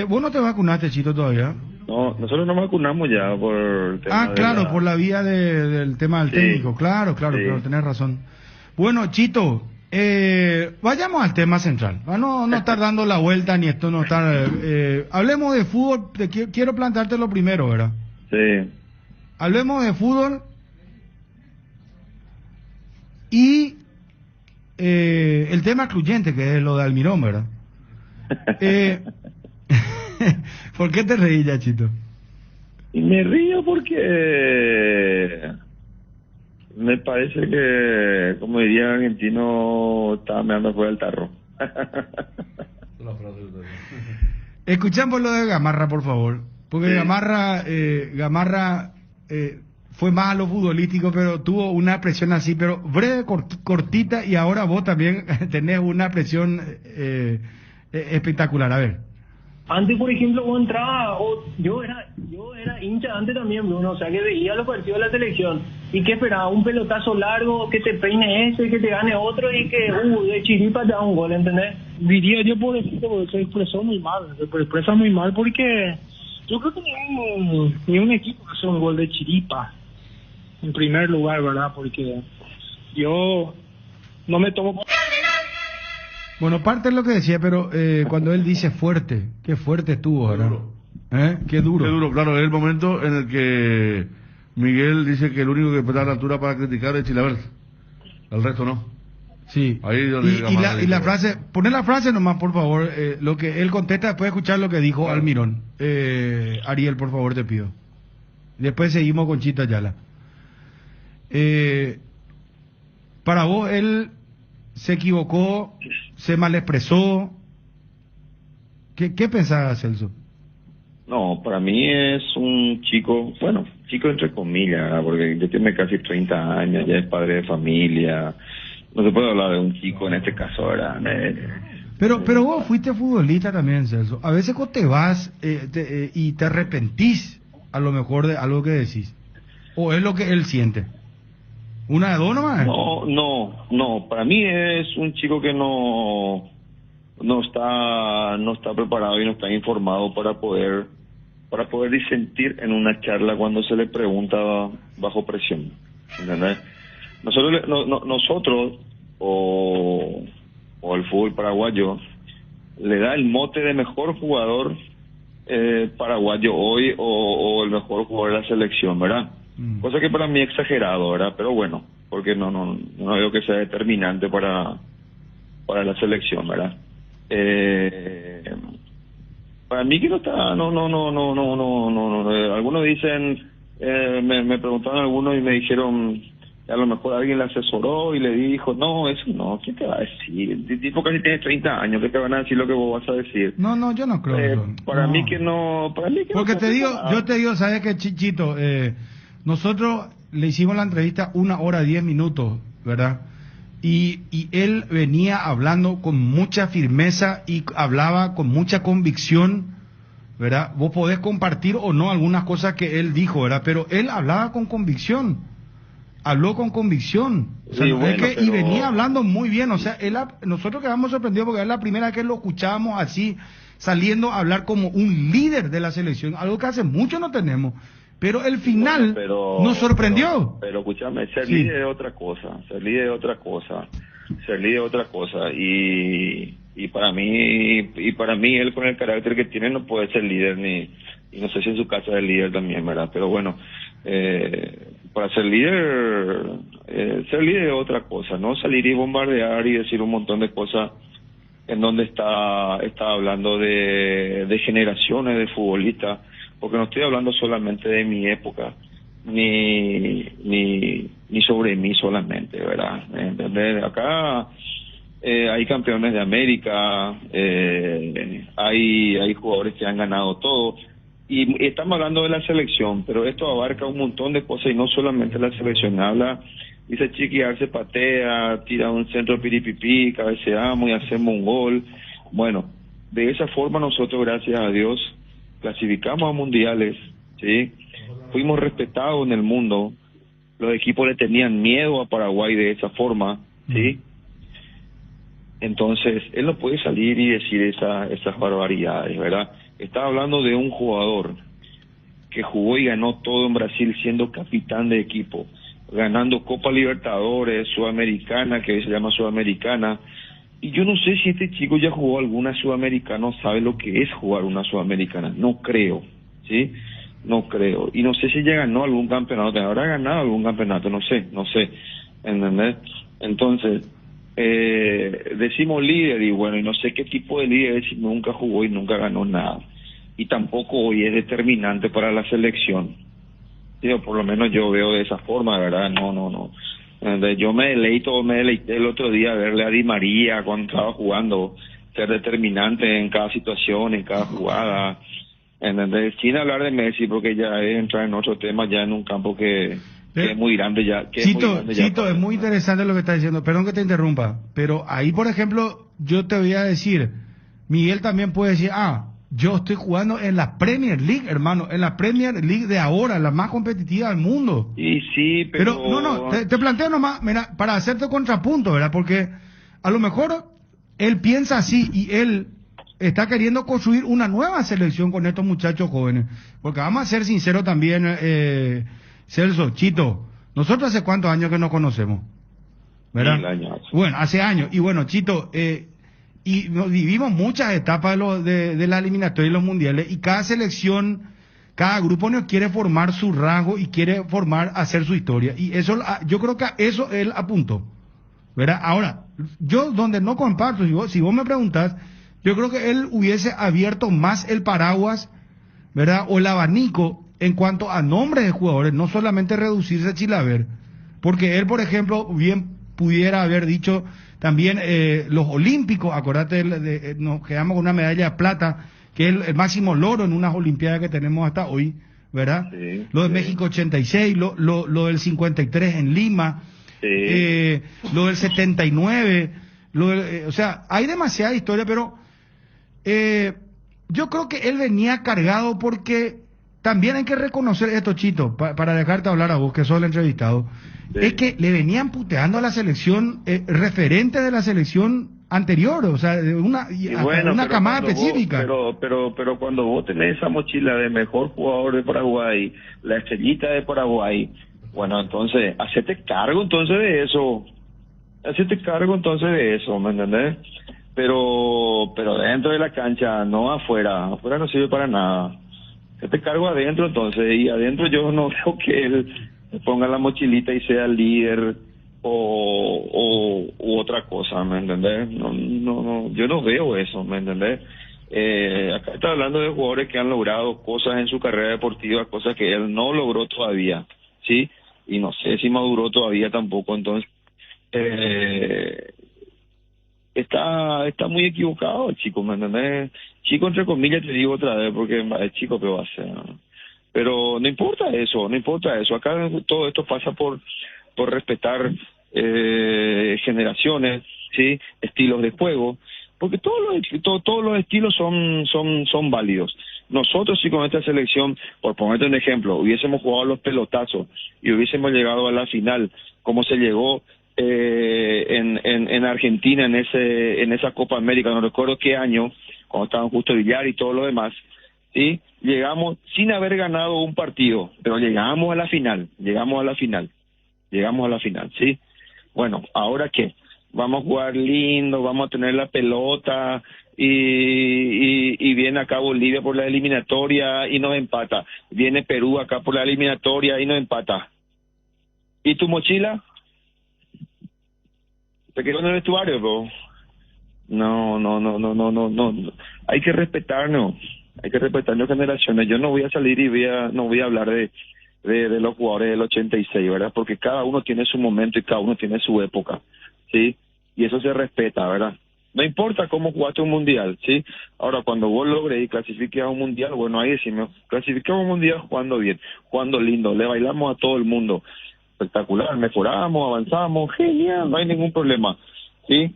¿Vos no te vacunaste, Chito, todavía? No, nosotros nos vacunamos ya por el tema claro, por la vía del tema del técnico, claro, tenés razón. Bueno, Chito, vayamos al tema central, para no estar dando la vuelta ni esto no estar... hablemos de fútbol, quiero plantearte lo primero, ¿verdad? Sí. Hablemos de fútbol y el tema excluyente, que es lo de Almirón, ¿verdad? ¿Por qué te reí ya, Chito? Y me río porque me parece que, como diría el argentino, estaba meando fuera del tarro. Escuchamos lo de Gamarra, por favor. Porque sí. Gamarra fue más a lo futbolístico, pero tuvo una presión así, pero breve, cortita, y ahora vos también tenés una presión espectacular. A ver. Antes, por ejemplo, vos entrabas, yo era hincha antes también, Bruno, o sea, que veía los partidos de la selección y que esperaba un pelotazo largo, que te peine ese, que te gane otro y que de chiripa te da un gol, ¿entendés? Diría yo, por ejemplo, porque se expresó muy mal, porque yo creo que ni un equipo hace un gol de chiripa, en primer lugar, ¿verdad? Porque yo no me tomo... Bueno, parte es lo que decía, pero cuando él dice fuerte, qué fuerte estuvo, ¿verdad? Qué duro. Qué duro, claro, es el momento en el que Miguel dice que el único que está a la altura para criticar es Chilavert, el resto no. Sí. Ahí donde y la frase, poné la frase nomás, por favor, lo que él contesta después de escuchar lo que dijo claro. Almirón. Ariel, por favor, te pido. Después seguimos con Chito Ayala. Para vos, él se equivocó, se malexpresó. ¿Qué pensás, Celso? No, para mí es un chico entre comillas, ¿verdad? Porque yo tengo casi 30 años, ya es padre de familia, no se puede hablar de un chico en este caso, ¿verdad? Pero vos fuiste futbolista también, Celso. A veces vos te vas y te arrepentís a lo mejor de algo que decís. ¿O es lo que él siente? ¿Una de dos nomás? No, para mí es un chico que no está preparado y no está informado para poder disentir en una charla cuando se le pregunta bajo presión, ¿entendés? Nosotros o el fútbol paraguayo le da el mote de mejor jugador paraguayo hoy o el mejor jugador de la selección, ¿verdad? Cosa que para mí es exagerado, ¿verdad? Pero bueno, porque no veo que sea determinante para la selección, ¿verdad? Para mí que no está, no. Algunos dicen, me preguntaron algunos y me dijeron, a lo mejor alguien le asesoró y le dijo, no, eso no, ¿quién te va a decir? El tipo casi tiene 30 años, ¿qué te van a decir lo que vos vas a decir? No, yo no creo. Para mí que no. Porque yo te digo, ¿sabes qué, Chichito? Nosotros le hicimos la entrevista 1 hora 10 minutos, ¿verdad? Y él venía hablando con mucha firmeza y hablaba con mucha convicción, ¿verdad? Vos podés compartir o no algunas cosas que él dijo, ¿verdad? Pero él hablaba con convicción, habló con convicción. O sea, sí, y venía hablando muy bien, o sea, nosotros quedamos sorprendidos porque es la primera vez que lo escuchábamos así, saliendo a hablar como un líder de la selección, algo que hace mucho no tenemos. Pero el final nos sorprendió. Pero escúchame, ser líder es otra cosa. Y para mí él con el carácter que tiene no puede ser líder y no sé si en su casa es líder también, ¿verdad? Pero bueno, para ser líder es otra cosa, no salir y bombardear y decir un montón de cosas en donde está hablando de generaciones de futbolistas. Porque no estoy hablando solamente de mi época, ni sobre mí solamente, ¿verdad? ¿Entendés? Acá hay campeones de América, hay jugadores que han ganado todo, y estamos hablando de la selección, pero esto abarca un montón de cosas y no solamente la selección. Dice Chiqui Arce patea, tira un centro piripipí, cabeceamos y hacemos un gol. Bueno, de esa forma nosotros, gracias a Dios, clasificamos a mundiales, ¿sí? Fuimos respetados en el mundo, los equipos le tenían miedo a Paraguay de esa forma, ¿sí? Entonces, él no puede salir y decir esas barbaridades, ¿verdad? Está hablando de un jugador que jugó y ganó todo en Brasil siendo capitán de equipo, ganando Copa Libertadores, Sudamericana, que hoy se llama Sudamericana. Y yo no sé si este chico ya jugó alguna Sudamericana, sabe lo que es jugar una Sudamericana. No creo, ¿sí? No creo. Y no sé si ya ganó algún campeonato. ¿Habrá ganado algún campeonato? No sé. ¿Entendés? Entonces, decimos líder y bueno, y no sé qué tipo de líder es si nunca jugó y nunca ganó nada. y tampoco hoy es determinante para la selección. Digo, por lo menos yo veo de esa forma, ¿verdad? No. Yo me deleité el otro día a verle a Di María cuando estaba jugando, ser determinante en cada situación, en cada jugada, ¿entendés? Sin hablar de Messi, porque ya entra en otro tema, ya en un campo que es muy grande ya. Chito, es muy interesante lo que está diciendo, perdón que te interrumpa, pero ahí, por ejemplo, yo te voy a decir, Miguel también puede decir, yo estoy jugando en la Premier League, hermano, en la Premier League de ahora, la más competitiva del mundo. Y sí, pero... te planteo nomás, mira, para hacerte contrapunto, ¿verdad? Porque a lo mejor él piensa así y él está queriendo construir una nueva selección con estos muchachos jóvenes. Porque vamos a ser sinceros también, Celso, Chito, nosotros hace cuántos años que nos conocemos, ¿verdad? 1000 años. Bueno, hace años. Y bueno, Chito, y vivimos muchas etapas de la eliminatoria y los mundiales, y cada selección, cada grupo no quiere formar su rasgo y quiere hacer su historia, y eso, yo creo que a eso él apuntó, ¿verdad? Ahora, yo donde no comparto, si vos me preguntás, yo creo que él hubiese abierto más el paraguas, ¿verdad? O el abanico en cuanto a nombres de jugadores, no solamente reducirse a Chilaver, porque él, por ejemplo, bien pudiera haber dicho también los olímpicos, acordate, nos quedamos con una medalla de plata, que es el máximo logro en unas olimpiadas que tenemos hasta hoy, ¿verdad? Sí, lo de México 86, lo del 53 en Lima, lo del 79, o sea, hay demasiada historia, pero yo creo que él venía cargado porque también hay que reconocer esto, Chito, para dejarte hablar a vos, que sos el entrevistado. Sí. Es que le venían puteando a la selección, referente de la selección anterior, o sea, de una camada específica. Pero cuando vos tenés esa mochila de mejor jugador de Paraguay, la estrellita de Paraguay, bueno, entonces, hacete cargo entonces de eso, ¿me entendés? Pero dentro de la cancha, no afuera no sirve para nada. Hacete cargo adentro entonces, y adentro yo no veo que él ponga la mochilita y sea el líder u otra cosa, ¿me entendés? No, yo no veo eso, ¿me entendés? Acá está hablando de jugadores que han logrado cosas en su carrera deportiva, cosas que él no logró todavía, ¿sí? Y no sé si maduró todavía tampoco, entonces está muy equivocado el chico, ¿me entendés? Chico entre comillas te digo otra vez porque es chico, pero va a ser, ¿no? Pero no importa eso, acá todo esto pasa por respetar generaciones, ¿sí? Estilos de juego, porque todos los estilos son válidos. Nosotros sí con esta selección, por ponerte un ejemplo, hubiésemos jugado los pelotazos y hubiésemos llegado a la final, como se llegó en Argentina en esa Copa América, no recuerdo qué año, cuando estaban Justo Villar y todo lo demás, ¿sí? Llegamos sin haber ganado un partido, pero llegamos a la final, ¿sí? Bueno, ¿ahora qué? Vamos a jugar lindo, vamos a tener la pelota y viene acá Bolivia por la eliminatoria y nos empata. Viene Perú acá por la eliminatoria y nos empata. ¿Y tu mochila? ¿Te quedó en el vestuario, bro? No. Hay que respetarnos generaciones. Yo no voy a salir y no voy a hablar de los jugadores del 86, ¿verdad? Porque cada uno tiene su momento y cada uno tiene su época, ¿sí? Y eso se respeta, ¿verdad? No importa cómo jugaste un mundial, ¿sí? Ahora, cuando vos logres y clasifiques a un mundial, bueno, ahí decimos, clasificamos a un mundial jugando bien, jugando lindo, le bailamos a todo el mundo. Espectacular, mejoramos, avanzamos, genial, no hay ningún problema, ¿sí?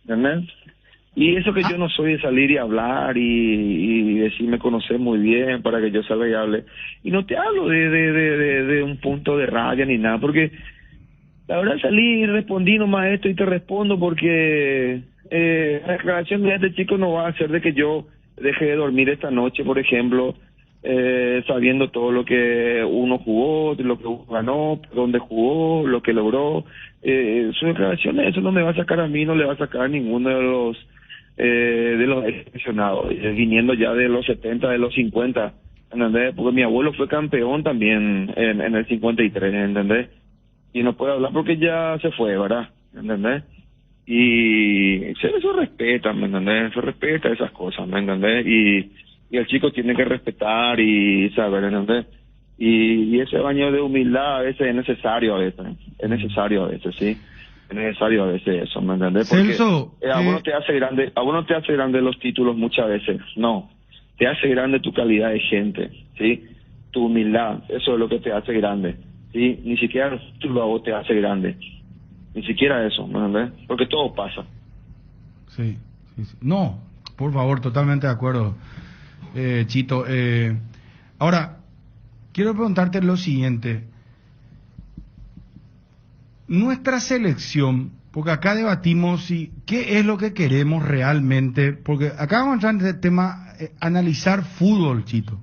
¿Entendés? Y eso que yo no soy de salir y hablar y decir me conoces muy bien para que yo salga y hable. Y no te hablo de un punto de rabia ni nada, porque la verdad salí y respondí nomás esto y te respondo porque la declaración de este chico no va a hacer de que yo deje de dormir esta noche, por ejemplo, sabiendo todo lo que uno jugó, lo que uno ganó, dónde jugó, lo que logró. Su declaración, eso no me va a sacar a mí, no le va a sacar a ninguno de los seleccionados, viniendo ya de los 70, de los 50, ¿entendés? Porque mi abuelo fue campeón también en el 53, ¿entendés? Y no puede hablar porque ya se fue, ¿verdad? ¿Entendés? Y eso respeta, ¿me entendés? Se respeta esas cosas, ¿me entendés? Y y el chico tiene que respetar y saber, ¿entendés? Y ese baño de humildad a veces es necesario, sí, es necesario a veces eso, ¿me entendés? Porque Celso, a vos no te hace grande los títulos muchas veces, no, te hace grande tu calidad de gente, ¿sí? Tu humildad, eso es lo que te hace grande, ¿sí? Ni siquiera el título a vos te hace grande, ni siquiera eso, ¿me entendés? Porque todo pasa. Sí. No, por favor, totalmente de acuerdo, Chito. Ahora, quiero preguntarte lo siguiente. Nuestra selección, porque acá debatimos si qué es lo que queremos realmente, porque acá vamos a entrar en el tema, analizar fútbol, Chito.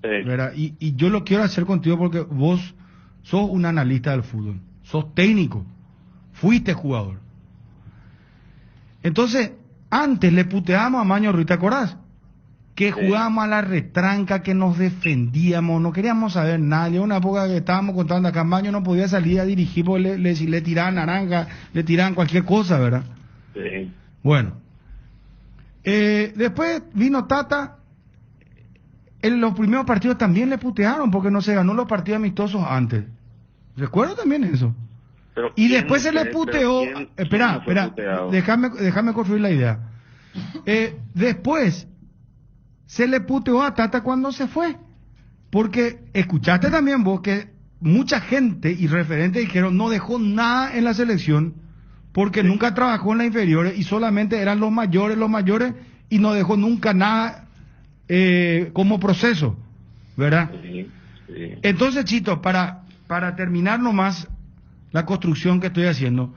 ¿Verdad? Y yo lo quiero hacer contigo porque vos sos un analista del fútbol, sos técnico, fuiste jugador. Entonces, antes le puteábamos a Maño Ruiz, ¿te acordás? Que jugábamos a la retranca, que nos defendíamos, no queríamos saber nada. Llegó una época que estábamos contando acá, Maño no podía salir a dirigir porque le tiraban naranja, le tiraban cualquier cosa, ¿verdad? Sí. Bueno. Después vino Tata. En los primeros partidos también le putearon porque no se ganó los partidos amistosos antes. ¿Recuerdo también eso? Pero y después se le puteó. Espera, déjame construir la idea. Después se le puteó a Tata cuando se fue. Porque escuchaste también vos que mucha gente y referentes dijeron no dejó nada en la selección porque nunca trabajó en las inferiores y solamente eran los mayores y no dejó nunca nada como proceso, ¿verdad? Sí. Entonces, Chito, para terminar nomás la construcción que estoy haciendo,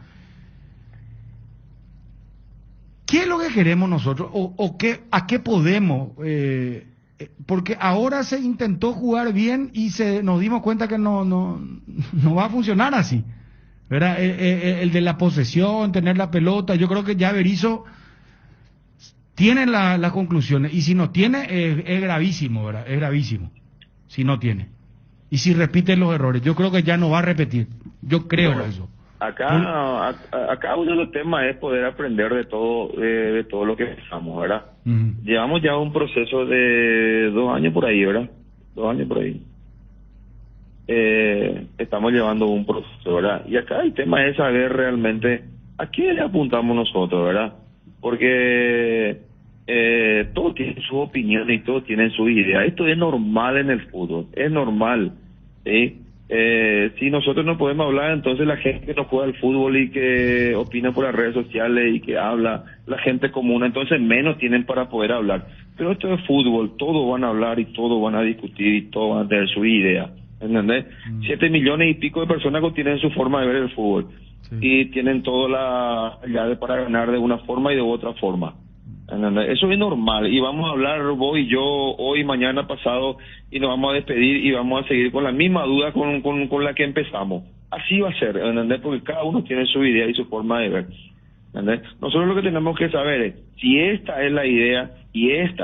¿qué es lo que queremos nosotros? ¿A qué podemos? Porque ahora se intentó jugar bien y nos dimos cuenta que no va a funcionar así, ¿verdad? El de la posesión, tener la pelota, yo creo que ya Berizzo tiene las conclusiones, y si no tiene, es gravísimo, ¿verdad? Es gravísimo, si no tiene. Y si repite los errores, yo creo que ya no va a repetir, yo creo eso. Acá uno de los temas es poder aprender de todo lo que pensamos, ¿verdad? Uh-huh. Llevamos ya un proceso de 2 años por ahí, ¿verdad? 2 años por ahí. Estamos llevando un proceso, ¿verdad? Y acá el tema es saber realmente a qué le apuntamos nosotros, ¿verdad? Porque todos tienen su opinión y todos tienen su idea. Esto es normal en el fútbol, es normal, ¿sí? Si nosotros no podemos hablar, entonces la gente que no juega al fútbol y que opina por las redes sociales y que habla, la gente común, entonces menos tienen para poder hablar. Pero esto es fútbol, todos van a hablar y todos van a discutir y todos van a tener su idea, ¿entendés? 7 millones y pico de personas que tienen su forma de ver el fútbol. Sí. Y tienen toda la llave para ganar de una forma y de otra forma. ¿Entendés? Eso es normal y vamos a hablar vos y yo hoy, mañana, pasado y nos vamos a despedir y vamos a seguir con la misma duda con la que empezamos. Así va a ser, ¿entendés? Porque cada uno tiene su idea y su forma de ver, ¿entendés? Nosotros lo que tenemos que saber es si esta es la idea y este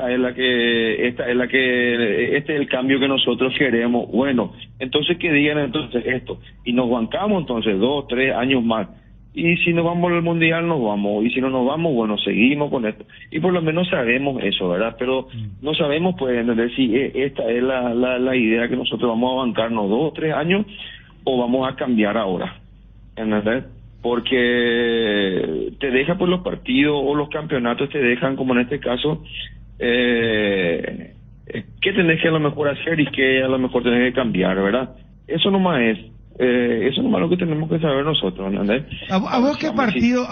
es el cambio que nosotros queremos. Bueno, entonces que digan entonces esto y nos bancamos entonces 2, 3 años más. Y si nos vamos al mundial, nos vamos. Y si no nos vamos, bueno, seguimos con esto. Y por lo menos sabemos eso, ¿verdad? Pero no sabemos, pues, ¿entendés? Si esta es la idea que nosotros vamos a bancarnos 2 o 3 años o vamos a cambiar ahora, ¿entendés? Porque te deja, pues, los partidos o los campeonatos te dejan, como en este caso, qué tenés que a lo mejor hacer y qué a lo mejor tenés que cambiar, ¿verdad? Eso nomás es. Eso es lo que tenemos que saber nosotros, ¿entendés? ¿A vos qué partido,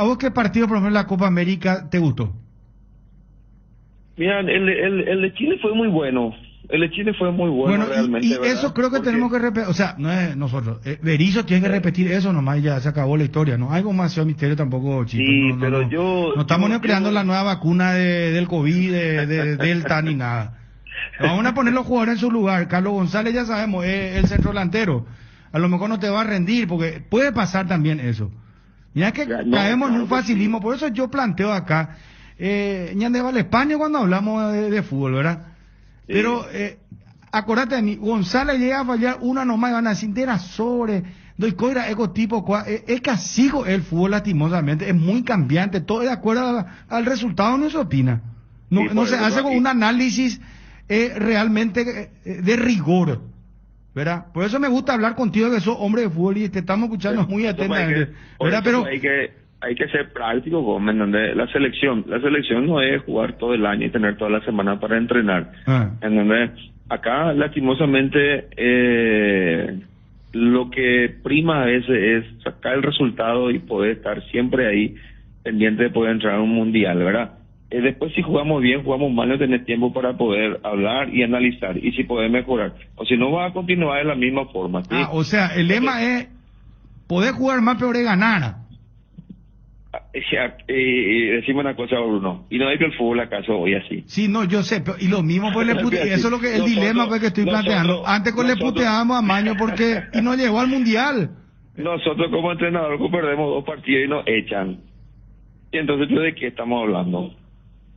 por ejemplo, la Copa América te gustó? Mira, el de Chile fue muy bueno. El de Chile fue muy bueno realmente. Y eso creo que tenemos que repetir, o sea, no es nosotros. Berizzo tiene que repetir eso nomás y ya se acabó la historia, ¿no? Hay demasiado misterio tampoco, chicos. Sí, pero yo... No estamos ni creando la nueva vacuna del COVID, de Delta, ni nada. Vamos a poner los jugadores en su lugar. Carlos González, ya sabemos, es el centro delantero. A lo mejor no te va a rendir, porque puede pasar también eso. Mira que caemos en un facilismo, por eso yo planteo acá, Ñande vale España cuando hablamos de fútbol, ¿verdad? Sí. Pero, acordate de mí, González llega a fallar una nomás y van a decir, era sobre, doy coira, ego tipo, es que así el fútbol lastimosamente, es muy cambiante, todo de acuerdo al resultado no se opina. No se hace con un análisis realmente de rigor, ¿verdad? Por eso me gusta hablar contigo, que sos hombre de fútbol y te estamos escuchando muy atentamente, ¿verdad? Pero hay que ser práctico, Gómez, donde la selección no es jugar todo el año y tener toda la semana para entrenar, en donde acá lastimosamente lo que prima a veces es sacar el resultado y poder estar siempre ahí pendiente de poder entrar a un mundial, ¿verdad? Después si jugamos bien, jugamos mal, no tenés tiempo para poder hablar y analizar y si poder mejorar, o si no vas a continuar de la misma forma, ¿sí? O sea, el lema es poder jugar más pero de ganar. Decimos una cosa, Bruno, y no es que el fútbol acaso hoy así. Sí, no, yo sé, pero, y lo mismo pues eso es lo que el dilema pues, que estoy planteando. Antes le puteábamos a Maño porque y no llegó al mundial. Nosotros como entrenador perdemos 2 partidos y nos echan. Y entonces ¿de qué estamos hablando?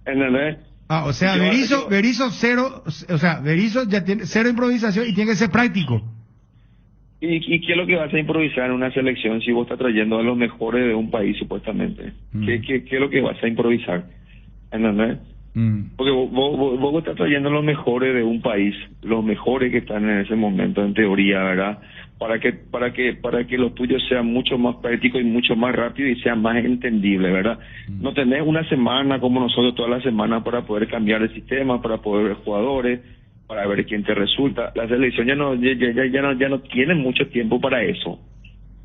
¿Entendés? O sea, Berizzo cero, o sea, Berizzo ya tiene cero improvisación y tiene que ser práctico. ¿Y qué es lo que vas a improvisar en una selección si vos estás trayendo a los mejores de un país supuestamente? ¿Qué es lo que vas a improvisar? ¿Entendés? Porque vos estás trayendo a los mejores de un país, los mejores que están en ese momento en teoría, ¿verdad? Para que lo tuyo sea mucho más práctico y mucho más rápido y sea más entendible, ¿verdad? No tenés una semana como nosotros toda la semana para poder cambiar el sistema, para poder ver jugadores, para ver quién te resulta. La selección ya no tiene mucho tiempo para eso.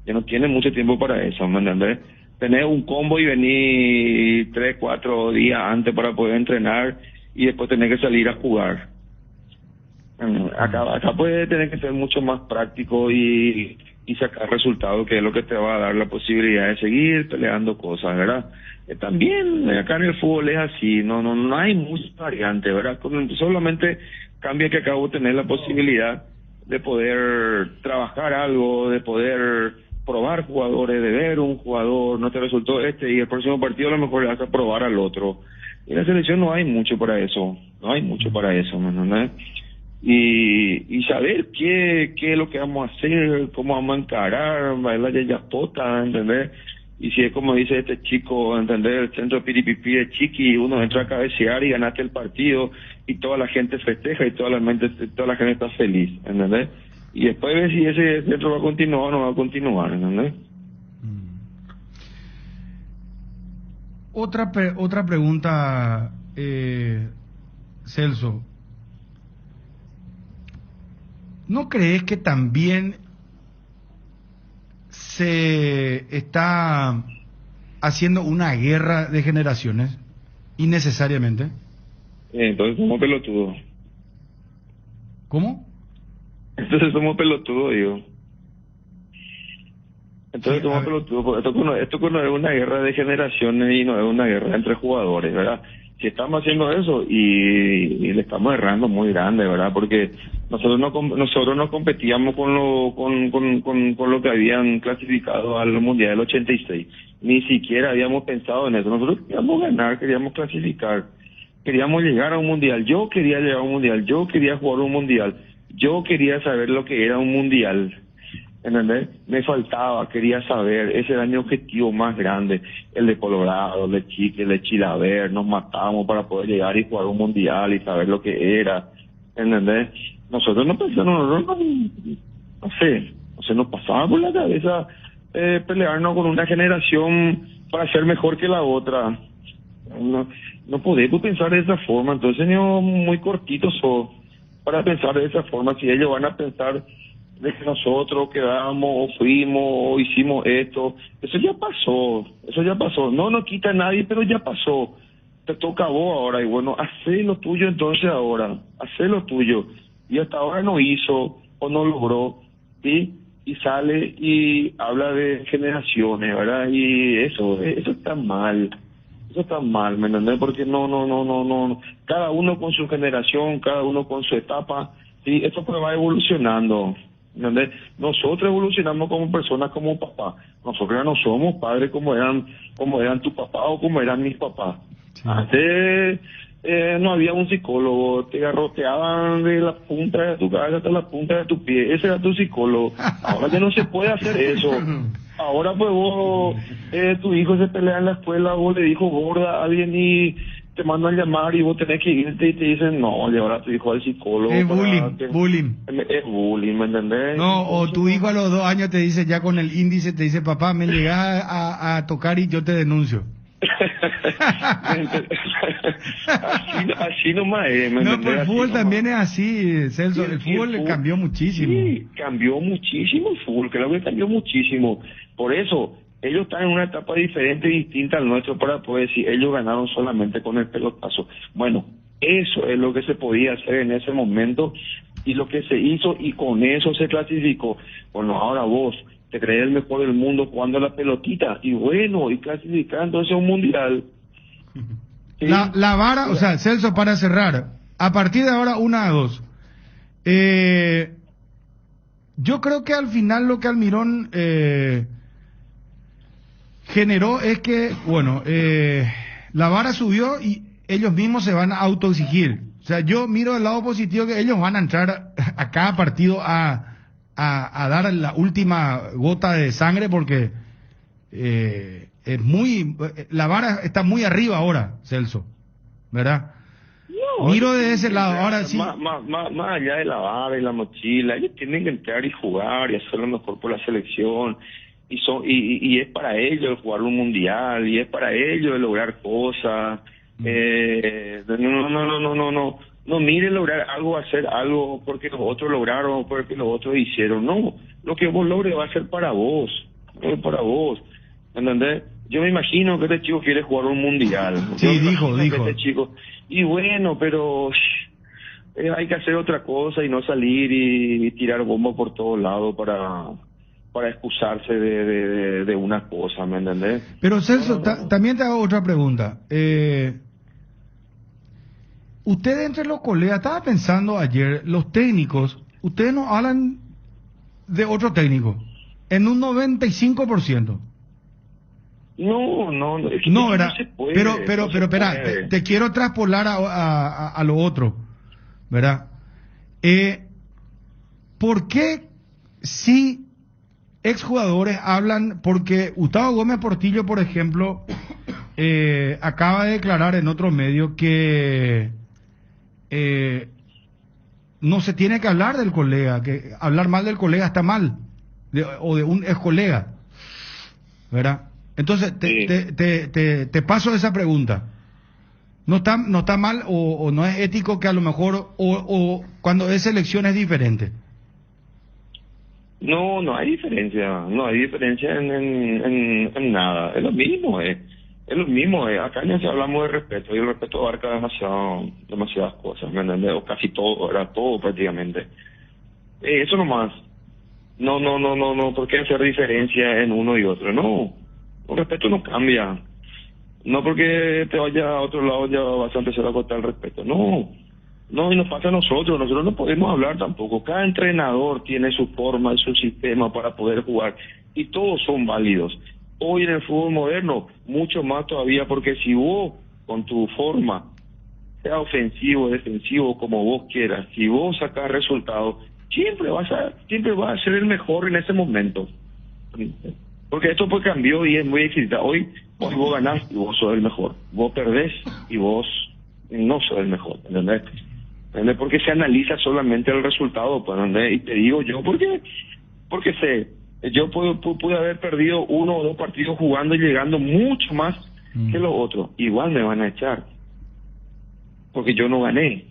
Ya no tiene mucho tiempo para eso, ¿me entiendes? Tenés un combo y venís 3, 4 días antes para poder entrenar y después tenés que salir a jugar. Acá puede tener que ser mucho más práctico y sacar resultados, que es lo que te va a dar la posibilidad de seguir peleando cosas, ¿verdad? También acá en el fútbol es así, no hay muchas variantes, ¿verdad? Solamente cambia que acabo de tener la posibilidad de poder trabajar algo, de poder probar jugadores, de ver un jugador, no te resultó y el próximo partido a lo mejor le vas a probar al otro. Y en la selección no hay mucho para eso, ¿no? Y saber qué es lo que vamos a hacer, cómo vamos a encarar, bailar yayapota, ¿entendés? Y si es como dice este chico, ¿entendés? El centro piripipi de Chiqui, uno entra a cabecear y ganaste el partido y toda la gente festeja y toda la gente está feliz, ¿entendés? Y después ver si ese centro va a continuar o no va a continuar, ¿entendés? Otra pregunta, Celso. ¿No crees que también se está haciendo una guerra de generaciones innecesariamente? Entonces somos pelotudos. ¿Cómo? Entonces somos pelotudos, digo. Entonces somos pelotudos. Esto no es una guerra de generaciones y no es una guerra entre jugadores, ¿verdad? Si estamos haciendo eso y le estamos errando muy grande, ¿verdad? Porque nosotros no competíamos con lo que habían clasificado al Mundial del 86. Ni siquiera habíamos pensado en eso. Nosotros queríamos ganar, queríamos clasificar, queríamos llegar a un Mundial. Yo quería llegar a un Mundial, yo quería jugar un Mundial, yo quería saber lo que era un Mundial. ¿Entendés? Me faltaba, quería saber, ese era mi objetivo más grande, el de Colorado, el de Chique, el de Chilaver, nos matábamos para poder llegar y jugar un mundial y saber lo que era, ¿entendés? Nosotros no pensamos, no sé, nos pasaba por la cabeza pelearnos con una generación para ser mejor que la otra. No podemos pensar de esa forma, entonces no, muy cortitos para pensar de esa forma. Si ellos van a pensar de que nosotros quedamos o fuimos o hicimos esto, eso ya pasó, no quita a nadie, pero ya pasó, te toca a vos ahora, y bueno, hacé lo tuyo entonces ahora, hacé lo tuyo, y hasta ahora no hizo o no logró, ¿sí? Y sale y habla de generaciones, ¿verdad? Y eso está mal, ¿me entendés? Porque no, cada uno con su generación, cada uno con su etapa, ¿sí? Esto pues va evolucionando, ¿entendés? Nosotros evolucionamos como personas, como papá. Nosotros ya no somos padres como eran tu papá o como eran mis papás. Sí. Antes no había un psicólogo, te garroteaban de la punta de tu cabeza hasta la punta de tu pie, ese era tu psicólogo. Ahora ya no se puede hacer eso. Ahora pues vos, tu hijo se pelea en la escuela, vos le dijo gorda a alguien y te mandan a llamar y vos tenés que irte y te dicen, no, llevar a tu hijo al psicólogo. Es bullying. Es bullying, ¿me entendés? No, o tu hijo a los 2 años te dice, ya con el índice, te dice, papá, me llegás a tocar y yo te denuncio. así nomás es. No, pues el fútbol también es así, Celso. El fútbol cambió muchísimo. Sí, cambió muchísimo el fútbol, creo que cambió muchísimo. Por eso, ellos están en una etapa diferente y distinta al nuestro para poder decir, ellos ganaron solamente con el pelotazo. Bueno, eso es lo que se podía hacer en ese momento y lo que se hizo y con eso se clasificó. Bueno, ahora vos te crees el mejor del mundo jugando a la pelotita y bueno, y clasificando ese un mundial. ¿Sí? La vara, o sea, Celso, para cerrar, a partir de ahora 1-2. Yo creo que al final lo que Almirón generó es que, bueno, la vara subió y ellos mismos se van a autoexigir. O sea, yo miro el lado positivo que ellos van a entrar a cada partido a dar la última gota de sangre porque es muy, la vara está muy arriba ahora, Celso, ¿verdad? No, miro de ese lado, ahora sí. Más allá de la vara y la mochila, ellos tienen que entrar y jugar y hacer lo mejor por la selección. Y es para ellos jugar un mundial, y es para ellos lograr cosas. No miren lograr algo, hacer algo porque los otros lograron o porque los otros hicieron. No, lo que vos logres va a ser para vos, para vos, ¿entendés? Yo me imagino que este chico quiere jugar un mundial. Sí, dijo. Este chico, y bueno, pero hay que hacer otra cosa y no salir y tirar bomba por todos lados para excusarse de una cosa, ¿me entendés? Pero Celso, también te hago otra pregunta. Ustedes entre los colegas, estaba pensando ayer, los técnicos, ustedes nos hablan de otro técnico, en un 95%. No, ¿verdad? No se puede, pero, espera, te quiero traspolar a lo otro, ¿verdad? ¿Por qué si exjugadores hablan? Porque Gustavo Gómez Portillo, por ejemplo, acaba de declarar en otro medio que no se tiene que hablar del colega, que hablar mal del colega está mal, o de un ex colega, ¿verdad? Entonces te paso esa pregunta. ¿No está mal o no es ético que a lo mejor o cuando es selección es diferente? No hay diferencia, en nada, es lo mismo, acá ya hablamos de respeto y el respeto abarca demasiadas cosas, ¿me entiendes? O casi todo, era todo prácticamente. Eso nomás. No, ¿por qué hacer diferencia en uno y otro? No, el respeto no cambia. No porque te vaya a otro lado ya vas a empezar a cortar el respeto, no, y nos pasa a nosotros no podemos hablar tampoco. Cada entrenador tiene su forma, su sistema para poder jugar y todos son válidos. Hoy en el fútbol moderno, mucho más todavía, porque si vos, con tu forma, sea ofensivo, defensivo, como vos quieras, si vos sacás resultados, siempre vas a ser el mejor en ese momento. Porque esto pues cambió y es muy excitante. Hoy vos ganás y vos sos el mejor. Vos perdés y vos no sos el mejor, ¿entendés? Porque se analiza solamente el resultado, pues, ¿entendés? Y te digo yo, porque sé, yo pude haber perdido 1 o 2 partidos jugando y llegando mucho más que los otros. Igual me van a echar. Porque yo no gané.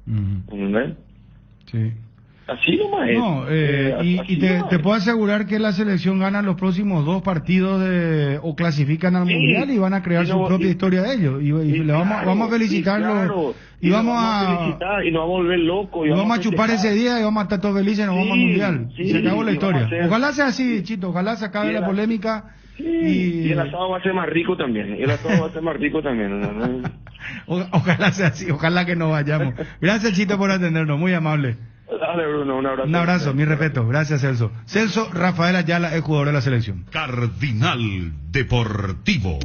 ¿Entendés? Sí. Así nomás es. No, y te puedo asegurar que la selección gana los próximos 2 partidos o clasifican al Mundial y van a crear su propia historia de ellos. Y le vamos a felicitarlo. Claro. Y vamos a felicitar y nos vamos a volver locos. Y vamos a chupar ese día y vamos a estar todos felices y nos vamos al Mundial. Sí, y se acabó la historia. Ojalá sea así, sí. Chito, ojalá se acabe la polémica. Y el asado va a ser más rico también. Ojalá sea así, ojalá que nos vayamos. Gracias, Chito, por atendernos, muy amable. Dale, Bruno, un abrazo. Un abrazo, mi respeto. Gracias, Celso. Celso Rafael Ayala es jugador de la selección. Cardinal Deportivo.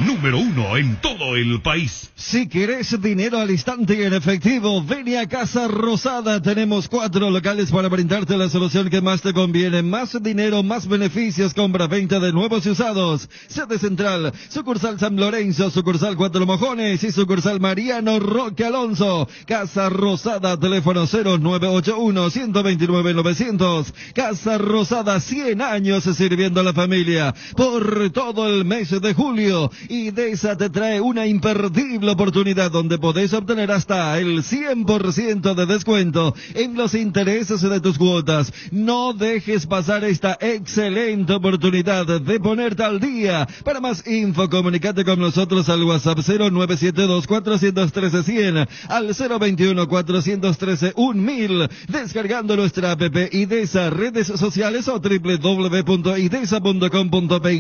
Número 1 en todo el país. Si querés dinero al instante y en efectivo, ven a Casa Rosada. Tenemos 4 locales para brindarte la solución que más te conviene. Más dinero, más beneficios, compra-venta de nuevos y usados. Sede Central, sucursal San Lorenzo, sucursal Cuatro Mojones y sucursal Mariano Roque Alonso. Casa Rosada, teléfono 0981-129-900. Casa Rosada, 100 años sirviendo a la familia. Por todo el mes de julio, IDESA te trae una imperdible oportunidad donde podés obtener hasta el 100% de descuento en los intereses de tus cuotas. No dejes pasar esta excelente oportunidad de ponerte al día. Para más info, comunícate con nosotros al WhatsApp 0972-413-100, al 021-413-1000, descargando nuestra app IDESA, redes sociales o www.idesa.com.py.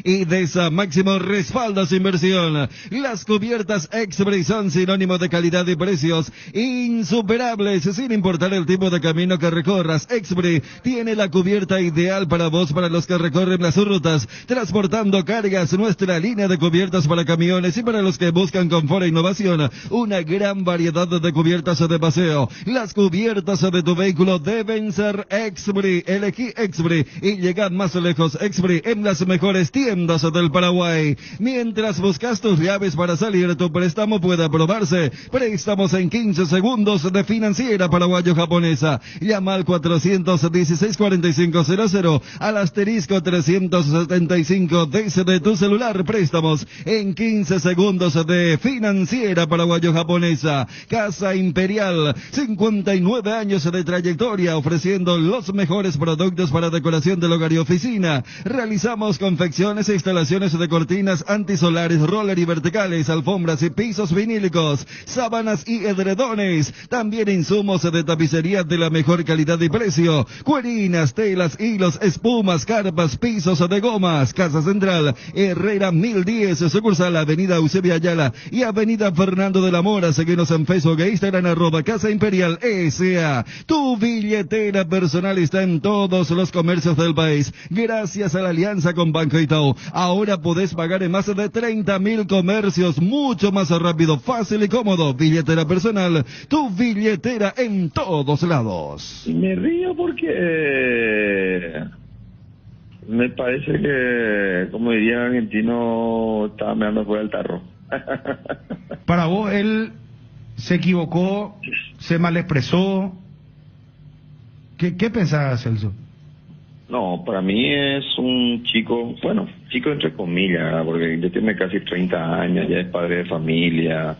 IDESA, máximo respaldo a su inversión. Las cubiertas Expri son sinónimo de calidad y precios insuperables, sin importar el tipo de camino que recorras. Expri tiene la cubierta ideal para vos, para los que recorren las rutas transportando cargas. Nuestra línea de cubiertas para camiones y para los que buscan confort e innovación, una gran variedad de cubiertas de paseo. Las cubiertas de tu vehículo deben ser Expri. Elegí Expri y llegad más lejos. Expri en las mejores tiendas del Paraguay. Mientras buscas tus llaves para salir, tu préstamo puede aprobarse. Préstamos en 15 segundos de Financiera Paraguayo-Japonesa. Llama al 416-4500, al asterisco 375 desde tu celular. Préstamos en 15 segundos de Financiera Paraguayo-Japonesa. Casa Imperial, 59 años de trayectoria ofreciendo los mejores productos para decoración del hogar y oficina. Realizamos confecciones e instalaciones de cortinas antisolares, roller y verticales, alfombras y pisos vinílicos, sábanas y edredones. También insumos de tapicería de la mejor calidad y precio. Cuerinas, telas, hilos, espumas, carpas, pisos de gomas. Casa Central, Herrera 1010, sucursal Avenida Eusebio Ayala y Avenida Fernando de la Mora. Seguinos en Facebook e Instagram, @Casa Imperial S.A. Tu billetera personal está en todos los comercios del país. Gracias a la alianza con Banco Itaú, ahora podés pagar en más de 30.000 comercios, mucho más rápido, fácil y cómodo. Billetera personal, tu billetera en todos lados. Y me río porque me parece que, como diría el argentino, estaba meando fuera del tarro. Para vos, él se equivocó, se malexpresó. ¿Qué pensás, Celso? No, para mí es un chico, bueno, chico entre comillas, ¿verdad? Porque ya tiene casi 30 años, ya es padre de familia.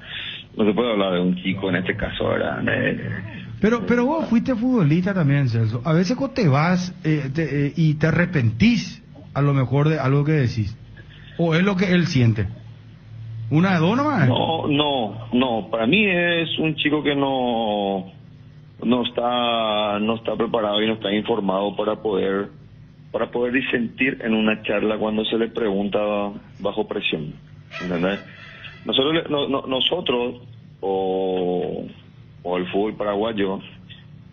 No se puede hablar de un chico en este caso, ¿verdad? Pero vos fuiste futbolista también, Celso. A veces cuando te vas y te arrepentís a lo mejor de algo que decís. ¿O es lo que él siente? ¿Una de dos nomás? No. Para mí es un chico que no está preparado y no está informado para poder disentir en una charla cuando se le pregunta bajo presión. ¿Entendés? Nosotros o el fútbol paraguayo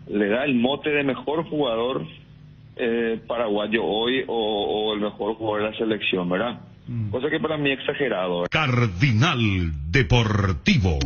le da el mote de mejor jugador paraguayo hoy o el mejor jugador de la selección, ¿verdad? Cosa que para mí es exagerado. Cardinal Deportivo.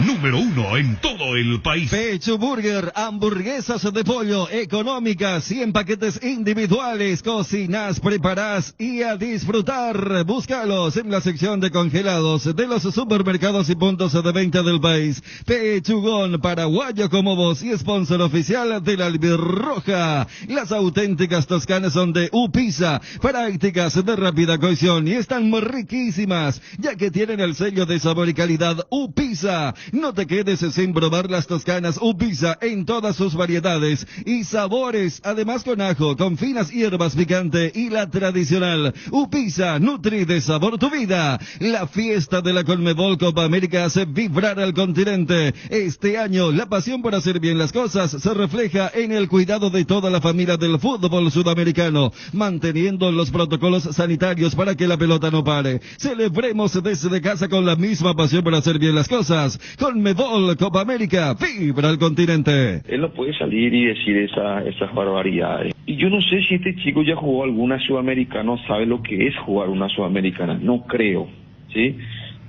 Número 1 en todo el país. Pecho Burger, hamburguesas de pollo económicas, 100 paquetes individuales, cocinas, preparás y a disfrutar. Búscalos en la sección de congelados de los supermercados y puntos de venta del país. Pechugón, paraguayo como vos y sponsor oficial de la Albirroja. Las auténticas toscanas son de Upisa, prácticas de rápida cocción y están muy riquísimas, ya que tienen el sello de sabor y calidad Upisa. No te quedes sin probar las toscanas Upisa en todas sus variedades y sabores, además con ajo, con finas hierbas picante y la tradicional Upisa, nutri de sabor tu vida. La fiesta de la Conmebol Copa América hace vibrar al continente. Este año la pasión por hacer bien las cosas se refleja en el cuidado de toda la familia del fútbol sudamericano, manteniendo los protocolos sanitarios para que la pelota no pare. Celebremos desde casa con la misma pasión por hacer bien las cosas. Conmebol Copa América, vibra el continente. Él no puede salir y decir esas barbaridades. Y yo no sé si este chico ya jugó alguna sudamericana, sabe lo que es jugar una sudamericana. No creo, ¿sí?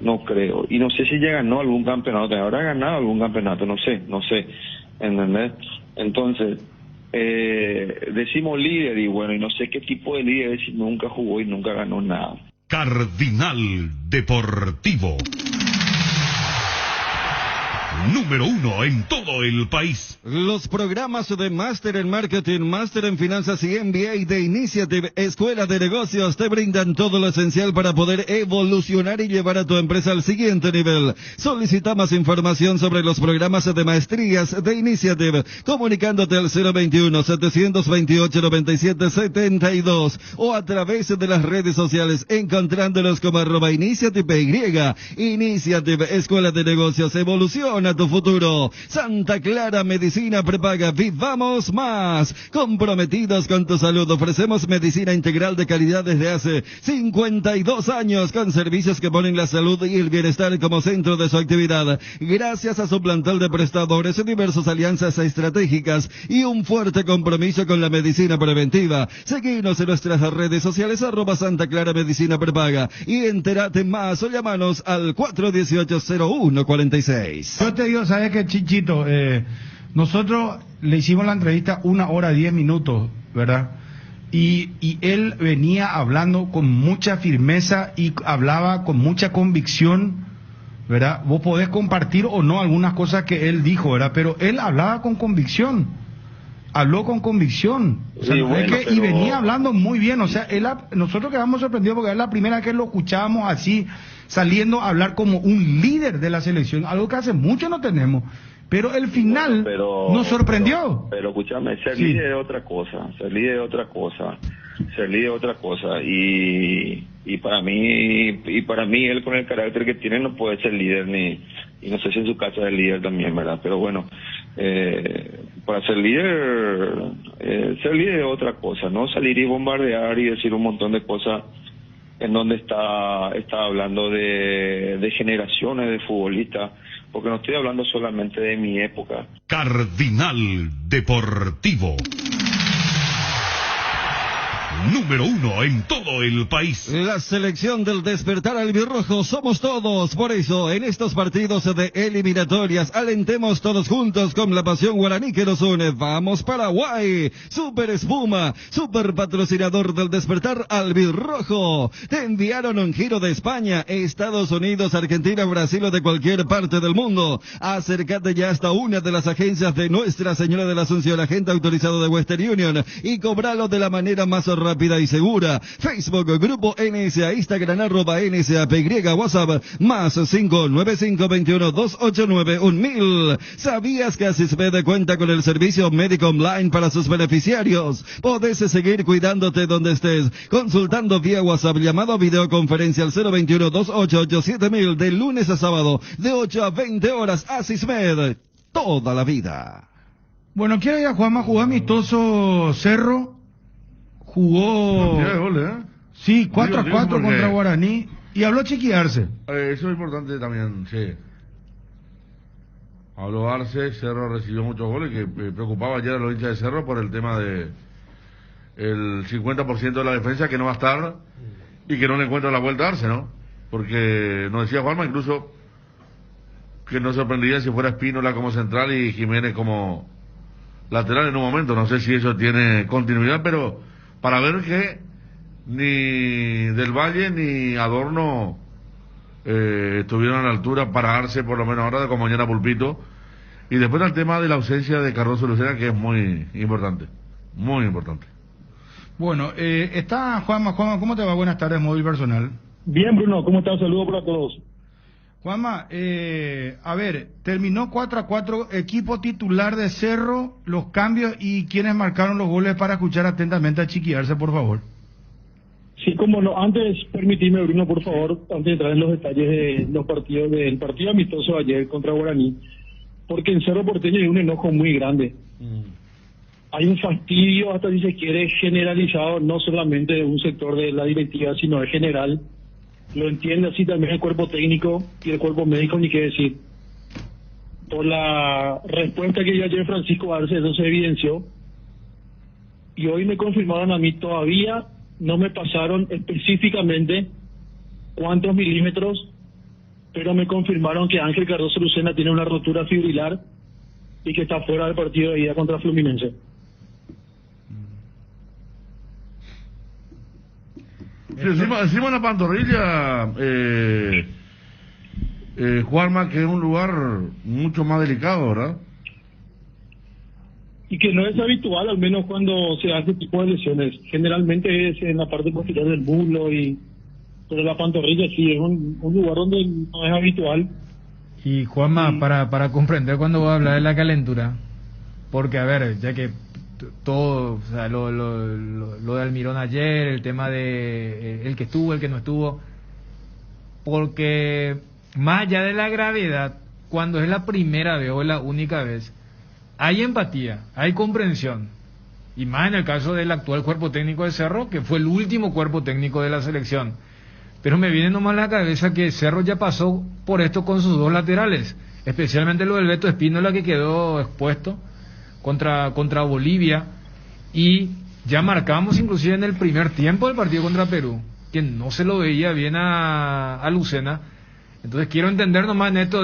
No creo. Y no sé si ya ganó algún campeonato. ¿Habrá ganado algún campeonato? No sé. ¿Entendés? Entonces, decimos líder y bueno, y no sé qué tipo de líder es si nunca jugó y nunca ganó nada. Cardinal Deportivo. Número 1 en todo el país. Los programas de Máster en Marketing, Máster en Finanzas y MBA de Initiative Escuela de Negocios te brindan todo lo esencial para poder evolucionar y llevar a tu empresa al siguiente nivel. Solicita más información sobre los programas de maestrías de Initiative comunicándote al 021-728-9772 o a través de las redes sociales encontrándolos como @Initiative Y. Initiative Escuela de Negocios, evoluciona tu futuro. Santa Clara Medicina Prepaga, vivamos más. Comprometidos con tu salud, ofrecemos medicina integral de calidad desde hace 52 años con servicios que ponen la salud y el bienestar como centro de su actividad. Gracias a su plantel de prestadores, diversas alianzas estratégicas y un fuerte compromiso con la medicina preventiva. Seguinos en nuestras redes sociales @Santa Clara Medicina Prepaga y entérate más o llámanos al 418-0146. Yo te digo, ¿sabes qué, Chichito? Nosotros le hicimos la entrevista 1 hora 10 minutos, ¿verdad? Y él venía hablando con mucha firmeza y hablaba con mucha convicción, ¿verdad? Vos podés compartir o no algunas cosas que él dijo, ¿verdad? Pero él hablaba con convicción. Habló con convicción. O sea, Sí, bueno, y pero... venía hablando muy bien. O sea, nosotros quedamos sorprendidos porque es la primera que lo escuchábamos así, saliendo a hablar como un líder de la selección, algo que hace mucho no tenemos. Pero el final nos sorprendió. Pero escúchame, ser Sí. líder es otra cosa. Ser líder es otra cosa. Y para mí él con el carácter que tiene no puede ser líder y no sé si en su casa es líder también, ¿verdad? Pero bueno, para ser líder es otra cosa, no salir y bombardear y decir un montón de cosas en donde está hablando de generaciones de futbolistas, porque no estoy hablando solamente de mi época. Cardinal Deportivo. Número 1 en todo el país. La selección del despertar albirrojo somos todos. Por eso, en estos partidos de eliminatorias, alentemos todos juntos con la pasión guaraní que nos une. ¡Vamos Paraguay! Super Espuma, super patrocinador del despertar albirrojo. Te enviaron un giro de España, Estados Unidos, Argentina, Brasil o de cualquier parte del mundo. Acércate ya hasta una de las agencias de Nuestra Señora de la Asunción, agente autorizado de Western Union, y cobralo de la manera más rápida y segura. Facebook, Grupo NSA, Instagram, @NSAPY, WhatsApp, más 595-21-289-1000. ¿Sabías que Asismed cuenta con el servicio médico online para sus beneficiarios? Podés seguir cuidándote donde estés, consultando vía WhatsApp, llamado a videoconferencia al 021-288-7000, de lunes a sábado, de 8 a 20 horas. Asismed, toda la vida. Bueno, quiero ir a Juanma, jugó amistoso Cerro. Jugó... Sí, 4-4 contra Guaraní. Y habló Chiqui Arce. Eso es importante también, sí. Habló Arce, Cerro recibió muchos goles, que preocupaba ayer a los hinchas de Cerro por el tema de el 50% de la defensa que no va a estar y que no le encuentra la vuelta a Arce, ¿no? Porque nos decía Juanma incluso que no sorprendería si fuera Espínola como central y Jiménez como lateral en un momento. No sé si eso tiene continuidad, pero para ver que ni Del Valle ni Adorno estuvieron a la altura para Arce, por lo menos ahora, de como mañana Pulpito. Y después el tema de la ausencia de Cardoso Lucena, que es muy importante, muy importante. Bueno, está Juanma, ¿cómo te va? Buenas tardes, móvil personal. Bien, Bruno, ¿cómo estás? Saludos para todos. Juanma, a ver, terminó 4-4, equipo titular de Cerro, los cambios y quienes marcaron los goles, para escuchar atentamente a Chiqui Arce, por favor. Sí, como no, antes permitime, Bruno, por favor, antes de entrar en los detalles de los partidos, del partido amistoso ayer contra Guaraní, porque en Cerro Porteño hay un enojo muy grande. Hay un fastidio, hasta si se quiere, generalizado, no solamente de un sector de la directiva, sino en general. Lo entiende así también el cuerpo técnico y el cuerpo médico, ni qué decir. por la respuesta que dio ayer Francisco Arce, eso se evidenció. Y hoy me confirmaron a mí, todavía no me pasaron específicamente cuántos milímetros, pero me confirmaron que Ángel Cardoso Lucena tiene una rotura fibrilar y que está fuera del partido de ida contra Fluminense. Sí, encima de la pantorrilla, Juanma, que es un lugar mucho más delicado, ¿verdad? Y que no es habitual, al menos cuando se hace este tipo de lesiones. Generalmente es en la parte posterior del muslo, pero la pantorrilla sí es un lugar donde no es habitual. Y Juanma, para comprender cuando voy a hablar de la calentura, porque a ver, ya que todo, o sea, lo de Almirón ayer, el tema de el que estuvo, el que no estuvo, porque más allá de la gravedad, cuando es la primera vez o la única vez, hay empatía, hay comprensión, y más en el caso del actual cuerpo técnico de Cerro, que fue el último cuerpo técnico de la selección. Pero me viene nomás a la cabeza que Cerro ya pasó por esto con sus dos laterales, especialmente lo del Beto Espínola, que quedó expuesto contra Bolivia, y ya marcamos inclusive en el primer tiempo del partido contra Perú que no se lo veía bien a Lucena. Entonces quiero entender nomás en esto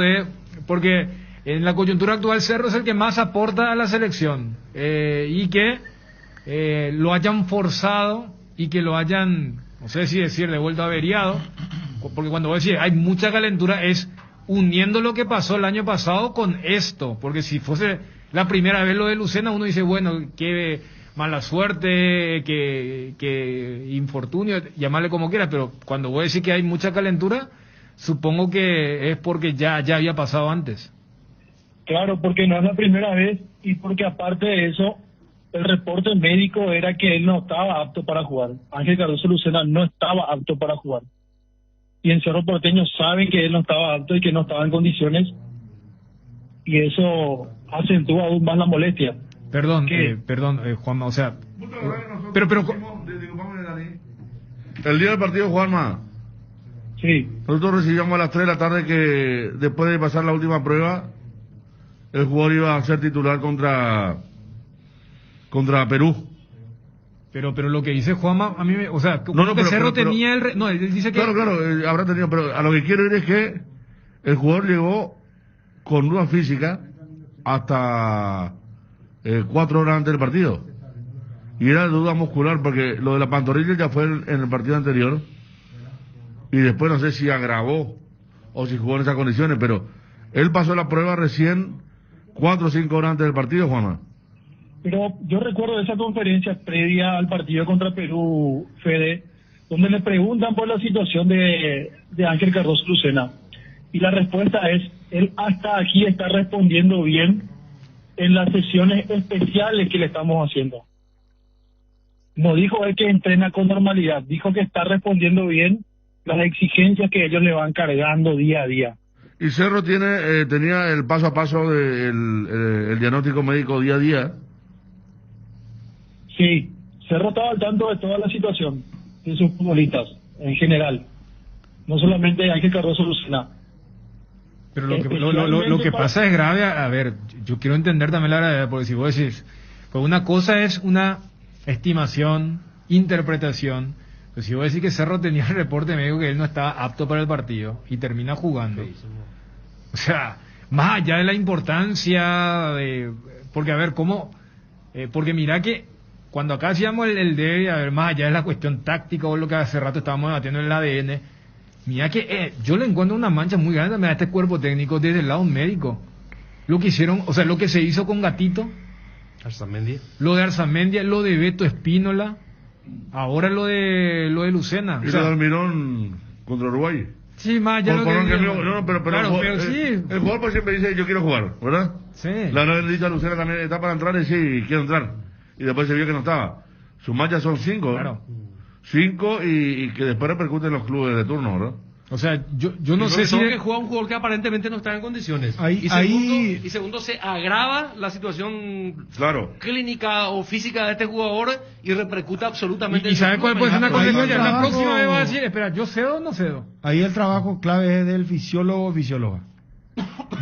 porque en la coyuntura actual Cerro es el que más aporta a la selección, y que lo hayan forzado y que lo hayan, no sé si decir, de vuelta averiado, porque cuando voy a decir hay mucha calentura es uniendo lo que pasó el año pasado con esto, porque si fuese la primera vez lo de Lucena, uno dice, bueno, qué mala suerte, que infortunio, llamarle como quiera, pero cuando voy a decir que hay mucha calentura, supongo que es porque ya había pasado antes. Claro, porque no es la primera vez, y porque aparte de eso, el reporte médico era que él no estaba apto para jugar. Ángel Cardoso Lucena no estaba apto para jugar. Y en Cerro Porteño saben que él no estaba apto y que no estaba en condiciones, y eso acentúa aún más la molestia. Perdón, Juanma, o sea... pero el día del partido, Juanma, sí, nosotros recibíamos a las 3 de la tarde que después de pasar la última prueba, el jugador iba a ser titular contra Perú. Pero lo que dice Juanma, a mí me... O sea, Cerro tenía el... No, él dice que... Claro, habrá tenido, pero a lo que quiero ir es que el jugador llegó con duda física hasta 4 horas antes del partido. Y era de duda muscular, porque lo de la pantorrilla ya fue en el partido anterior. Y después no sé si agravó o si jugó en esas condiciones, pero él pasó la prueba recién 4 o 5 horas antes del partido, Juanma. Pero yo recuerdo esa conferencia previa al partido contra Perú, Fede, donde le preguntan por la situación de Ángel Cardoso Lucena. Y la respuesta es, él hasta aquí está respondiendo bien en las sesiones especiales que le estamos haciendo. No dijo él que entrena con normalidad, dijo que está respondiendo bien las exigencias que ellos le van cargando día a día. Y Cerro tenía el paso a paso del diagnóstico médico día a día. Sí, Cerro estaba al tanto de toda la situación de sus futbolistas en general, no solamente de Ángel Cardoso Lucena. Pero lo que pasa es grave. A ver, yo quiero entender también la gravedad, porque si vos decís, pues una cosa es una estimación, interpretación, pues si vos decís que Cerro tenía el reporte médico que él no estaba apto para el partido y termina jugando, o sea, más allá de la importancia porque a ver, ¿cómo? Porque mira que cuando acá hacíamos el debe, a ver, más allá de la cuestión táctica o lo que hace rato estábamos debatiendo en el ADN, mira que yo le encuentro una mancha muy grande a este cuerpo técnico desde el lado médico. Lo que hicieron, o sea, lo que se hizo con Gatito, Arzamendia, lo de Arzamendia, lo de Beto Espínola, ahora lo de Lucena. Y lo de Almirón contra Uruguay. Sí, más allá pero claro, pero sí. El jugador pues siempre dice, yo quiero jugar, ¿verdad? Sí. La habrán dicho a Lucena también, está para entrar, y sí, quiero entrar. Y después se vio que no estaba. Sus manchas son 5, claro. 5 y que después repercuten en los clubes de turno, ¿verdad? O sea, yo no sé si... que juega un jugador que aparentemente no está en condiciones. Y segundo, se agrava la situación clínica o física de este jugador y repercute absolutamente... ¿Y sabe cuál puede ser una consecuencia? La próxima vez va a decir, espera, ¿yo cedo o no cedo? Ahí el trabajo clave es del fisiólogo o fisióloga.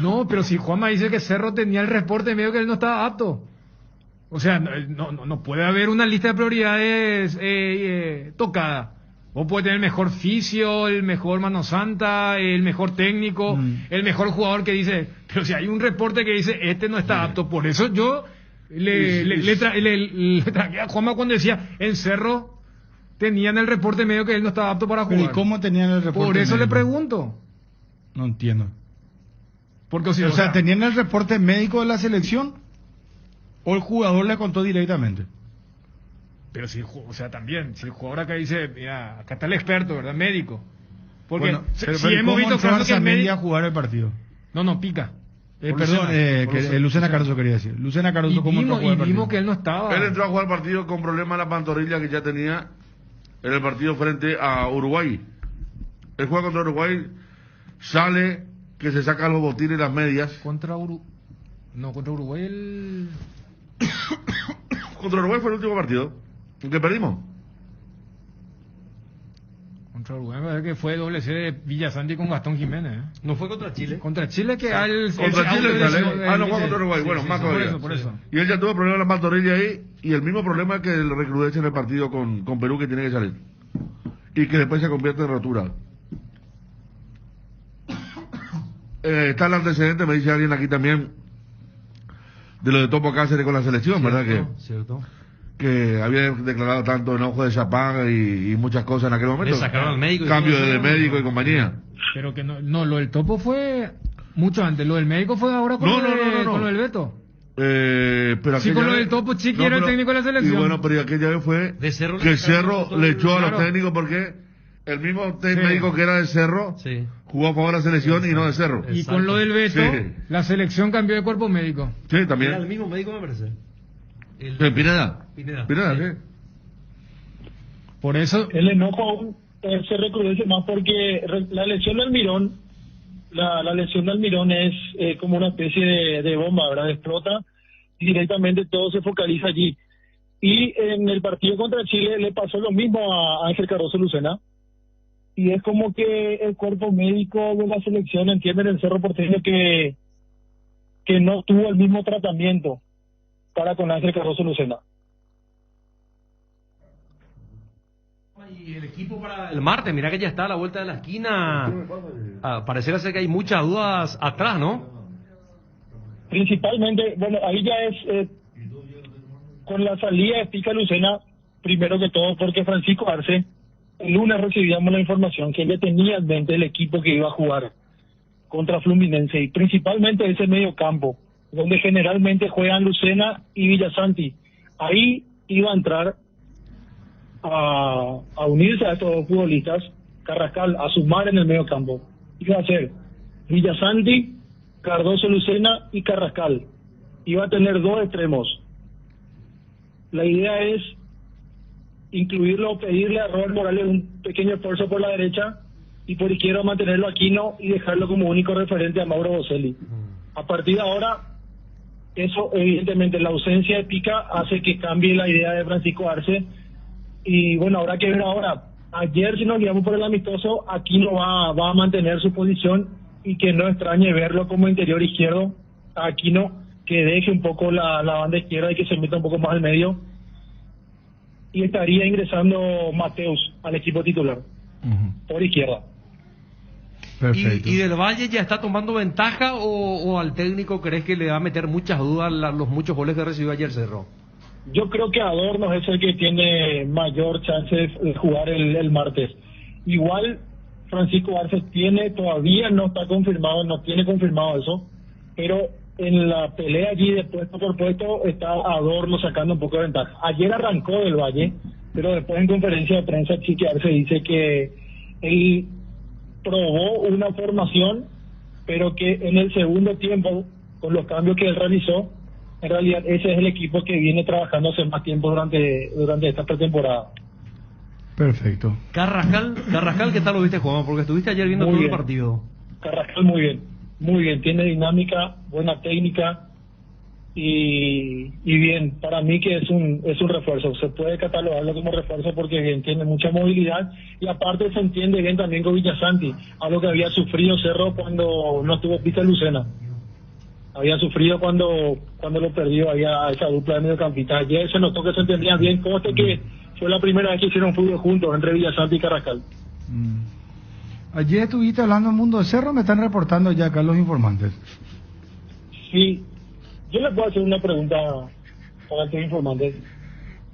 No, pero si Juanma dice que Cerro tenía el reporte medio que él no estaba apto. O sea, no puede haber una lista de prioridades tocada. Vos podés tener el mejor fisio, el mejor mano santa, el mejor técnico, el mejor jugador que dice, pero si hay un reporte que dice, este no está apto. Por eso yo le tragué a Juanma cuando decía, en Cerro tenían el reporte medio que él no estaba apto para jugar. ¿Pero y cómo tenían el reporte Por eso médico? le pregunto. No entiendo. Porque, o sea, ¿tenían el reporte médico de la selección? ¿O el jugador le contó directamente? Pero si, o sea, también, si el jugador acá dice, mira, acá está el experto, ¿verdad? Médico. Porque Bueno, si pero hemos visto casos que el médico... a jugar el partido. No, Pica. Perdón, Lucena Cardoso quería decir. Lucena Cardoso, ¿cómo entró a jugar el partido? Vimos que él no estaba. Él entró a jugar el partido con problemas en la pantorrilla que ya tenía en el partido frente a Uruguay. Él juega contra Uruguay, sale, que se saca los botines y las medias. Contra Uruguay el... Contra Uruguay fue el último partido, que perdimos. Contra Uruguay, me parece que fue doble C de Villasanti con Gastón Jiménez. ¿No fue contra Chile? Contra Chile que contra Chile sale. No fue contra Uruguay. Bueno, más todavía. Por eso. Y él ya tuvo problemas en la pantorrilla ahí, y el mismo problema que el recrudece en el partido con Perú, que tiene que salir. Y que después se convierte en rotura. Está el antecedente, me dice alguien aquí también, de lo de Topo Cáceres con la selección, ¿verdad? Cierto. Que había declarado tanto enojo de Chapán y muchas cosas en aquel momento. Le sacaron al médico. Cambio de médico y compañía. Pero que no, lo del Topo fue mucho antes. Lo del médico fue ahora con lo del Beto. Pero sí, con lo del Topo Chiqui era el técnico de la selección. Y bueno, pero aquella vez fue de Cerro que Cerro le echó a los técnicos porque el mismo médico que era de Cerro jugó a favor de la selección y no de Cerro. Y con lo del Beto, la selección cambió de cuerpo médico. Sí, también. Era el mismo médico, me parece. Pineda, sí. Por eso el enojo se recrudece más porque la lesión de Almirón, la lesión de Almirón es como una especie de bomba, ¿verdad? Explota y directamente todo se focaliza allí. Y en el partido contra Chile le pasó lo mismo a Ángel Cardoso Lucena. Y es como que el cuerpo médico de la selección entiende en el Cerro Porteño que no tuvo el mismo tratamiento para con Ángel Cardoso Lucena. Y el equipo para el martes, mira que ya está a la vuelta de la esquina. Pareciera ser que hay muchas dudas atrás, ¿no? Principalmente, bueno, ahí ya es con la salida de Pica Lucena, primero que todo porque Francisco Arce, el lunes recibíamos la información que él ya tenía en mente el equipo que iba a jugar contra Fluminense, y principalmente ese medio campo, donde generalmente juegan Lucena y Villasanti. Ahí iba a entrar a unirse a estos dos futbolistas, Carrascal, a sumar en el medio campo. Iba a ser Villasanti, Cardoso Lucena y Carrascal. Iba a tener dos extremos. La idea es incluirlo, pedirle a Robert Morales un pequeño esfuerzo por la derecha y por izquierda mantenerlo a Aquino y dejarlo como único referente a Mauro Boselli. A partir de ahora, eso evidentemente la ausencia de Pica hace que cambie la idea de Francisco Arce, y bueno, habrá que ver ahora. Ayer, si nos guiamos por el amistoso, Aquino va a mantener su posición, y que no extrañe verlo como interior izquierdo a Aquino, que deje un poco la banda izquierda y que se meta un poco más al medio, y estaría ingresando Mateus al equipo titular por izquierda. Perfecto. ¿Y del Valle ya está tomando ventaja o al técnico crees que le va a meter muchas dudas los muchos goles que recibió ayer Cerro? Yo creo que Adorno es el que tiene mayor chance de jugar el martes. Igual Francisco Arce todavía no está confirmado, no tiene confirmado eso, pero en la pelea allí de puesto por puesto está Adorno sacando un poco de ventaja. Ayer arrancó del Valle, pero después en conferencia de prensa Chiqui Arce dice que él probó una formación, pero que en el segundo tiempo, con los cambios que él realizó, en realidad ese es el equipo que viene trabajando hace más tiempo durante esta pretemporada. Perfecto. Carrascal, ¿qué tal lo viste, Juan? Porque estuviste ayer viendo todo el partido. Carrascal muy bien, tiene dinámica, buena técnica y bien. Para mí que es un refuerzo, se puede catalogarlo como refuerzo porque bien, tiene mucha movilidad, y aparte se entiende bien también con Villasanti, algo que había sufrido Cerro cuando no tuvo pista Lucena. había sufrido cuando lo perdió, había esa dupla de mediocampistas. Ayer se notó que se entendían bien, como que fue la primera vez que hicieron fútbol juntos entre Villasante y Carrascal. Ayer estuviste hablando en Mundo de Cerro, me están reportando ya acá los informantes. Sí, yo le puedo hacer una pregunta para tus informantes.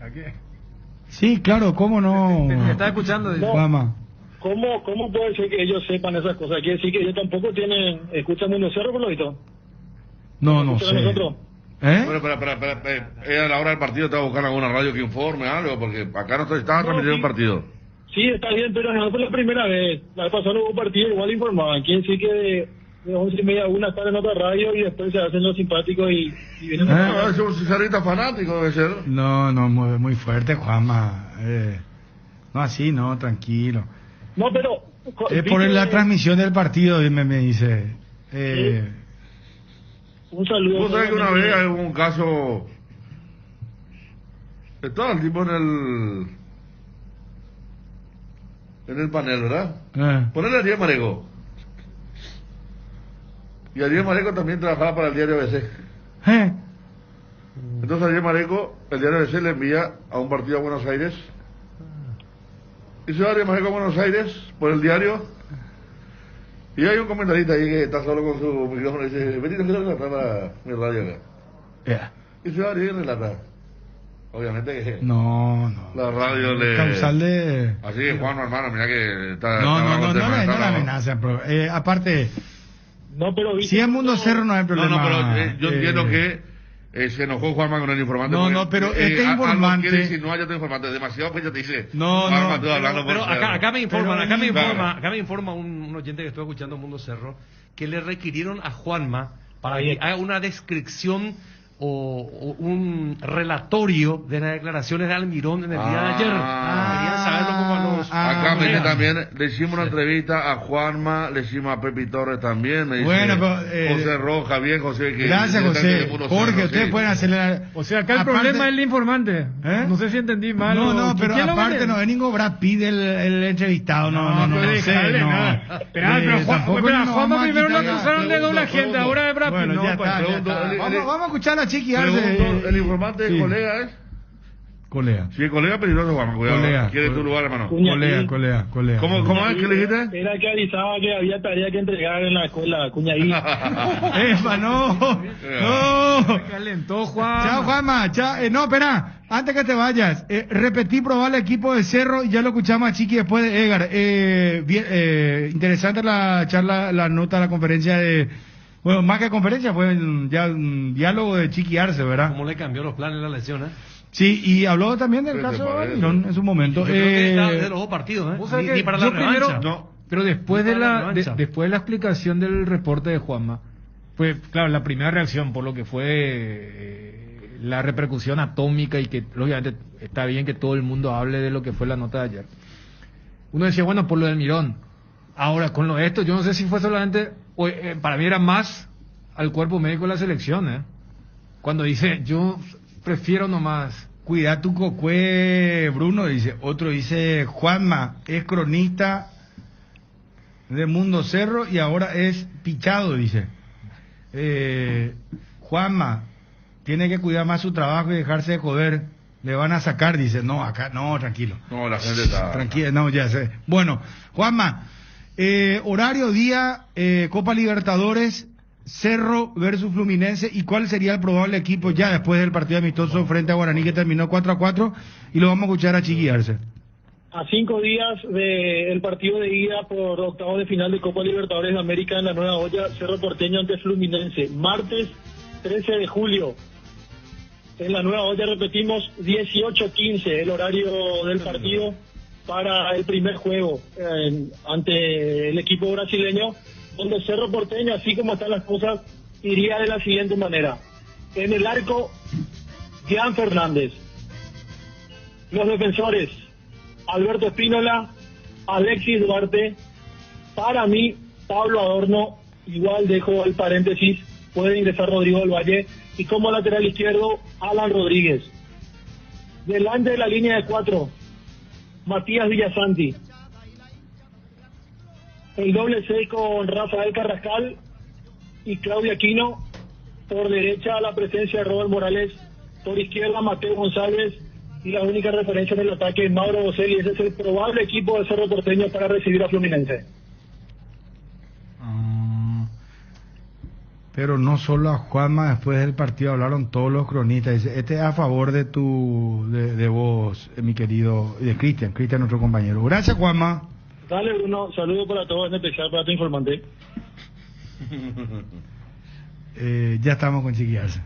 ¿A qué? Sí, claro, ¿cómo no? Me está escuchando. No. Juanma. ¿Cómo puede ser que ellos sepan esas cosas? Quiere decir que ellos tampoco escuchan Mundo de Cerro, por lo visto. No sé. Nosotros? Bueno, espera, a la hora del partido te va a buscar alguna radio que informe algo, porque acá no estaba transmitiendo un partido. Sí, está bien, pero no fue la primera vez. La vez pasada no hubo partido, igual informaban. Quiere decir que de 11:30 a 1 están en otra radio y después se hacen los simpáticos y vienen a... Es un cicerrita fanático, debe ser. No, muy fuerte, Juanma. No, así, no, tranquilo. No, pero... por la transmisión del partido, me dice. Un saludo. ¿Vos sabés que una vez hubo un caso... Estaba el tipo en el panel, ¿verdad? Ponele a Ariel Mareco. Y Ariel Mareco también trabajaba para el diario ABC. Entonces Ariel Mareco, el diario ABC le envía a un partido a Buenos Aires. Y se va Ariel Mareco a Buenos Aires por el diario. Y hay un comentarista ahí que está solo con su micrófono y dice: Benito, quiero relatar a mi radio acá. Y se va Ariel y relata. Obviamente que no. La radio le... Causal de... Así que Juan, hermano, mira que está... No la amenaza. Aparte... No, pero... Si es Mundo Cerro no hay problema. No, pero yo entiendo que se enojó Juanma con el informante. No, pero este informante... Quiere decir, no hay otro informante, demasiado pues ya te dice... No. Pero acá me informa un oyente que estuvo escuchando Mundo Cerro que le requirieron a Juanma para que haga una descripción o un relatorio de las declaraciones de Almirón en el día de ayer. Querían saberlo como a los... Acá también le hicimos una entrevista a Juanma, le hicimos a Pepi Torres también. Bueno, José Roja, bien, José. Gracias, José. Jorge, ustedes pueden hacerle... O sea, acá el problema es el informante. No sé si entendí mal. No, pero aparte no es ningún Brad Pitt el entrevistado. No sé. Pero Juanma primero lo acusaron de doble agenda, ahora es Brad Pitt. Bueno, ya está. Vamos a escuchar a Chiqui Arce. ¿El informante es colega, es? Colega. Sí, colega peligroso, Juan, cuidado. Colega. ¿Quiere tu lugar, hermano? Colega. ¿Cómo es que le dijiste? Era que avisaba que había tarea que entregar en la escuela, Cuñadí. No. Calentó, Juan. Chao, Juanma. No, espera. Antes que te vayas, repetí probar el equipo de Cerro y ya lo escuchamos a Chiqui después de Edgar. Interesante la charla, la nota, la conferencia de... Bueno, más que conferencia, fue ya un diálogo de Chiqui Arce, ¿verdad? ¿Cómo le cambió los planes la lesión, Sí, y habló también del caso de Almirón en su momento. Yo creo que está de los dos partidos, ni para la revancha. Pero después de la explicación del reporte de Juanma, pues claro, la primera reacción por lo que fue la repercusión atómica y que lógicamente está bien que todo el mundo hable de lo que fue la nota de ayer. Uno decía, bueno, por lo del Almirón. Ahora, con lo de esto, yo no sé si fue solamente... para mí era más al cuerpo médico de la selección, cuando dice, yo prefiero nomás. Cuida tu cocue, Bruno, dice. Otro dice, Juanma es cronista de Mundo Cerro y ahora es pichado, dice. Juanma tiene que cuidar más su trabajo y dejarse de joder. Le van a sacar, dice. No, acá, no, tranquilo. No, la gente está... Tranquila, no, ya sé. Bueno, Juanma, horario, día, Copa Libertadores, Cerro versus Fluminense, y cuál sería el probable equipo ya después del partido amistoso frente a Guaraní que terminó 4-4, y lo vamos a escuchar a Chiqui Arce. A 5 días del partido de ida por octavos de final de Copa Libertadores de América en la Nueva Olla, Cerro Porteño ante Fluminense, martes 13 de julio. En la Nueva Olla, repetimos, 18:15 el horario del partido para el primer juego ante el equipo brasileño, donde Cerro Porteño, así como están las cosas, iría de la siguiente manera. En el arco, Jean Fernández. Los defensores, Alberto Espínola, Alexis Duarte. Para mí, Pablo Adorno, igual dejo el paréntesis, puede ingresar Rodrigo del Valle, y como lateral izquierdo, Alan Rodríguez. Delante de la línea de 4, Matías Villasanti. El doble C con Rafael Carrascal y Claudio Aquino, por derecha la presencia de Robert Morales, por izquierda Mateo González y la única referencia en el ataque es Mauro Boselli. Ese es el probable equipo de Cerro Porteño para recibir a Fluminense. Pero no solo a Juanma, después del partido hablaron todos los cronistas. Dice, este es a favor de de vos, mi querido, de Cristian, nuestro compañero. Gracias, Juanma. Dale, Bruno, saludos para todos, en especial para tu informante. Ya estamos con Chiquillas.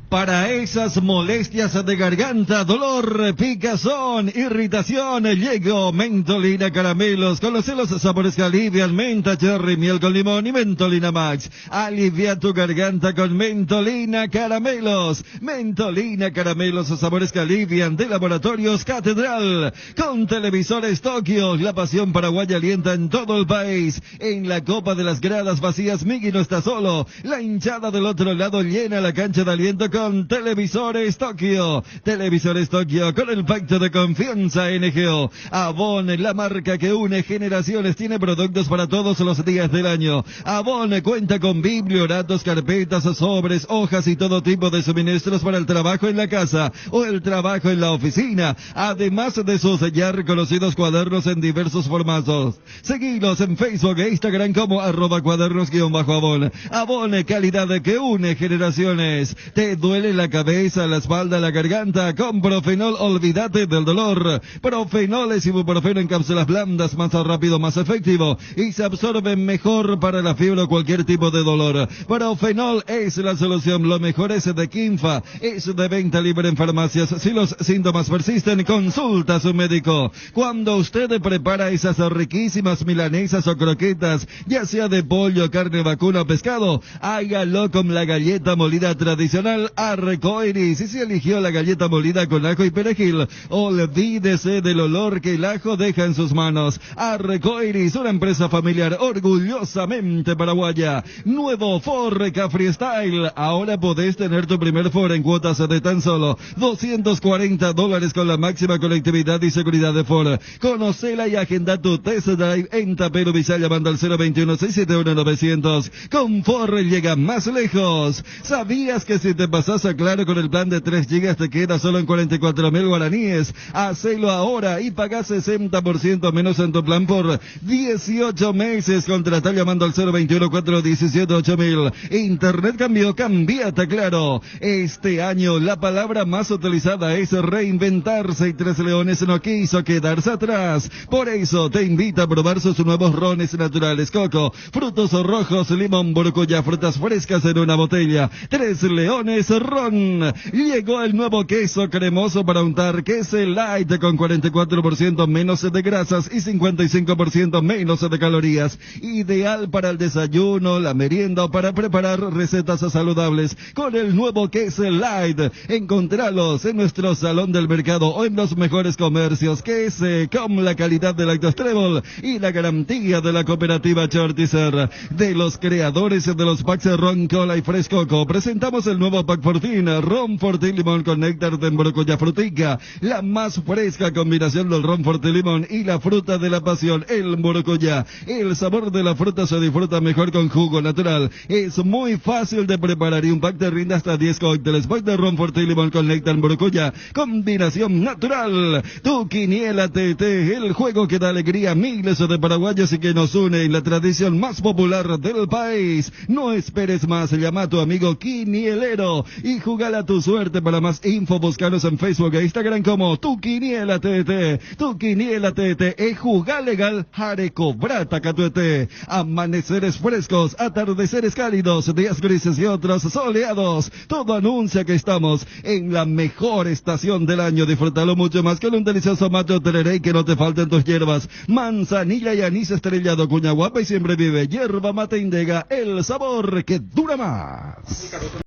Para esas molestias de garganta, dolor, picazón, irritación, llegó Mentolina Caramelos. Conoce los sabores que alivian: menta, cherry, miel con limón y Mentolina Max. Alivia tu garganta con Mentolina Caramelos. Mentolina Caramelos, sabores que alivian, de Laboratorios Catedral. Con televisores Tokio, la pasión paraguaya alienta en todo el país. En la Copa de las Gradas Vacías, Migui no está solo. La hinchada del otro lado llena la cancha de aliento con televisores Tokio. Televisores Tokio con el pacto de confianza NGO. Avon, la marca que une generaciones, tiene productos para todos los días del año. Avon cuenta con biblioratos, carpetas, sobres, hojas y todo tipo de suministros para el trabajo en la casa o el trabajo en la oficina, además de sus ya reconocidos cuadernos en diversos formatos. Seguilos en Facebook e Instagram como @cuadernos_Avon. Avon, calidad que une generaciones. ¿Te duele la cabeza, la espalda, la garganta? Con Profenol olvídate del dolor. Profenol es ibuprofeno en cápsulas blandas, más rápido, más efectivo y se absorbe mejor para la fiebre o cualquier tipo de dolor. Profenol es la solución. Lo mejor es de Kinfa, es de venta libre en farmacias. Si los síntomas persisten, consulta a su médico. Cuando usted prepara esas riquísimas milanesas o croquetas, ya sea de pollo, carne vacuna o pescado, hágalo con la galleta molida tradicional Arcoiris. Si se eligió la galleta molida con ajo y perejil, olvídese del olor que el ajo deja en sus manos. Arcoiris, una empresa familiar orgullosamente paraguaya. Nuevo Ford Ka Freestyle. Ahora podés tener tu primer Ford en cuotas de tan solo $240 con la máxima conectividad y seguridad de Ford. Conocela y agenda tu test drive en Tapero Vizal llamando al 021-671-900. Con Ford llega más lejos. ¿Sabías que si te pasas a Claro con el plan de 3 GB te queda solo en 44.000 guaraníes? Hacelo ahora y paga 60% menos en tu plan por 18 meses. Contrata llamando al 021-417-8000. Internet cambió, cambiate a Claro. Este año la palabra más utilizada es reinventarse y Tres Leones no quiso quedarse atrás. Por eso te invita a probar sus nuevos rones naturales: coco, frutos rojos, limón, burucuyá, frutas frescas en una botella. Tres Leones Ron. Llegó el nuevo queso cremoso para untar, Queso Light, con 44% menos de grasas y 55% menos de calorías. Ideal para el desayuno, la merienda o para preparar recetas saludables. Con el nuevo Queso Light, encontralos en nuestro salón del mercado o en los mejores comercios. Queso con la calidad de Lactos Trébol y la garantía de la cooperativa Chortizer. De los creadores de los packs Ron, Cola y Frescoco, presentamos el nuevo pack Fortín, Ron Fortín Limón con néctar de morocuya frutica, la más fresca combinación del Ron Fortín Limón y la fruta de la pasión, el morocuya. El sabor de la fruta se disfruta mejor con jugo natural. Es muy fácil de preparar y un pack te rinde hasta 10 cócteles. Pack de Ron Fortín Limón con néctar morocuya, combinación natural. Tu Quiniela TT, el juego que da alegría a miles de paraguayos y que nos une en la tradición más popular del país. No esperes más, llama a tu amigo quinielero y jugala tu suerte. Para más info, buscanos en Facebook e Instagram como Tu Quiniela TT. Tu Quiniela TT es jugar legal, jare cobrata catuete. Amaneceres frescos, atardeceres cálidos, días grises y otros soleados. Todo anuncia que estamos en la mejor estación del año. Disfrútalo mucho más con un delicioso mate o tereré y que no te falten tus hierbas. Manzanilla y anís estrellado, cuña guapa y siempre vive. Hierba mate Indega, el sabor que dura más.